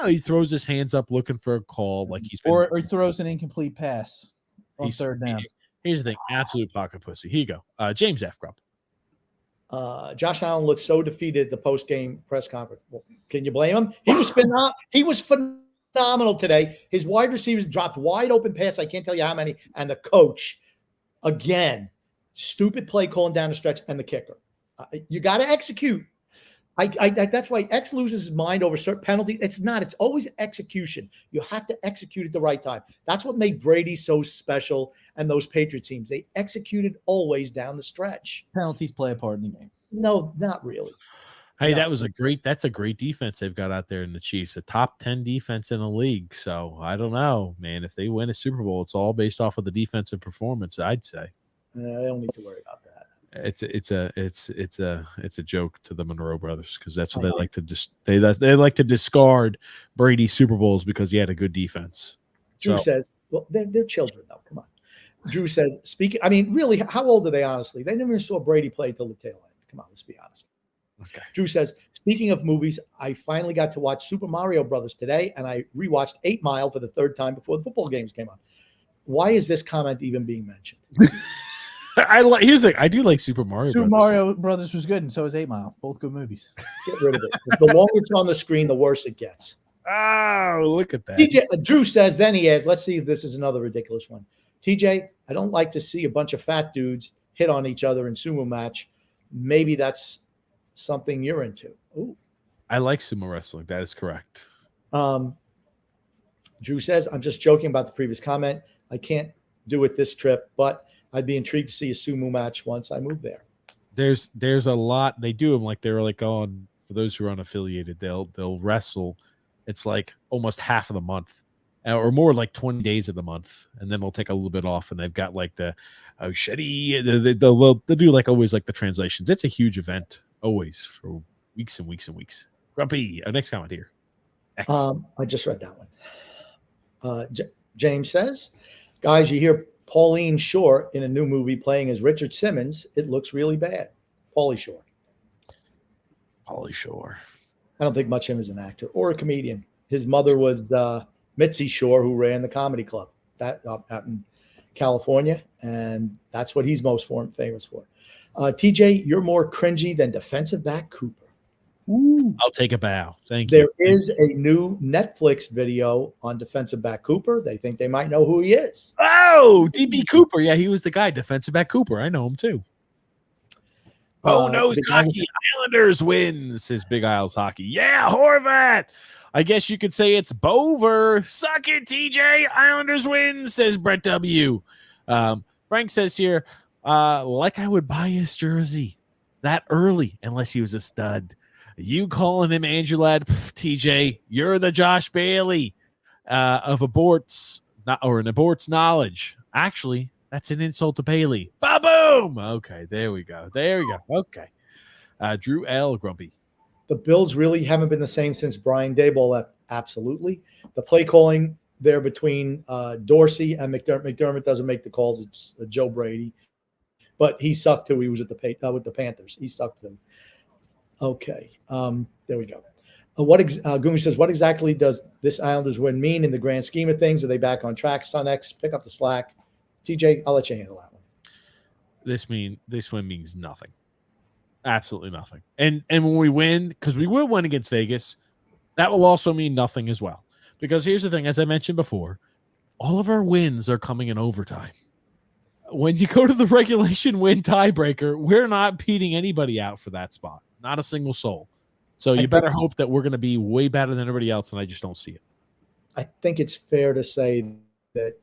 he throws his hands up looking for a call, like he's been, or he throws an incomplete pass on third down. Here's the thing. Absolute pocket pussy. Here you go. James F. Grump. Josh Allen looked so defeated at the post-game press conference. Well, can you blame him? He was phenomenal today. His wide receivers dropped wide open pass. I can't tell you how many. And the coach, again, stupid play calling down the stretch, and the kicker. You got to execute. That's why X loses his mind over certain penalty. It's not. It's always execution. You have to execute at the right time. That's what made Brady so special, and those Patriot teams. They executed always down the stretch. Penalties play a part in the game. No, not really. Hey, that's a great defense they've got out there in the Chiefs, a top 10 defense in the league. So I don't know, man. If they win a Super Bowl, it's all based off of the defensive performance, I'd say. I don't need to worry about that. It's a joke to the Monroe brothers, because that's what they like to they like to discard Brady's Super Bowls because he had a good defense. Drew says, well, they're children though. Come on. Drew says, really, how old are they, honestly? They never saw Brady play till the tail end. Come on, let's be honest. Okay. Drew says, speaking of movies, I finally got to watch Super Mario Brothers today, and I rewatched 8 Mile for the third time before the football games came on. Why is this comment even being mentioned? Here's the thing. I do like Super Mario. Super Mario Brothers was good, and so is 8 Mile. Both good movies. Get rid of it. The longer it's on the screen, the worse it gets. Oh, look at that. Drew says, then he adds, let's see if this is another ridiculous one. TJ, I don't like to see a bunch of fat dudes hit on each other in sumo match. Maybe that's something you're into. Ooh. I like sumo wrestling. That is correct. Drew says, I'm just joking about the previous comment. I can't do it this trip, but I'd be intrigued to see a sumo match once I move there. There's a lot. They do them like they're like on, for those who are unaffiliated, they'll wrestle. It's like almost half of the month, or more like 20 days of the month, and then they'll take a little bit off, and they've got like the they'll do like always like the translations. It's a huge event always for weeks and weeks and weeks. Grumpy, next comment here. I just read that one. James says, guys, you hear Pauline Shore in a new movie playing as Richard Simmons. It looks really bad. Pauly Shore. I don't think much of him as an actor or a comedian. His mother was Mitzi Shore, who ran the comedy club out in California, and that's what he's most famous for. TJ, you're more cringy than defensive back Cooper. Ooh. I'll take a bow. Thank you. There is a new Netflix video on defensive back Cooper. They think they might know who he is. Oh, DB Cooper. Yeah, he was the guy, defensive back Cooper. I know him too. Oh, no, hockey. Islanders win, says Big Isles Hockey. Yeah, Horvat. I guess you could say it's Bover. Suck it, TJ. Islanders win, says Brett W. Frank says here, like I would buy his jersey that early unless he was a stud. You calling him Angelad, TJ, you're the Josh Bailey of aborts, or an aborts knowledge. Actually, that's an insult to Bailey. Ba-boom! Okay, there we go. Okay. Drew L. Grumpy. The Bills really haven't been the same since Brian Daboll left. Absolutely. The play calling there between Dorsey and McDermott. McDermott doesn't make the calls. It's Joe Brady. But he sucked too. He was at with the Panthers. He sucked too. Okay. There we go. Gumi says, what exactly does this Islanders win mean in the grand scheme of things? Are they back on track? Sun X, pick up the slack. TJ, I'll let you handle that one. This win means nothing. Absolutely nothing. And when we win, because we will win against Vegas, that will also mean nothing as well. Because here's the thing, as I mentioned before, all of our wins are coming in overtime. When you go to the regulation win tiebreaker, we're not beating anybody out for that spot. Not a single soul. So you better hope that we're going to be way better than everybody else, and I just don't see it. I think it's fair to say that,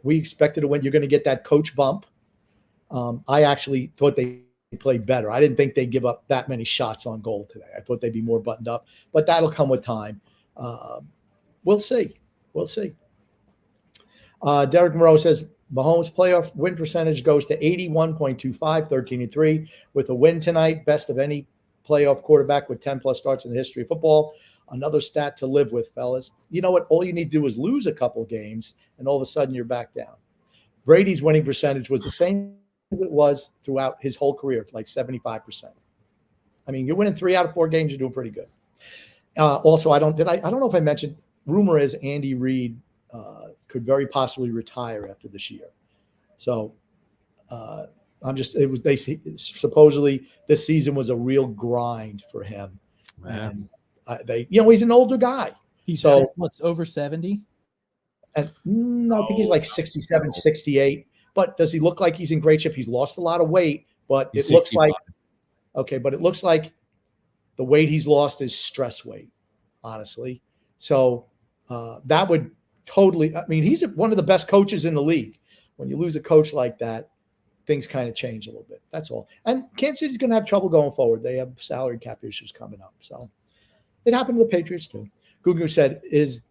we expected to win. You're going to get that coach bump. I actually thought they played better. I didn't think they'd give up that many shots on goal today. I thought they'd be more buttoned up, but that'll come with time. We'll see. Derek Moreau says Mahomes' playoff win percentage goes to 81.25, 13-3. With a win tonight, best of any playoff quarterback with 10-plus starts in the history of football. Another stat to live with, fellas. You know what? All you need to do is lose a couple games, and all of a sudden you're back down. Brady's winning percentage was the same as it was throughout his whole career, like 75%. I mean, you're winning 3 out of 4 games, you're doing pretty good. Also, I don't know if I mentioned, rumor is Andy Reid could very possibly retire after this year. So supposedly this season was a real grind for him. And he's an older guy. He's what's over 70? And I think he's like 67, 68. But does he look like he's in great shape? He's lost a lot of weight, but it looks like the weight he's lost is stress weight, honestly. So that would totally, he's one of the best coaches in the league. When you lose a coach like that, things kind of change a little bit. That's all. And Kansas City's going to have trouble going forward. They have salary cap issues coming up. So it happened to the Patriots too. Gugu said, is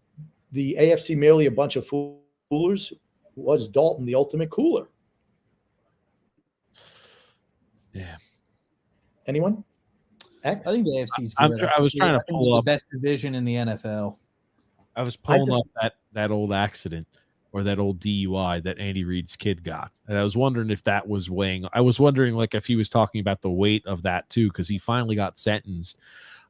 the AFC merely a bunch of foolers? Was Dalton the ultimate cooler? Yeah. Anyone? I think the AFC's good. I was trying to pull up the best division in the NFL. I was pulling up that old accident or that old DUI that Andy Reid's kid got. And I was wondering if that was weighing. I was wondering if he was talking about the weight of that too, because he finally got sentenced.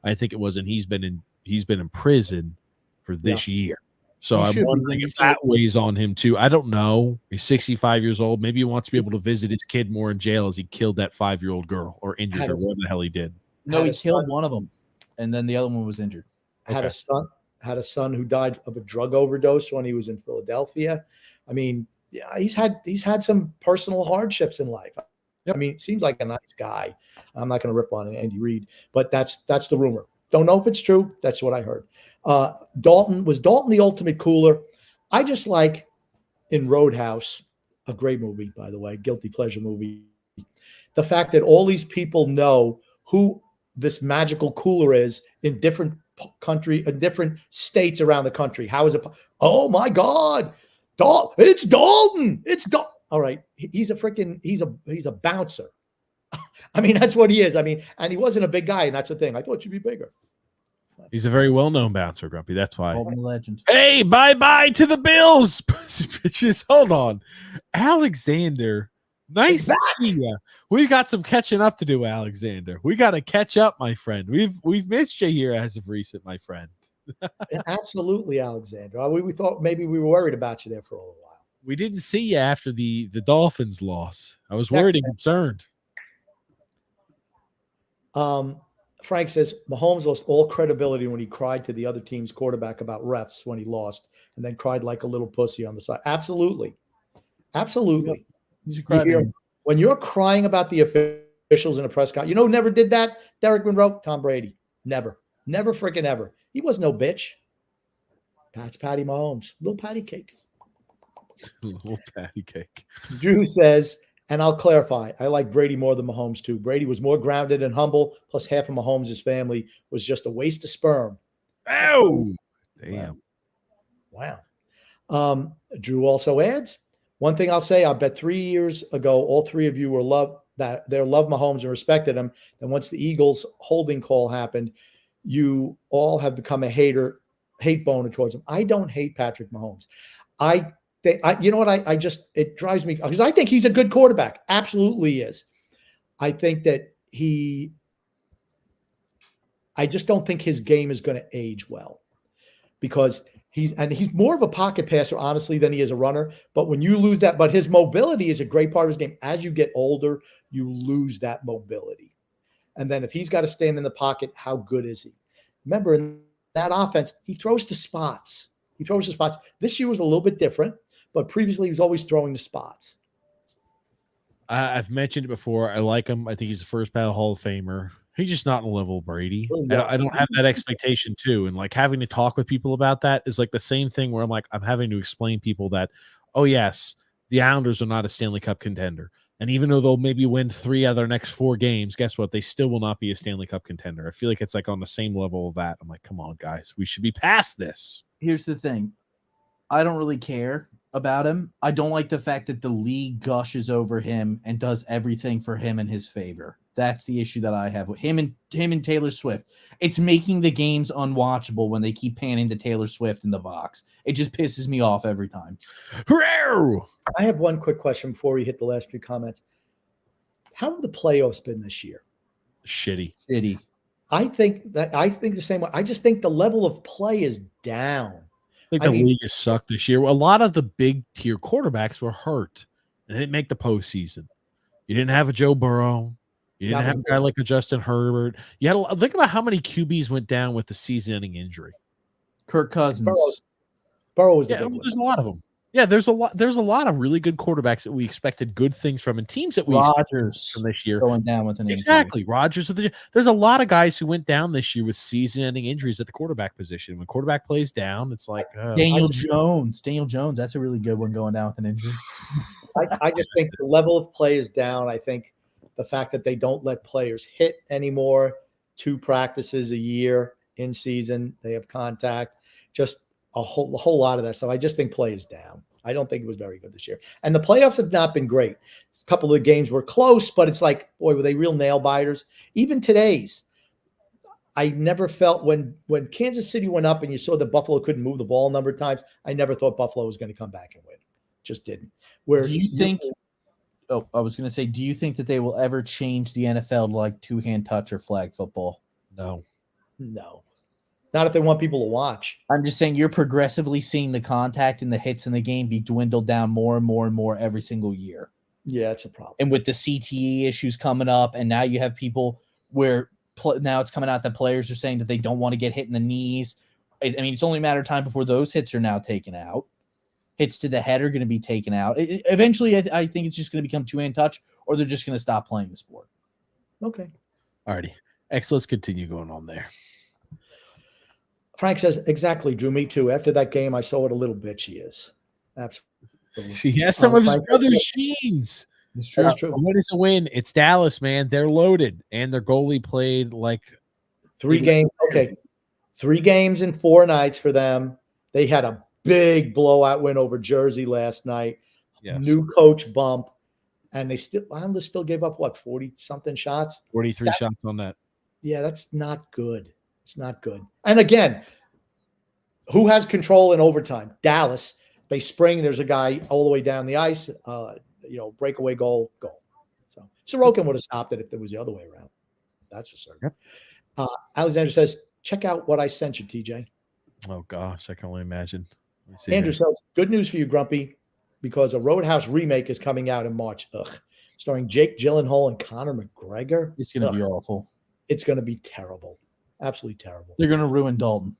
I think it was, and he's been in prison for this year. So I'm wondering if that weighs on him too. I don't know. He's 65 years old. Maybe he wants to be able to visit his kid more in jail as he killed that 5-year-old girl or injured her, whatever the hell he did. No, he killed one of them, and then the other one was injured. Had a son who died of a drug overdose when he was in Philadelphia. He's had some personal hardships in life. Yep. It seems like a nice guy. I'm not going to rip on Andy Reid, but that's the rumor. Don't know if it's true. That's what I heard. Dalton the ultimate cooler? I just like in Roadhouse, a great movie, by the way, guilty pleasure movie, the fact that all these people know who this magical cooler is in different different states around the country. How is it? Oh my God, it's Dalton. It's Dalton. All right, he's a bouncer. That's what he is. And he wasn't a big guy, and that's the thing. I thought you'd be bigger. He's a very well-known bouncer, Grumpy. That's why. Legend. Hey, bye-bye to the Bills. Bitches, hold on. Alexander, nice to see you. We've got some catching up to do, Alexander. We got to catch up, my friend. We've missed you here as of recent, my friend. Absolutely, Alexander. We thought maybe we were worried about you there for a little while. We didn't see you after the Dolphins loss. I was worried and concerned. Frank says Mahomes lost all credibility when he cried to the other team's quarterback about refs when he lost, and then cried like a little pussy on the side. Absolutely. Absolutely. He's a crybaby. When you're crying about the officials in a press conference, never did that? Derek Monroe, Tom Brady. Never freaking ever. He was no bitch. That's Patty Mahomes. Little patty cake. Little patty cake. Drew says, and I'll clarify, I like Brady more than Mahomes too. Brady was more grounded and humble, plus half of Mahomes' family was just a waste of sperm. Oh, damn. Wow. Drew also adds, one thing I'll say, I bet 3 years ago, all three of you were loved Mahomes and respected him. And once the Eagles holding call happened, you all have become a hate boner towards him. I don't hate Patrick Mahomes. It drives me because I think he's a good quarterback. Absolutely is. I think that I just don't think his game is going to age well because he's more of a pocket passer, honestly, than he is a runner. But when you lose that, but his mobility is a great part of his game. As you get older, you lose that mobility. And then if he's got to stand in the pocket, how good is he? Remember, in that offense, he throws to spots. This year was a little bit different, but previously he was always throwing to spots. I've mentioned it before. I like him. I think he's the first ballot Hall of Famer. He's just not in the level of Brady. I don't have that expectation too. And like having to talk with people about that is like the same thing where I'm having to explain people that, oh yes, the Islanders are not a Stanley Cup contender. And even though they'll maybe win 3 out of their next 4 games, guess what? They still will not be a Stanley Cup contender. I feel like it's like on the same level of that. I'm like, come on, guys. We should be past this. Here's the thing. I don't really care about him. I don't like the fact that the league gushes over him and does everything for him in his favor. That's the issue that I have with him and Taylor Swift. It's making the games unwatchable when they keep panning to Taylor Swift in the box. It just pisses me off every time. I have one quick question before we hit the last few comments. How have the playoffs been this year? Shitty. I think the same way. I just think the level of play is down. I think the league has sucked this year. A lot of the big tier quarterbacks were hurt. They didn't make the postseason. You didn't have a Joe Burrow. You didn't have a guy like a Justin Herbert. You had think about how many QBs went down with the season-ending injury. Kirk Cousins. Burrow was there's a lot of them. Yeah, there's a lot of really good quarterbacks that we expected good things from, and teams that we Rodgers from this year going down with an injury. Exactly, Rodgers. There's a lot of guys who went down this year with season-ending injuries at the quarterback position. When quarterback plays down, it's like Daniel Jones. That's a really good one going down with an injury. I just think the level of play is down. I think the fact that they don't let players hit anymore, 2 practices a year in season, they have contact, just a whole lot of that stuff. I just think play is down. I don't think it was very good this year. And the playoffs have not been great. A couple of games were close, but it's like, boy, were they real nail biters. Even today's, I never felt when Kansas City went up and you saw that Buffalo couldn't move the ball a number of times, I never thought Buffalo was going to come back and win. Just didn't. Do you think I was going to say, do you think that they will ever change the NFL to like 2-hand touch or flag football? No. Not if they want people to watch. I'm just saying you're progressively seeing the contact and the hits in the game be dwindled down more and more and more every single year. Yeah, it's a problem. And with the CTE issues coming up, and now you have people where now it's coming out that players are saying that they don't want to get hit in the knees. I mean, it's only a matter of time before those hits are now taken out. Hits to the head are going to be taken out. Eventually, I think it's just going to become 2-hand touch, or they're just going to stop playing the sport. Okay. Alrighty. Let's continue going on there. Frank says, exactly, Drew, me too. After that game, I saw what a little bitch he is. Absolutely. He has some of his brother's genes. It's true. It's true. A win is a win. It's Dallas, man. They're loaded, and their goalie played like 3 games. Okay. 3 games in 4 nights for them. They had a big blowout win over Jersey last night. Yes. New coach bump. And they still gave up, 40-something shots? 43 shots on that. Yeah, that's not good. It's not good. And again, who has control in overtime? Dallas. They spring. There's a guy all the way down the ice. Breakaway goal. So Sorokin would have stopped it if it was the other way around. That's for certain. Yep. Alexander says, check out what I sent you, TJ. Oh, gosh. I can only imagine. Andrew says, good news for you, Grumpy, because a Roadhouse remake is coming out in March. Starring Jake Gyllenhaal and Conor McGregor. It's going to be awful. It's going to be terrible. Absolutely terrible. They're going to ruin Dalton.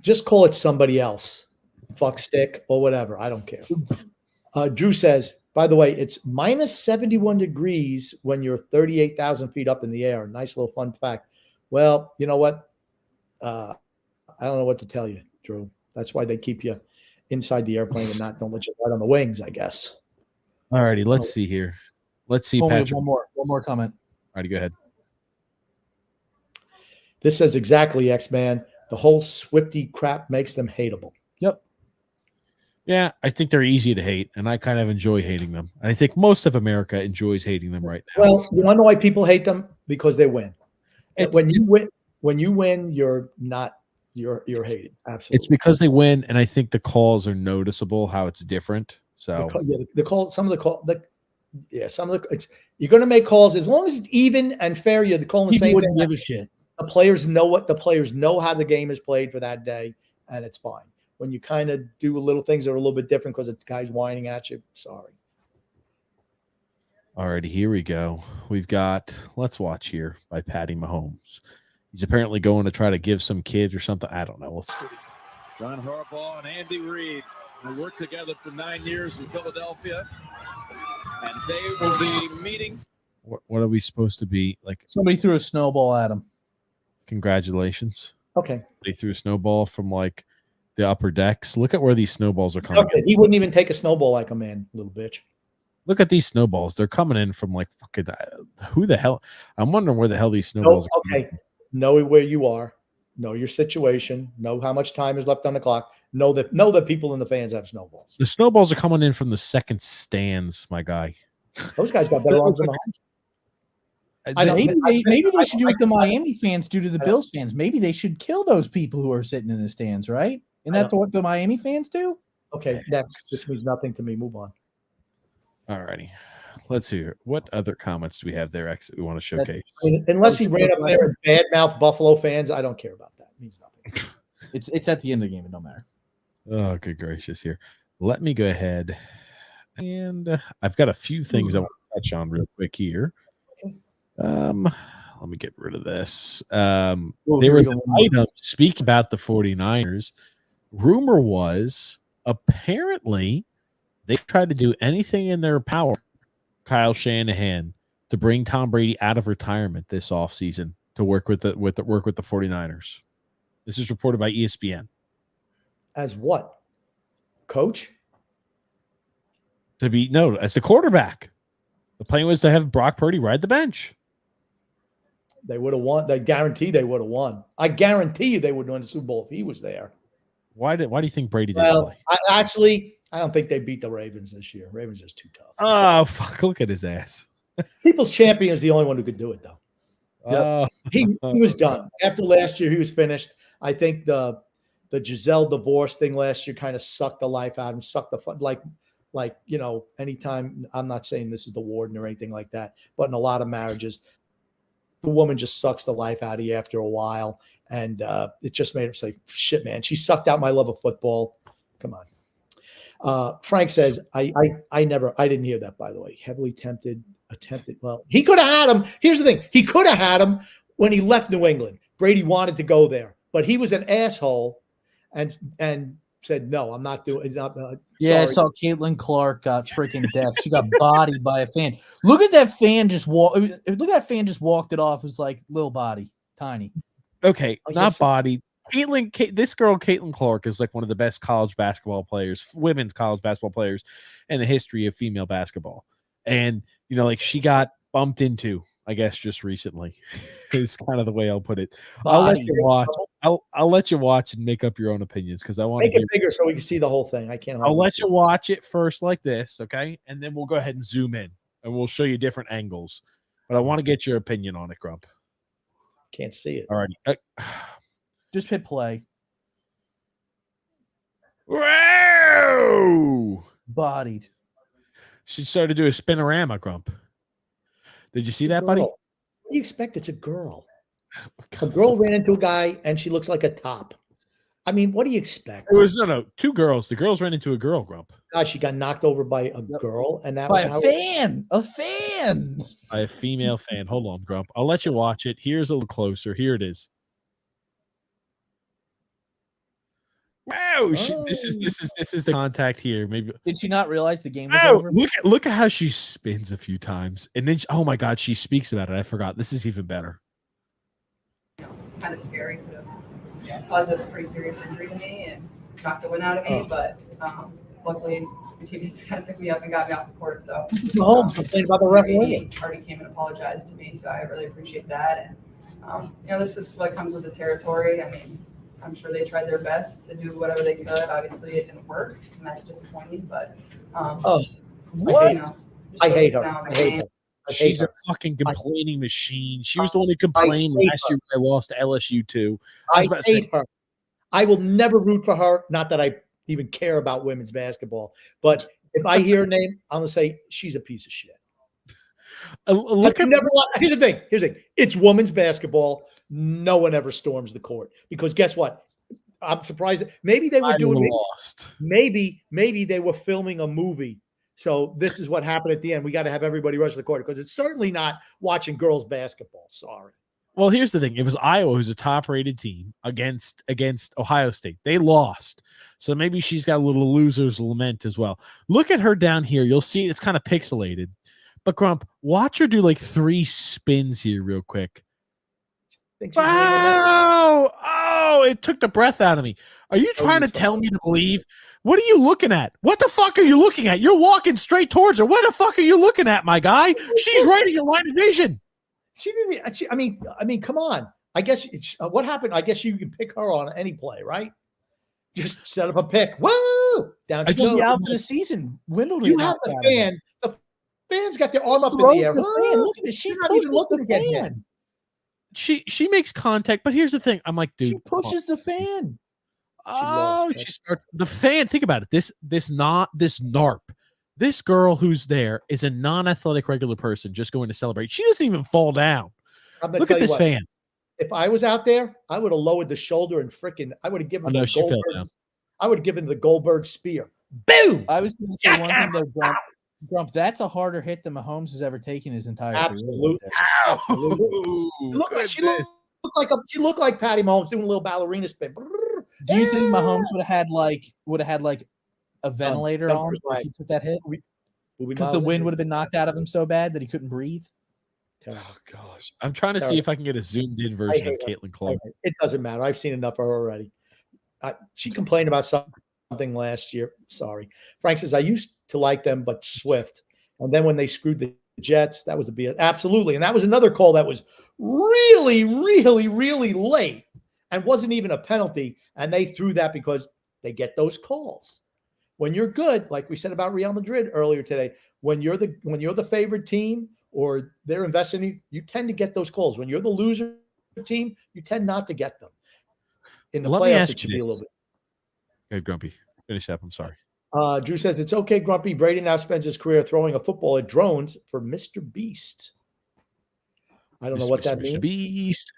Just call it somebody else. Fuck stick or whatever. I don't care. Drew says, by the way, it's minus 71 degrees when you're 38,000 feet up in the air. Nice little fun fact. Well, you know what? I don't know what to tell you, Drew. That's why they keep you inside the airplane and don't let you ride on the wings, I guess. All righty, let's see here. Let's see, Patrick. One more comment. All righty, go ahead. This says exactly, X-Man. The whole Swiftie crap makes them hateable. Yep. Yeah, I think they're easy to hate, and I kind of enjoy hating them. And I think most of America enjoys hating them right now. Well, you want to know why people hate them? Because they win. When you win, you're hated. Absolutely. It's because they win, and I think the calls are noticeable how it's different. So the call, some of the call, you're going to make calls as long as it's even and fair. You're calling the People same wouldn't thing. give a shit. The players know how the game is played for that day, and it's fine. When you kind of do little things that are a little bit different because the guy's whining at you, sorry. All righty, here we go. We've got Let's Watch Here by Patty Mahomes. He's apparently going to try to give some kid or something. I don't know. Let's see. John Harbaugh and Andy Reid will work together for 9 years in Philadelphia, and they will be meeting. What are we supposed to be like? Somebody threw a snowball at him. Congratulations. Okay. They threw a snowball from like the upper decks. Look at where these snowballs are coming. Okay. He wouldn't even take a snowball like a man, little bitch. Look at these snowballs. They're coming in from like fucking who the hell? I'm wondering where the hell these snowballs are coming okay. Know where you are. Know your situation. Know how much time is left on the clock. Know that people in the fans have snowballs. The snowballs are coming in from the second stands, my guy. Those guys got better arms than Maybe they should do what the Miami fans do to the Bills fans. Maybe they should kill those people who are sitting in the stands, right? Isn't that what the Miami fans do? Okay, next. This means nothing to me. Move on. All righty. Let's hear what other comments do we have there that we want to showcase. Unless he ran up there and badmouth Buffalo fans, I don't care about that. It means nothing. It's at the end of the game. It don't matter. Oh, good gracious here. Let me go ahead and I've got a few things I want to touch on real quick here. Let me get rid of this. They were the item. Speak about the 49ers. Rumor was apparently they tried to do anything in their power, Kyle Shanahan, to bring Tom Brady out of retirement this offseason to work with the 49ers. This is reported by ESPN. As what? Coach? As the quarterback. The plan was to have Brock Purdy ride the bench. They would have won. They guarantee they would have won. I guarantee you they would have won the Super Bowl if he was there. Why do you think Brady didn't play? I don't think they beat the Ravens this year. Ravens is too tough. Oh, fuck. Look at his ass. People's champion is the only one who could do it, though. He was done. After last year, he was finished. I think the Giselle divorce thing last year kind of sucked the life out of him, sucked the fun. Like, anytime, I'm not saying this is the warden or anything like that, but in a lot of marriages, the woman just sucks the life out of you after a while. And it just made him say, shit, man, she sucked out my love of football. Come on. Frank says, I didn't hear that, by the way. Heavily attempted. Well, he could have had him. Here's the thing. He could have had him when he left New England. Brady wanted to go there, but he was an asshole and said, no, I'm not doing it. Yeah, I saw Caitlin Clark got freaking death. She got bodied by a fan. Look at that fan just walked it off. It was like little body, tiny. Okay, not body. This girl, Caitlin Clark, is like one of the best college basketball players, women's college basketball players in the history of female basketball. And, she got bumped into, I guess, just recently is kind of the way I'll put it. I'll let you watch. I'll let you watch and make up your own opinions because I want to make it bigger so we can see the whole thing. I can't. I'll let you watch it first like this, okay? And then we'll go ahead and zoom in and we'll show you different angles. But I want to get your opinion on it, Grump. Can't see it. All right. Just hit play. Whoa! Bodied. She started to do a spinorama, Grump. Did you see that, buddy? What do you expect? It's a girl. A girl ran into a guy and she looks like a top. I mean, what do you expect? It was two girls. The girls ran into a girl, Grump. God, she got knocked over by a girl, and that by was a fan. A fan. fan. By a female fan. Hold on, Grump. I'll let you watch it. Here's a little closer. Here it is. Wow, this is the contact here. Maybe Did she not realize the game was over? Look at how she spins a few times, and then oh my God, she speaks about it. I forgot. This is even better. Kind of scary. Could have caused a pretty serious injury to me and knocked the wind out of me. But luckily, the teammates kind of picked me up and got me off the court. So Mahomes complained about the referee. Already came and apologized to me, so I really appreciate that. And this is what comes with the territory. I mean, I'm sure they tried their best to do whatever they could. Obviously, it didn't work, and that's disappointing. But what? I hate her. I hate her. She's a fucking complaining machine. She was the one who complained last year when I lost to LSU too. I hate her. I will never root for her. Not that I even care about women's basketball, but if I hear her name, I'm gonna say she's a piece of shit. Here's the thing. It's women's basketball. No one ever storms the court because guess what? I'm surprised. Maybe they were doing lost. Maybe they were filming a movie. So this is what happened at the end. We got to have everybody rush the court because it's certainly not watching girls basketball. Sorry. Well, here's the thing. It was Iowa who's a top-rated team against Ohio State. They lost. So maybe she's got a little loser's lament as well. Look at her down here. You'll see it's kind of pixelated. But Grump, watch her do like 3 spins here real quick. Wow! Oh, it took the breath out of me. Are you trying to tell me to believe? What are you looking at? What the fuck are you looking at? You're walking straight towards her. What the fuck are you looking at, my guy? She's right in your line of vision. I mean, come on. I guess what happened? I guess you can pick her on any play, right? Just set up a pick. Whoa! Down to the out for the season. Wimbledon. You have the fan. The fan's got their arm up in the air. Look at this. She's not even looking to get hit. She makes contact, but here's the thing. I'm like, dude, she pushes the fan. She starts the fan. Think about it. This NARP. This girl who's there is a non-athletic regular person just going to celebrate. She doesn't even fall down. Look at this fan. If I was out there, I would have lowered the shoulder and I would have given I would have given the Goldberg spear. Boom! I was going to say one thing though, Grump, that's a harder hit than Mahomes has ever taken his entire career. Absolutely. She looked like Patty Mahomes doing a little ballerina spin. Do you think Mahomes would have had like a ventilator on if he took that hit? Because the wind would have been knocked out of him so bad that he couldn't breathe. Oh gosh, I'm trying to see if I can get a zoomed-in version of Caitlin Clark. It doesn't matter. I've seen enough of her already. She complained about something last year. Sorry, Frank says I used to like them, but Swift, and then when they screwed the Jets, that was a BS. Absolutely, and that was another call that was really, really, really late and wasn't even a penalty, and they threw that because they get those calls. When you're good, like we said about Real Madrid earlier today, when you're the favorite team or they're investing in you, you tend to get those calls. When you're the loser team, you tend not to get them. In the playoffs, it should be a little bit. Good, Grumpy. Finish up. I'm sorry. Drew says, it's okay, Grumpy. Brady now spends his career throwing a football at drones for Mr. Beast. I don't know what that means. Mr. Beast.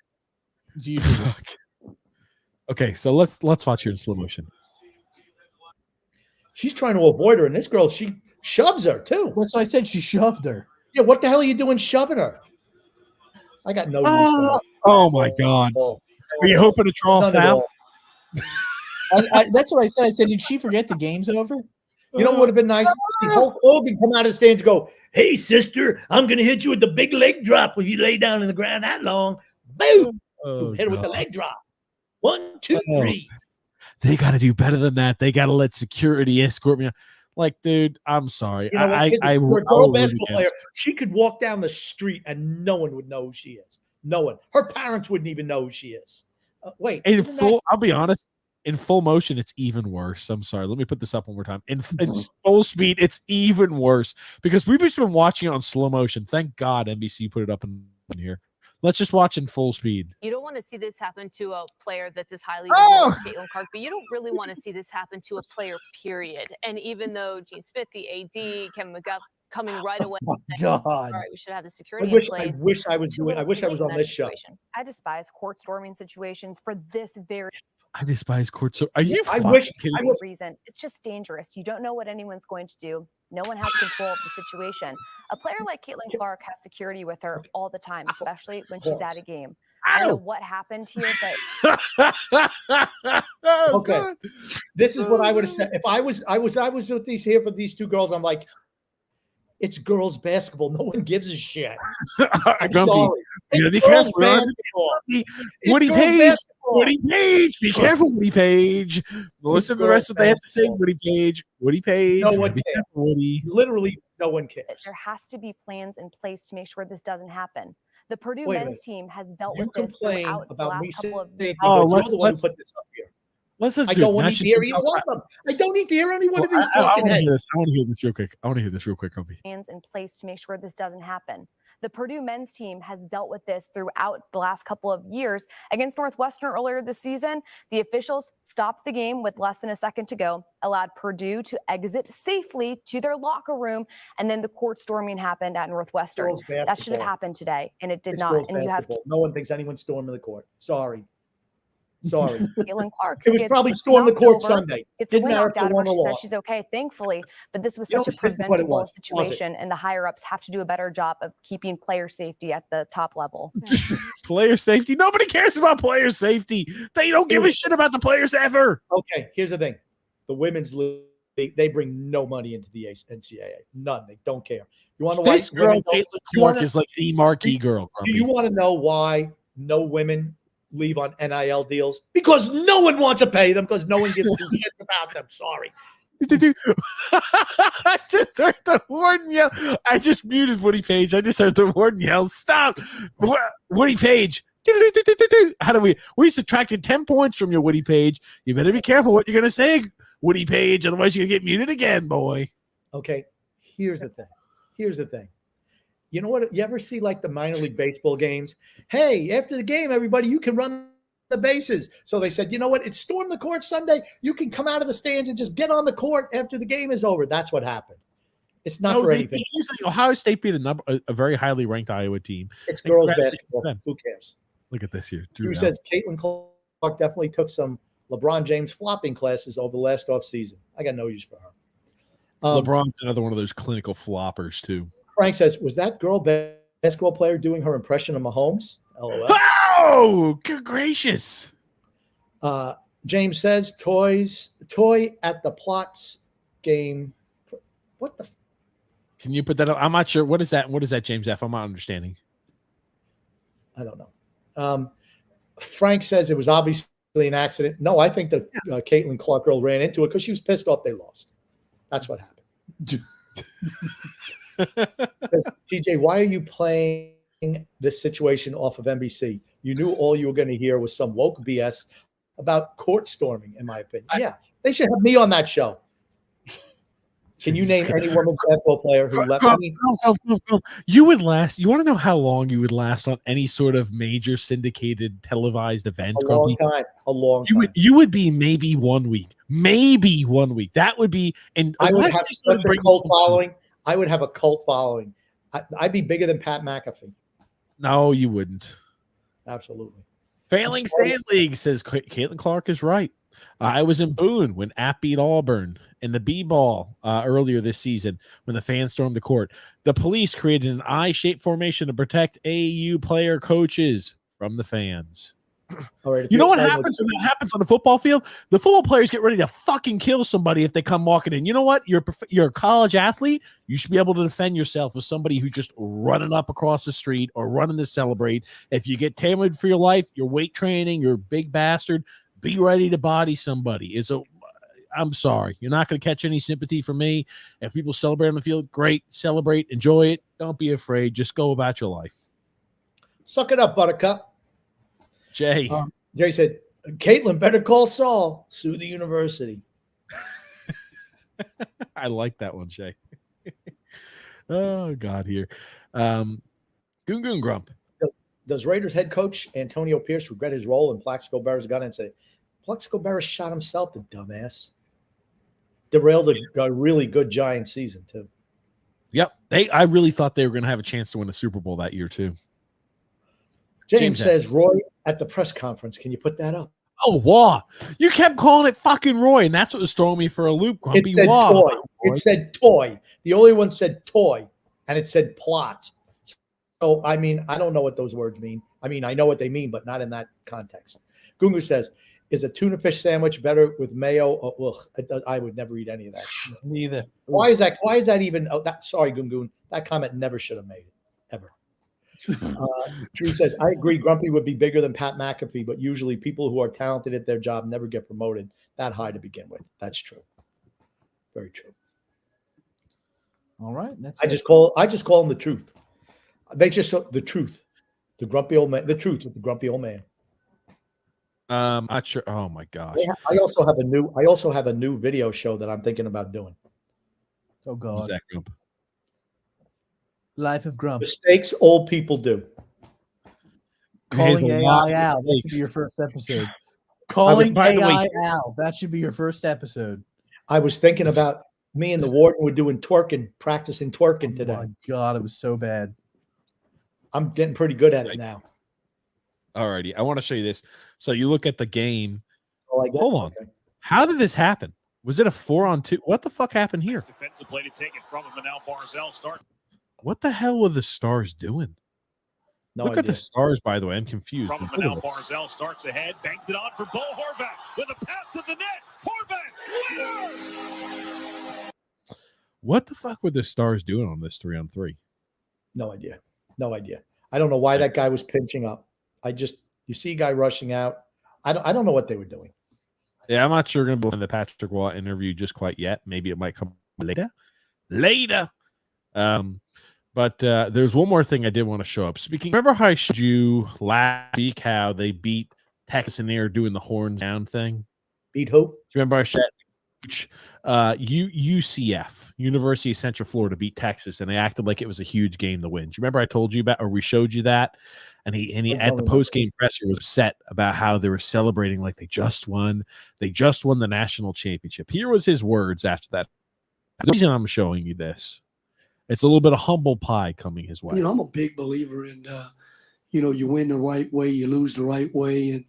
Okay, so let's watch here in slow motion. She's trying to avoid her, and this girl, she shoves her too. That's what I said. She shoved her. Yeah, what the hell are you doing shoving her? I got no use for this. Oh my God. Were you hoping to draw a foul? That's what I said. I said, did she forget the game's over? You know what would have been nice? Hulk Hogan come out of the stands and go, hey, sister, I'm going to hit you with the big leg drop when you lay down in the ground that long. Boom. Hit her with the leg drop. 1, 2, 3. They got to do better than that. They got to let security escort me. Like, dude, I'm sorry. You know, I for a girl basketball player, she could walk down the street and no one would know who she is. No one. Her parents wouldn't even know who she is. Wait. I'll be honest. In full motion, it's even worse. I'm sorry. Let me put this up one more time. In full speed, it's even worse because we've just been watching it on slow motion. Thank God NBC put it up in here. Let's just watch in full speed. You don't want to see this happen to a player that's as highly as Caitlin Clark, but you don't really want to see this happen to a player, period. And even though Gene Smith, the AD, Kevin McGuff, coming right away. God. All right, we should have the security in place. I wish I was on this show. I despise court storming situations for this very I despise court. So are you? reason. It's just dangerous. You don't know what anyone's going to do. No one has control of the situation. A player like Caitlin Clark has security with her all the time, especially when she's at a game. I don't know what happened here, but Okay, God. this is what I would have said if I was with these here for these two girls. I'm like, it's girls basketball. No one gives a shit. I'm Grumpy, sorry. you gotta be It's girls careful. Ron. basketball. Woody It's girls Page. basketball. Woody Page. Be careful, Woody Page. Listen to the rest of what they have to say. basketball. Woody Page. Woody Page. No one Be cares. careful, Woody. Literally, no one cares. there has to be plans in place to make sure this doesn't happen. The Purdue Wait a men's minute. team has dealt You with this complain throughout the about me last couple of saying, years. Oh, but you're let's- the one who let's- put this up here. Let's I do don't it. want Now to she's hear gonna either talk one about- of them. I don't need to hear any one of these I talking want to heads. hear this. I want to hear this real quick. I want to hear this real quick, Grumpy. Plans in place to make sure this doesn't happen. The Purdue men's team has dealt with this throughout the last couple of years. Against Northwestern earlier this season, the officials stopped the game with less than a second to go, allowed Purdue to exit safely to their locker room, and then the court storming happened at Northwestern. Girls That should have basketball. happened today, and it did It's not. girls And you have basketball. No one thinks anyone's storming the court. Sorry. Sorry. Caitlin Clark. It was gets probably storm the knocked court over. Sunday. It's the Didn't wind matter knocked if they out of her. won or She says lost. she's okay, thankfully. But this was You know, such a this is what it preventable was. Pause it. situation, and the higher ups have to do a better job of keeping player safety at the top level. Player safety. Nobody cares about player safety. They don't give a shit about the players ever. Okay, here's the thing. The women's league, they bring no money into the NCAA. None. They don't care. You want to know why This girl, women don't- Caitlin you Clark, wanna- is like the marquee girl. Do you want to know why no women leave on NIL deals? Because no one wants to pay them because no one gives a shit about them. Sorry. I just heard the warden yell. I just muted Woody Page. I just heard the warden yell, "Stop, Woody Page!" How do we subtracted 10 points from your Woody Page? You better be careful what you're gonna say, Woody Page, otherwise you're gonna get muted again, boy. Okay, here's the thing. Here's the thing. You know what? You ever see like the minor league baseball games? Hey, after the game, everybody, you can run the bases. So they said, you know what? It's storm the court Sunday. You can come out of the stands and just get on the court after the game is over. That's what happened. It's not for anything. Ohio State beat a very highly ranked Iowa team. It's girls Congratulations basketball. to them. Who cares? Look at this here. Who says Caitlin Clark definitely took some LeBron James flopping classes over the last offseason. I got no use for her. LeBron's another one of those clinical floppers too. Frank says, was that girl basketball player doing her impression of Mahomes? LOL. Oh, good gracious. James says, toy at the Plots game. What the? Can you put that up? I'm not sure. What is that? What is that, James F? I'm not understanding. I don't know. Frank says it was obviously an accident. No, I think the Caitlin Clark girl ran into it because she was pissed off they lost. That's what happened. Says, TJ, why are you playing this situation off of NBC? You knew all you were going to hear was some woke BS about court storming, in my opinion. Yeah, they should have me on that show. Can you name any women's basketball player who left? I mean, You would last. You want to know how long you would last on any sort of major syndicated televised event? a long time. A long time. You would be maybe 1 week. Maybe 1 week. That would be. And I would unless have you sort of such a bring cult some- following. I would have a cult following. I'd be bigger than Pat McAfee. No, you wouldn't. Absolutely. Failing Sand League says Caitlin Clark is right. I was in Boone when App beat Auburn in the B-ball earlier this season when the fans stormed the court. The police created an I-shaped formation to protect AAU player coaches from the fans. All right. You know what happens when that happens on the football field? The football players get ready to fucking kill somebody if they come walking in. You know what? You're a college athlete. You should be able to defend yourself with somebody who's just running up across the street or running to celebrate. If you get tamered for your life, you're weight training, you're a big bastard, be ready to body somebody. I'm sorry. You're not going to catch any sympathy from me. If people celebrate on the field, great. Celebrate. Enjoy it. Don't be afraid. Just go about your life. Suck it up, Buttercup. Jay. Jay said, Caitlin better call Saul. Sue the university. I like that one, Jay. Oh, God, here. Goon Goon Grump. Does Raiders head coach Antonio Pierce regret his role in Plaxico Berra's gun and say, Plaxico Berra shot himself, the dumbass? Derailed a really good Giant season, too. Yep. I really thought they were going to have a chance to win a Super Bowl that year, too. James says, Roy at the press conference. Can you put that up? Oh, Waugh. You kept calling it fucking Roy, and that's what was throwing me for a loop, Grumpy. It said Waugh. Toy. It said toy. The only one said toy, and it said plot. So, I mean, I don't know what those words mean. I mean, I know what they mean, but not in that context. Gungu says, is a tuna fish sandwich better with mayo? Oh, ugh, I would never eat any of that. Neither. Why is that even? Oh, sorry, Gungun. That comment never should have made it, ever. Drew says, I agree. Grumpy would be bigger than Pat McAfee, but usually people who are talented at their job never get promoted that high to begin with. That's true. Very true. All right. I just call him the truth. They just the truth. The grumpy old man. The truth with the grumpy old man. Not sure. Oh my gosh. I also have a new video show that I'm thinking about doing. Oh God. Who's that Grump? Life of Grump. Mistakes old people do. Calling AI Al. That should be your first episode. Calling AI Al. That should be your first episode. I was thinking about me and the warden were doing practicing twerking today. Oh my God, it was so bad. I'm getting pretty good at it now. Alrighty, I want to show you this. So you look at the game. Hold on. Okay. How did this happen? Was it a 4-on-2? What the fuck happened here? Defensive play to take it from him, and now Barzell start. What the hell were the Stars doing? Look at the Stars, by the way. I'm confused. From him, and now Barzell starts ahead, banked it on for Bo Horvat with a path to the net. Horvat, winner! What the fuck were the Stars doing on this 3-on-3? No idea. No idea. I don't know why that guy was pinching up. You see a guy rushing out. I don't know what they were doing. Yeah, I'm not sure we're going to be in the Patrick Waugh interview just quite yet. Maybe it might come later. But there's one more thing I did want to show up. Remember how I showed you last week how they beat Texas and they were doing the horns down thing? Beat who? Do you remember I showed UCF, University of Central Florida, beat Texas, and they acted like it was a huge game to win. Do you remember I told you about, or we showed you that? And he at the post-game presser was upset about how they were celebrating like they just won the national championship. Here was his words after that. The reason I'm showing you this, it's a little bit of humble pie coming his way. I'm a big believer in, you win the right way, you lose the right way. And,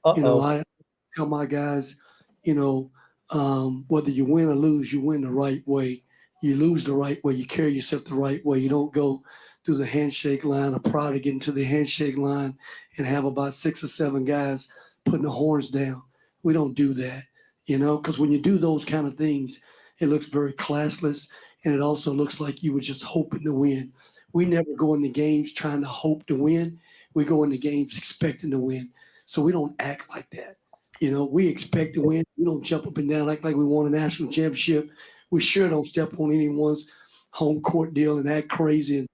I tell my guys, whether you win or lose, you win the right way. You lose the right way. You carry yourself the right way. You don't go through the handshake line or prior to getting to the handshake line and have about 6 or 7 guys putting the horns down. We don't do that, because when you do those kind of things, it looks very classless, and it also looks like you were just hoping to win. We never go into games trying to hope to win. We go into games expecting to win. So we don't act like that. We expect to win. We don't jump up and down act like we won a national championship. We sure don't step on anyone's home court deal and act crazy and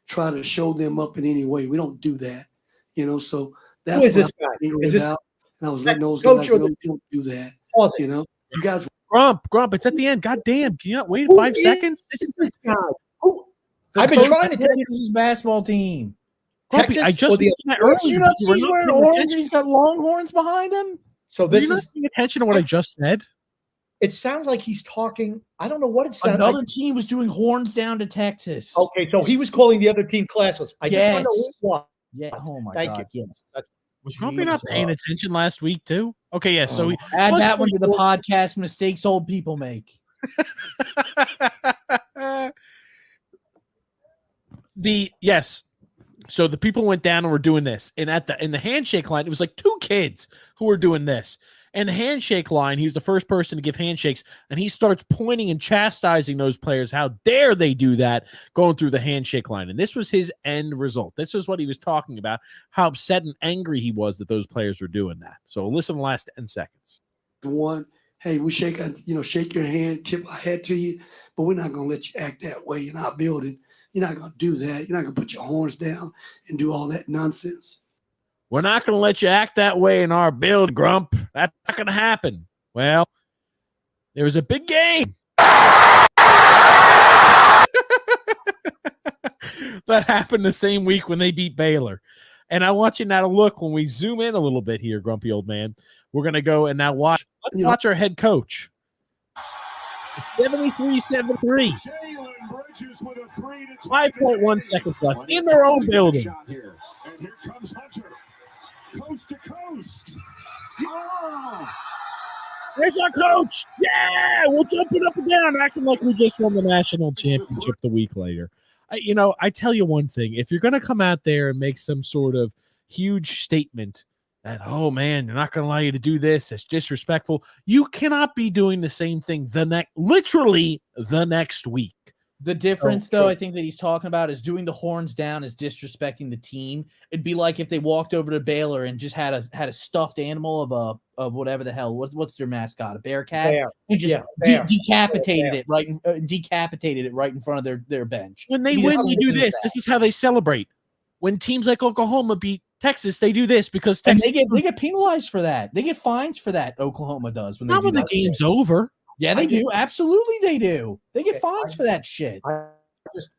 try to show them up in any way. We don't do that. So that's who is this guy? Is this? And I was letting those guys know we don't do that. You guys. Grump, it's at the end. God damn. Can you not wait 5 seconds? This guy. I've been trying to tell you this is basketball team. Grumpy, I just you not see he's wearing orange and he's got Longhorns behind him? So this is paying attention to what I just said. It sounds like he's talking. I don't know what it sounds like. Another like. team was doing horns down to Texas. Okay, so he was calling the other team classless. I just want to know what. Yeah. Oh my Thank God. you. Yes. Was Grumpy not paying attention last week too? Okay, yeah. So we add that one to the podcast mistakes old people make. So the people went down and were doing this, and in the handshake line, it was like 2 kids who were doing this. And the handshake line, he was the first person to give handshakes, and he starts pointing and chastising those players. How dare they do that going through the handshake line? And this was his end result. This was what he was talking about, how upset and angry he was that those players were doing that. So listen to the last 10 seconds. One, hey, we shake your hand, tip our hat to you, but we're not going to let you act that way in our building. You're not going to do that. You're not going to put your horns down and do all that nonsense. We're not going to let you act that way in our build, Grump. That's not going to happen. Well, there was a big game. That happened the same week when they beat Baylor. And I want you now to look when we zoom in a little bit here, Grumpy old man. We're going to go and now watch. Let's watch our head coach. It's 73-73. 5.1 seconds left in their own building. And here comes Hunter. Coast to coast. Oh! There's our coach. Yeah, we'll jump it up and down, acting like we just won the national championship the week later. I tell you one thing. If you're going to come out there and make some sort of huge statement that, oh, man, they're not going to allow you to do this, it's disrespectful, you cannot be doing the same thing literally the next week. The difference, though, I think that he's talking about is doing the horns down is disrespecting the team. It'd be like if they walked over to Baylor and just had a stuffed animal of whatever the hell. What's their mascot? A bear cat? Bear. And just decapitated it right in front of their bench. When they win, they do this. This is how they celebrate. When teams like Oklahoma beat Texas, they do this because Texas they get penalized for that. They get fines for that. Oklahoma does when the game's over. Yeah, they do. Absolutely, they do. They get fines for that shit.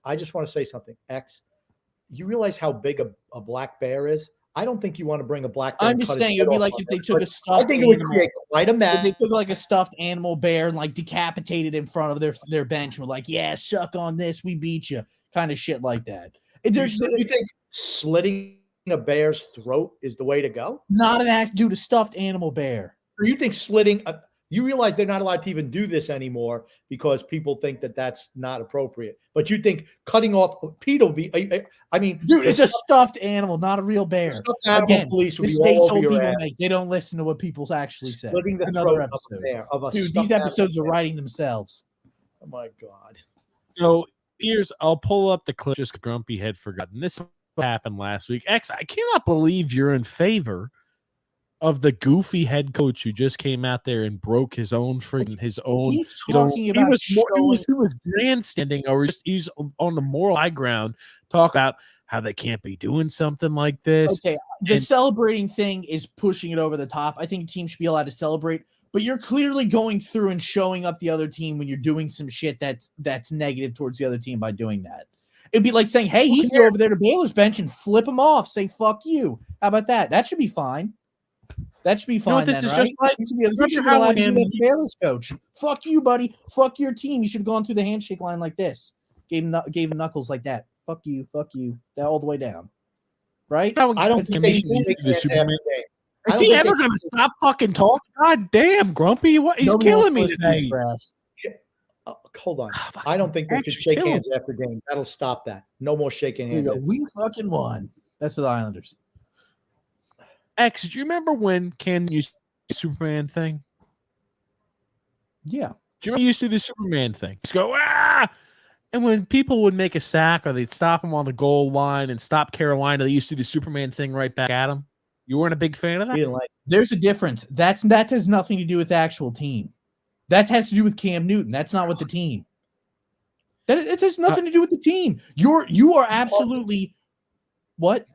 I just want to say something. X, you realize how big a black bear is? I don't think you want to bring a black bear. I'm just saying it would be like if they took a stuffed I think it would create quite a mess. If they took like a stuffed animal bear and like decapitated in front of their bench and were like, yeah, suck on this, we beat you, kind of shit like that. You think slitting a bear's throat is the way to go? Not an act due to stuffed animal bear. Or you think slitting you realize they're not allowed to even do this anymore because people think that that's not appropriate. But you think cutting off PETA would be, dude, it's a stuffed animal, not a real bear. Stuffed animal police would be all over your ass. They don't listen to what people actually say. Splitting the Another throat episode. of a Dude, these episodes are writing themselves. Oh my God. So I'll pull up the clip. Just grumpy had forgotten. This happened last week. X, I cannot believe you're in favor of the goofy head coach who just came out there and broke his own He's talking about he was grandstanding, or he's on the moral high ground, talk about how they can't be doing something like this. Okay, the celebrating thing is pushing it over the top. I think teams should be allowed to celebrate, but you're clearly going through and showing up the other team when you're doing some shit that's negative towards the other team by doing that. It'd be like saying, hey, he can go over there to Baylor's bench and flip him off, say fuck you. How about that? That should be fine. That should be fine. This is right? just like Baylor's coach. Fuck you, buddy. Fuck your team. You should have gone through the handshake line like this. Gave him knuckles like that. Fuck you. That all the way down. Right? I don't think is he ever going to stop fucking talking? God damn, Grumpy. What? He's killing me today. Hold on. I don't think they should shake hands after game. That'll stop that. No more shaking hands. We fucking won. That's for the Islanders. X, do you remember when Ken used the Superman thing? Yeah. Do you remember he used to do the Superman thing? Just go, ah! And when people would make a sack or they'd stop him on the goal line and stop Carolina, they used to do the Superman thing right back at him. You weren't a big fan of that? There's a difference. That has nothing to do with the actual team. That has to do with Cam Newton. That's not with the team. It has nothing to do with the team. You are absolutely what?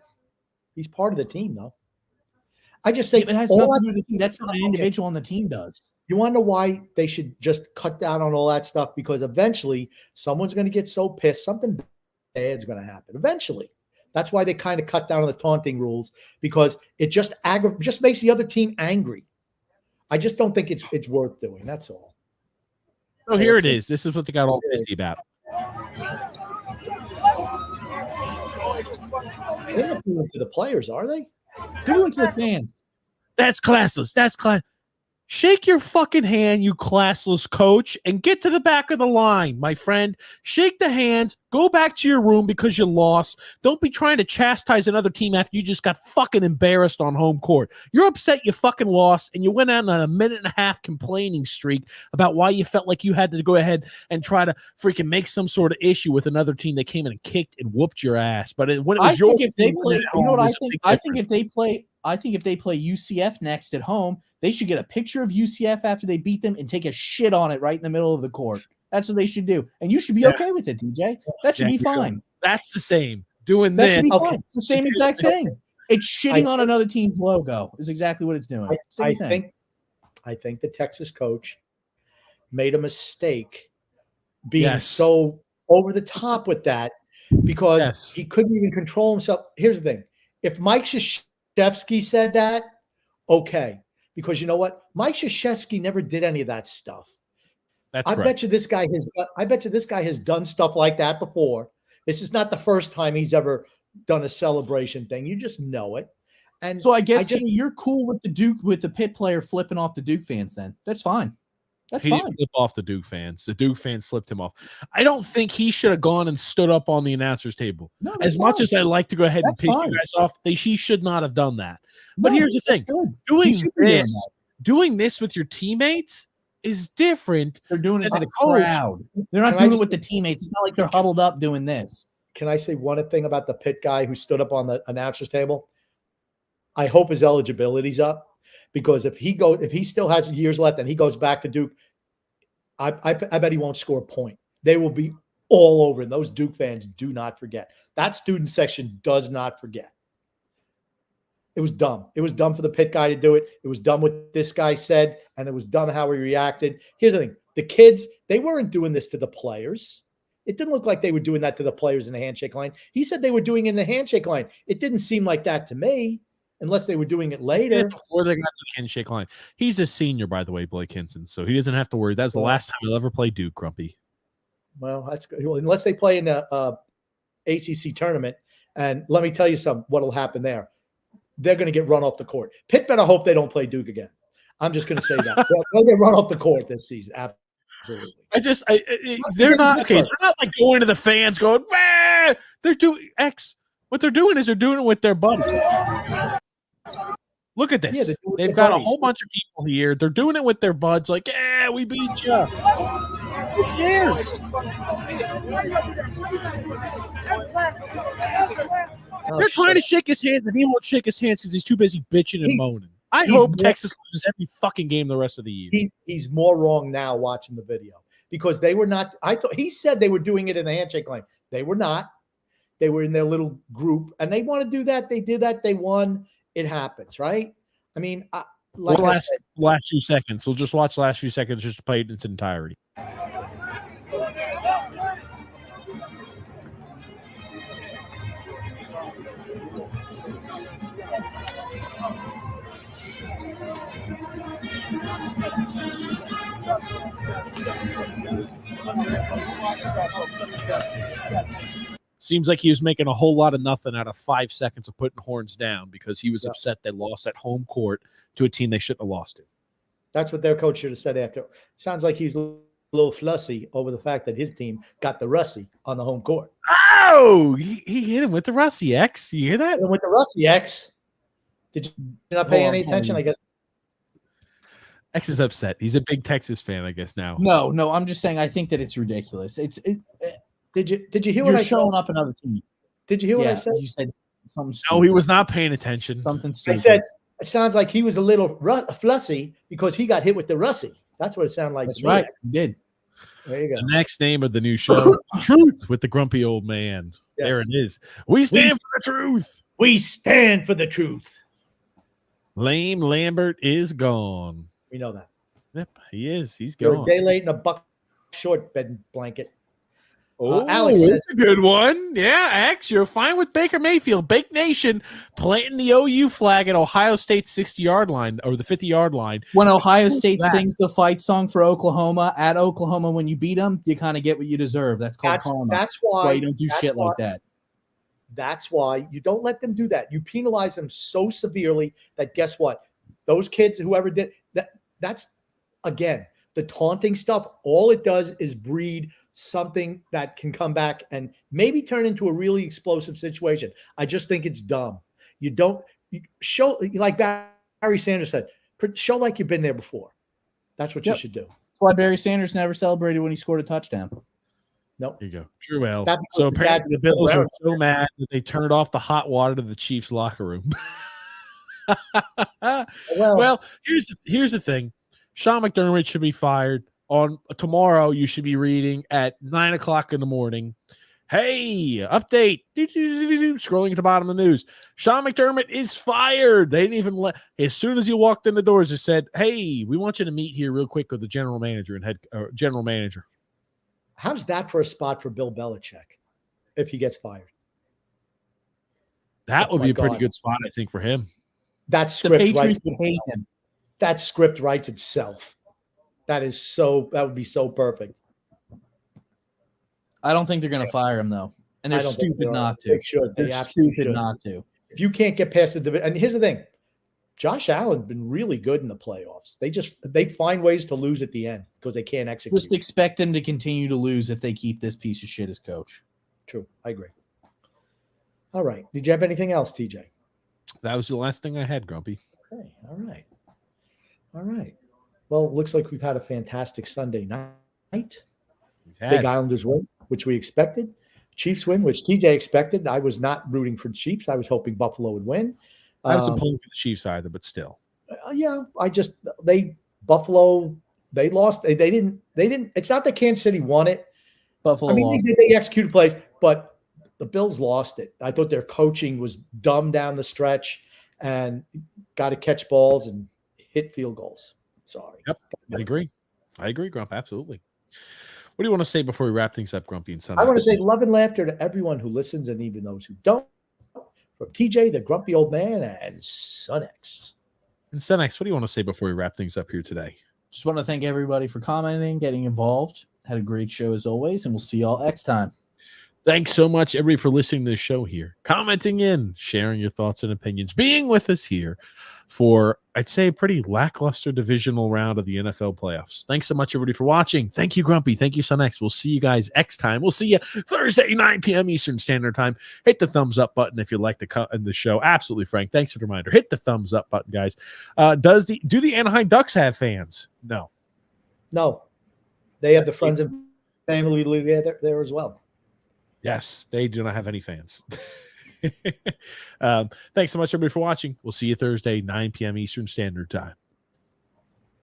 He's part of the team, though. I just think it has nothing to do with the team. That's what an individual on the team does. You want to know why they should just cut down on all that stuff? Because eventually someone's going to get so pissed, something bad's going to happen. Eventually. That's why they kind of cut down on the taunting rules, because it just makes the other team angry. I just don't think it's worth doing. That's all. Oh, here it is. This is what they got all pissy about. They're not doing it to the players, are they? Do it to the fans. That's classless. That's class. Shake your fucking hand, you classless coach, and get to the back of the line, my friend. Shake the hands. Go back to your room because you lost. Don't be trying to chastise another team after you just got fucking embarrassed on home court. You're upset you fucking lost, and you went out on a 1.5-minute complaining streak about why you felt like you had to go ahead and try to freaking make some sort of issue with another team that came in and kicked and whooped your ass. But when it was your team, you know what I think? I think if they play UCF next at home, they should get a picture of UCF after they beat them and take a shit on it right in the middle of the court. That's what they should do. And you should be okay with it, DJ. That should be fine. That's the same. Doing that this. Should be fine. It's the same exact thing. It's shitting on another team's logo is exactly what it's doing. I think the Texas coach made a mistake being so over the top with that because he couldn't even control himself. Here's the thing. If Mike Krzyzewski said that, okay. Because you know what? Mike Krzyzewski never did any of that stuff. I bet you this guy has done stuff like that before. This is not the first time he's ever done a celebration thing. You just know it. And so I guess you're cool with the Pitt player flipping off the Duke fans. Then that's fine. That's he fine. didn't flip off the Duke fans. The Duke fans flipped him off. I don't think he should have gone and stood up on the announcer's table. No, as much as I like to go ahead that's and pick fine. you guys off, he should not have done that. But No, here's the thing: doing this with your teammates is different. They're doing it than for the a coach. crowd. They're not doing it with the teammates. It's not like they're huddled up doing this. Can I say one thing about the Pitt guy who stood up on the announcer's table? I hope his eligibility's up, because if he still has years left and he goes back to Duke, I bet he won't score a point. They will be all over, and those Duke fans do not forget. That student section does not forget. It was dumb. It was dumb for the Pitt guy to do it. It was dumb what this guy said, and it was dumb how he reacted. Here's the thing. The kids, they weren't doing this to the players. It didn't look like they were doing that to the players in the handshake line. He said they were doing it in the handshake line. It didn't seem like that to me, unless they were doing it later. Before they got to the handshake line. He's a senior, by the way, Blake Hinson, so he doesn't have to worry. That's the last time he'll ever play Duke, Grumpy. Well, that's good. Well, unless they play in a ACC tournament, and let me tell you something, what'll happen there. They're going to get run off the court. Pitt better hope they don't play Duke again. I'm just going to say that. They'll get run off the court this season. Absolutely. They're not okay. They're not like going to the fans going, "Wah!" They're doing X. What they're doing is they're doing it with their buddies. Look at this. Yeah, they've got a whole bunch of people here. They're doing it with their buds, like, "Yeah, we beat you." Who cares? They're trying to shake his hands, and he won't shake his hands because he's too busy bitching and moaning. I hope Texas loses every fucking game the rest of the year. He's more wrong now watching the video, because they were not. I thought he said they were doing it in the handshake line. They were not. They were in their little group, and they want to do that. They did that. They won. It happens, right? I mean, last few seconds. We'll just watch the last few seconds just to play it in its entirety. Seems like he was making a whole lot of nothing out of 5 seconds of putting horns down because he was upset they lost at home court to a team they shouldn't have lost to. That's what their coach should have said after. Sounds like he's a little flussy over the fact that his team got the Russie on the home court. Oh, he hit him with the Russie X. You hear that? With the Russie X. Did you not pay any attention? I guess X is upset. He's a big Texas fan, I guess now. No. I'm just saying I think that it's ridiculous. Did you hear what I said? You're showing said? up another team. Did you hear what I said? You said something stupid. No, he was not paying attention. Something stupid. I said it sounds like he was a little flussy because he got hit with the Russie. That's what it sounded like. That's right. You did. There you go. The next name of the new show, Truth with the Grumpy Old Man. Yes. There it is. We stand for the truth. We stand for the truth. Lame Lambert is gone. We know that. Yep, he is. He's You're gone. a day late in a buck short bed blanket. Oh, Alex that's a good one. Yeah, X, you're fine with Baker Mayfield. Bake Nation planting the OU flag at Ohio State's 60-yard line or the 50-yard line. When Ohio State sings the fight song for Oklahoma at Oklahoma, when you beat them, you kind of get what you deserve. That's called karma. That's why you don't do shit like that. That's why you don't let them do that. You penalize them so severely that guess what? Those kids, whoever did that's again the taunting stuff. All it does is breed something that can come back and maybe turn into a really explosive situation. I just think it's dumb. You show, like Barry Sanders said, show like you've been there before. That's what you should do. That's why Barry Sanders never celebrated when he scored a touchdown. Nope. There you go. True L. That So was apparently the dad's Bills are so mad that they turned off the hot water to the Chiefs locker room. Well, here's the thing. Sean McDermott should be fired. On tomorrow, you should be reading at 9 o'clock in the morning. Hey, update. Scrolling at the bottom of the news. Sean McDermott is fired. They didn't even as soon as he walked in the doors, they said, hey, we want you to meet here real quick with the general manager and general manager. How's that for a spot for Bill Belichick if he gets fired? That would be a pretty good spot, I think, for him. That script would hate him. That script writes itself. That would be so perfect. I don't think they're going to fire him though, and they're stupid not to. They should. They're stupid not to. if you can't get past the division, and here's the thing, Josh Allen's been really good in the playoffs. They find ways to lose at the end because they can't execute. Just expect them to continue to lose if they keep this piece of shit as coach. True. I agree. All right. Did you have anything else, TJ? That was the last thing I had, Grumpy. Okay. All right. All right. Well, it looks like we've had a fantastic Sunday night. Big Islanders win, which we expected. Chiefs win, which TJ expected. I was not rooting for the Chiefs. I was hoping Buffalo would win. I wasn't pulling for the Chiefs either, but still. Yeah, Buffalo, they lost. They didn't. It's not that Kansas City won it. Buffalo lost. They executed plays, but the Bills lost it. I thought their coaching was dumb down the stretch and got to catch balls and hit field goals. Sorry. Yep, I agree, Grump. Absolutely. What do you want to say before we wrap things up, Grumpy and Sunday? I want to say love and laughter to everyone who listens and even those who don't. From TJ, the grumpy old man, and Sunex. And Sunex, what do you want to say before we wrap things up here today? Just want to thank everybody for commenting, getting involved. Had a great show as always, and we'll see y'all next time. Thanks so much, everybody, for listening to the show here, commenting in, sharing your thoughts and opinions, being with us here for, I'd say, a pretty lackluster divisional round of the NFL playoffs. Thanks so much, everybody, for watching. Thank you, Grumpy. Thank you, Sunex. We'll see you guys next time. We'll see you Thursday, 9 p.m. Eastern Standard Time. Hit the thumbs up button if you like the show. Absolutely, Frank. Thanks for the reminder. Hit the thumbs up button, guys. Do the Anaheim Ducks have fans? No. They have the friends and family league there as well. Yes, they do not have any fans. Thanks so much, everybody, for watching. We'll see you Thursday, 9 p.m. Eastern Standard Time.